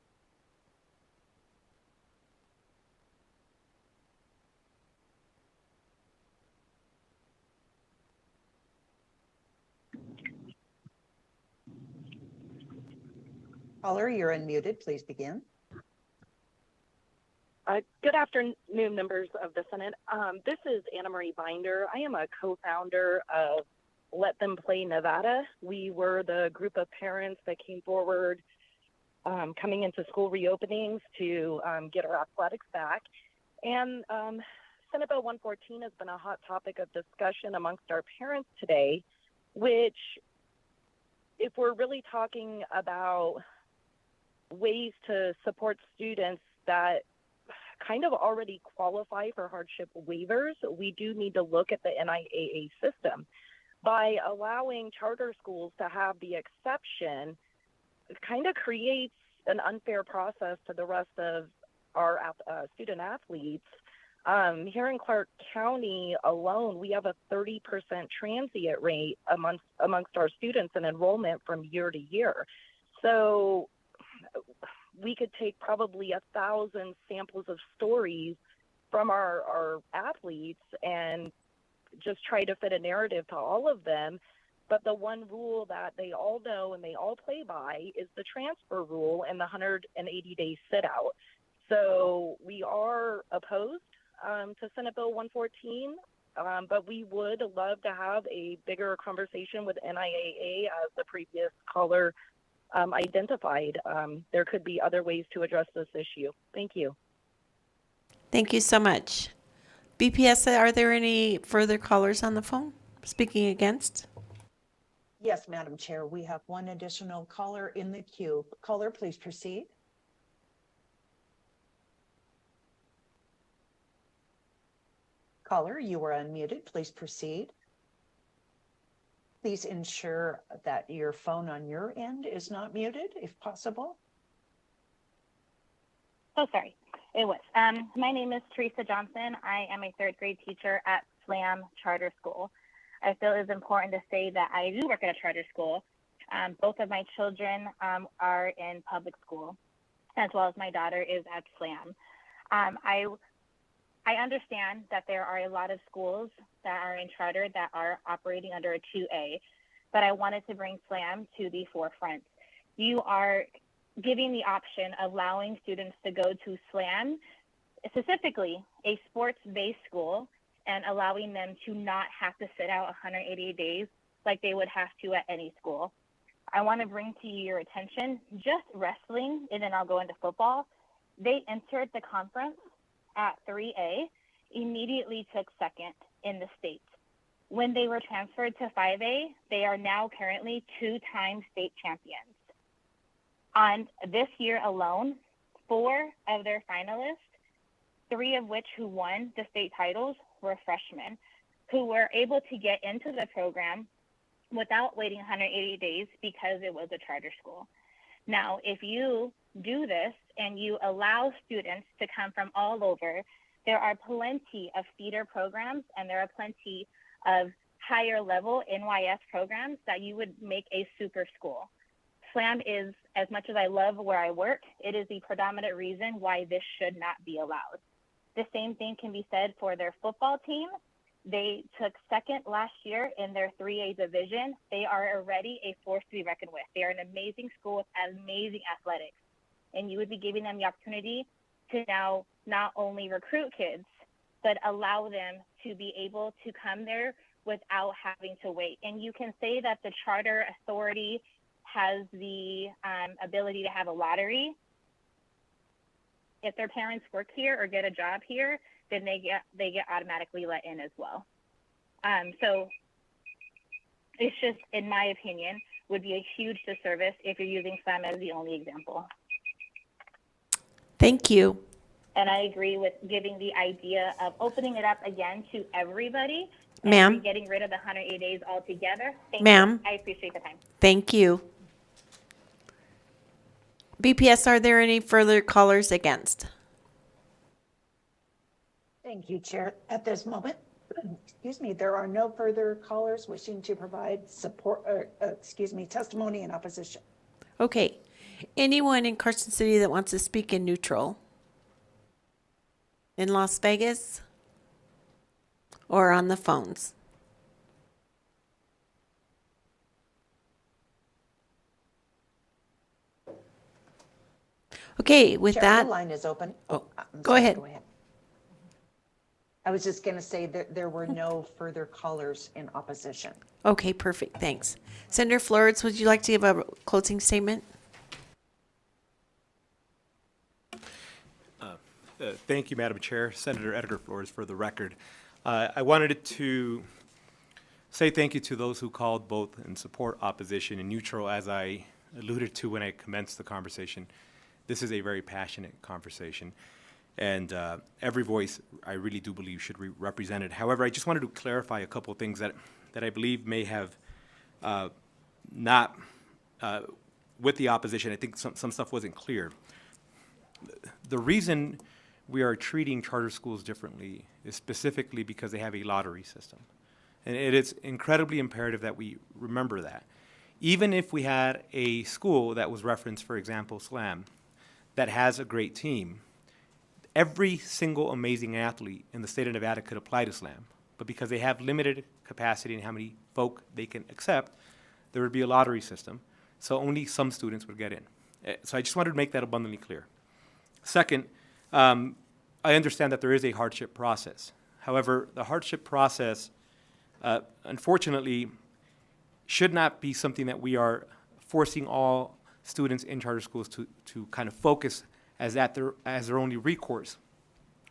Caller, you're unmuted. Please begin. Good afternoon, members of the Senate. This is Anna Marie Binder. I am a co-founder of Let Them Play Nevada. We were the group of parents that came forward coming into school reopenings to get our athletics back. And Senate Bill 114 has been a hot topic of discussion amongst our parents today, which, if we're really talking about ways to support students that kind of already qualify for hardship waivers, we do need to look at the NIAA system. By allowing charter schools to have the exception, it kind of creates an unfair process to the rest of our student athletes. Here in Clark County alone, we have a 30% transient rate amongst our students in enrollment from year to year. So we could take probably 1,000 samples of stories from our athletes and just try to fit a narrative to all of them. But the one rule that they all know and they all play by is the transfer rule and the 180-day sit-out. So we are opposed to Senate Bill 114, but we would love to have a bigger conversation with NIAA, as the previous caller identified. There could be other ways to address this issue. Thank you. Thank you so much. BPS, are there any further callers on the phone speaking against? Yes, Madam Chair, we have one additional caller in the queue. Caller, please proceed. Caller, you are unmuted. Please proceed. Please ensure that your phone on your end is not muted, if possible. Oh, sorry. It was. My name is Teresa Johnson. I am a third grade teacher at SLAM Charter School. I feel it is important to say that I do work at a charter school. Both of my children are in public school, as well as my daughter is at SLAM. I understand that there are a lot of schools that are in charter that are operating under a 2A, but I wanted to bring SLAM to the forefront. You are giving the option of allowing students to go to SLAM, specifically a sports-based school, and allowing them to not have to sit out 180 days like they would have to at any school. I want to bring to your attention just wrestling, and then I'll go into football. They entered the conference at 3A, immediately took second in the state. When they were transferred to 5A, they are now currently 2-time state champions. On this year alone, 4 of their finalists, 3 of which who won the state titles, were freshmen who were able to get into the program without waiting 180 days because it was a charter school. Now, if you do this and you allow students to come from all over, there are plenty of feeder programs and there are plenty of higher level NYS programs that you would make a super school. SLAM is, as much as I love where I work, it is the predominant reason why this should not be allowed. The same thing can be said for their football team. They took second last year in their 3A division. They are already a force to be reckoned with. They are an amazing school with amazing athletics. And you would be giving them the opportunity to now not only recruit kids, but allow them to be able to come there without having to wait. And you can say that the charter authority has the ability to have a lottery. If their parents work here or get a job here, then they get automatically let in as well. So it's just, in my opinion, would be a huge disservice if you're using SLAM as the only example. Thank you. And I agree with giving the idea of opening it up again to everybody. Ma'am. And getting rid of the 180 days altogether. Thank Ma'am. you. I appreciate the time. Thank you. BPS, are there any further callers against? Thank you, Chair. At this moment, excuse me, there are no further callers wishing to provide support, testimony in opposition. Okay. Anyone in Carson City that wants to speak in neutral? In Las Vegas? Or on the phones? Okay, with Chair, that. the line is open. Oh, I'm go sorry, ahead. Go ahead. I was just going to say that there were no further callers in opposition. Okay, perfect. Thanks. Senator Flores, would you like to give a closing statement? Thank you, Madam Chair. Senator Edgar Flores, for the record. I wanted to say thank you to those who called both in support, opposition, and neutral. As I alluded to when I commenced the conversation, this is a very passionate conversation. And every voice, I really do believe, should be represented. However, I just wanted to clarify a couple of things that I believe may have not, with the opposition, I think some stuff wasn't clear. The reason we are treating charter schools differently is specifically because they have a lottery system. And it is incredibly imperative that we remember that. Even if we had a school that was referenced, for example, SLAM, that has a great team, every single amazing athlete in the state of Nevada could apply to SLAM. But because they have limited capacity in how many folk they can accept, there would be a lottery system. So only some students would get in. So I just wanted to make that abundantly clear. Second, I understand that there is a hardship process. However, the hardship process, unfortunately, should not be something that we are forcing all students in charter schools to kind of focus as their only recourse,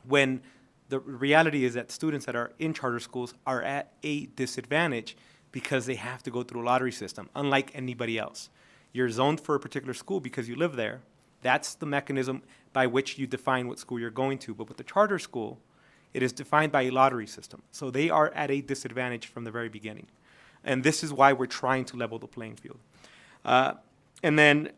when the reality is that students that are in charter schools are at a disadvantage because they have to go through a lottery system, unlike anybody else. You're zoned for a particular school because you live there. That's the mechanism by which you define what school you're going to. But with the charter school, it is defined by a lottery system. So they are at a disadvantage from the very beginning. And this is why we're trying to level the playing field. And then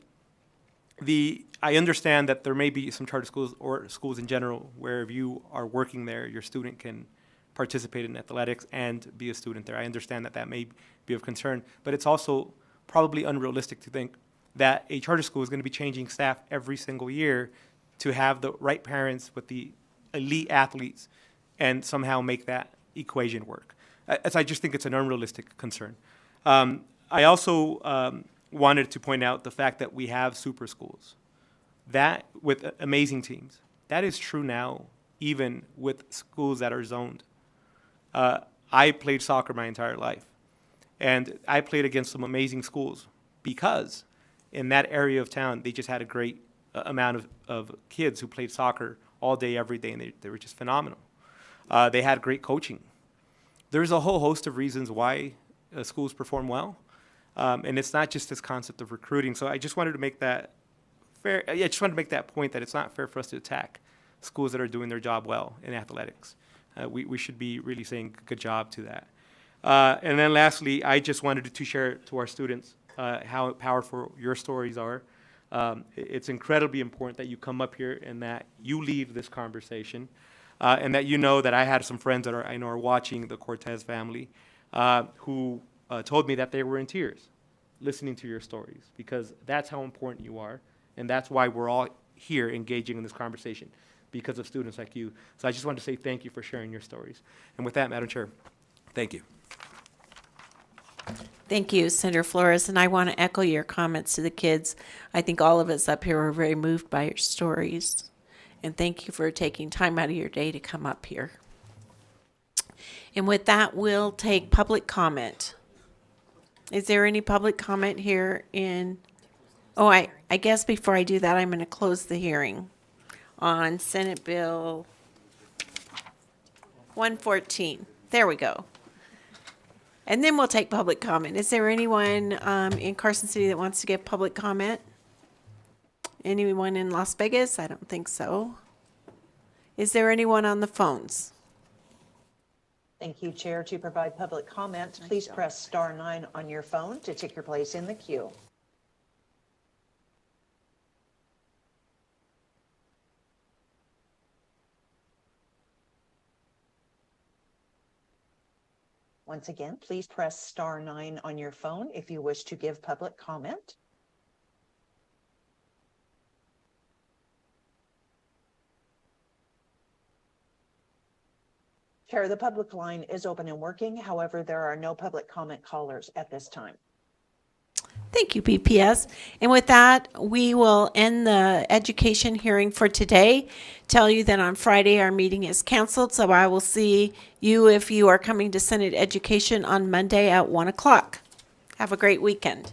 I understand that there may be some charter schools or schools in general where if you are working there, your student can participate in athletics and be a student there. I understand that that may be of concern, but it's also probably unrealistic to think that a charter school is going to be changing staff every single year to have the right parents with the elite athletes and somehow make that equation work. As I just think it's an unrealistic concern. I also wanted to point out the fact that we have super schools that with amazing teams. That is true now, even with schools that are zoned. I played soccer my entire life, and I played against some amazing schools because in that area of town, they just had a great amount of kids who played soccer all day, every day, and they were just phenomenal. They had great coaching. There's a whole host of reasons why schools perform well, and it's not just this concept of recruiting. So I just wanted to make that fair. I just wanted to make that point that it's not fair for us to attack schools that are doing their job well in athletics. We should be really saying good job to that. And then lastly, I just wanted to share to our students how powerful your stories are. It's incredibly important that you come up here and that you leave this conversation and that you know that I had some friends that I know are watching the Cortez family who told me that they were in tears listening to your stories, because that's how important you are, and that's why we're all here engaging in this conversation, because of students like you. So I just wanted to say thank you for sharing your stories. And with that, Madam Chair, thank you. Thank you, Senator Flores, and I want to echo your comments to the kids. I think all of us up here are very moved by your stories, and thank you for taking time out of your day to come up here. And with that, we'll take public comment. Is there any public comment here in, I guess before I do that, I'm going to close the hearing on Senate Bill 114. There we go. And then we'll take public comment. Is there anyone in Carson City that wants to give public comment? Anyone in Las Vegas? I don't think so. Is there anyone on the phones? Thank you, Chair. To provide public comment, please press *9 on your phone to take your place in the queue. Once again, please press *9 on your phone if you wish to give public comment. Chair, the public line is open and working. However, there are no public comment callers at this time. Thank you, BPS. And with that, we will end the education hearing for today. Tell you that on Friday, our meeting is canceled, so I will see you if you are coming to Senate Education on Monday at 1 o'clock. Have a great weekend.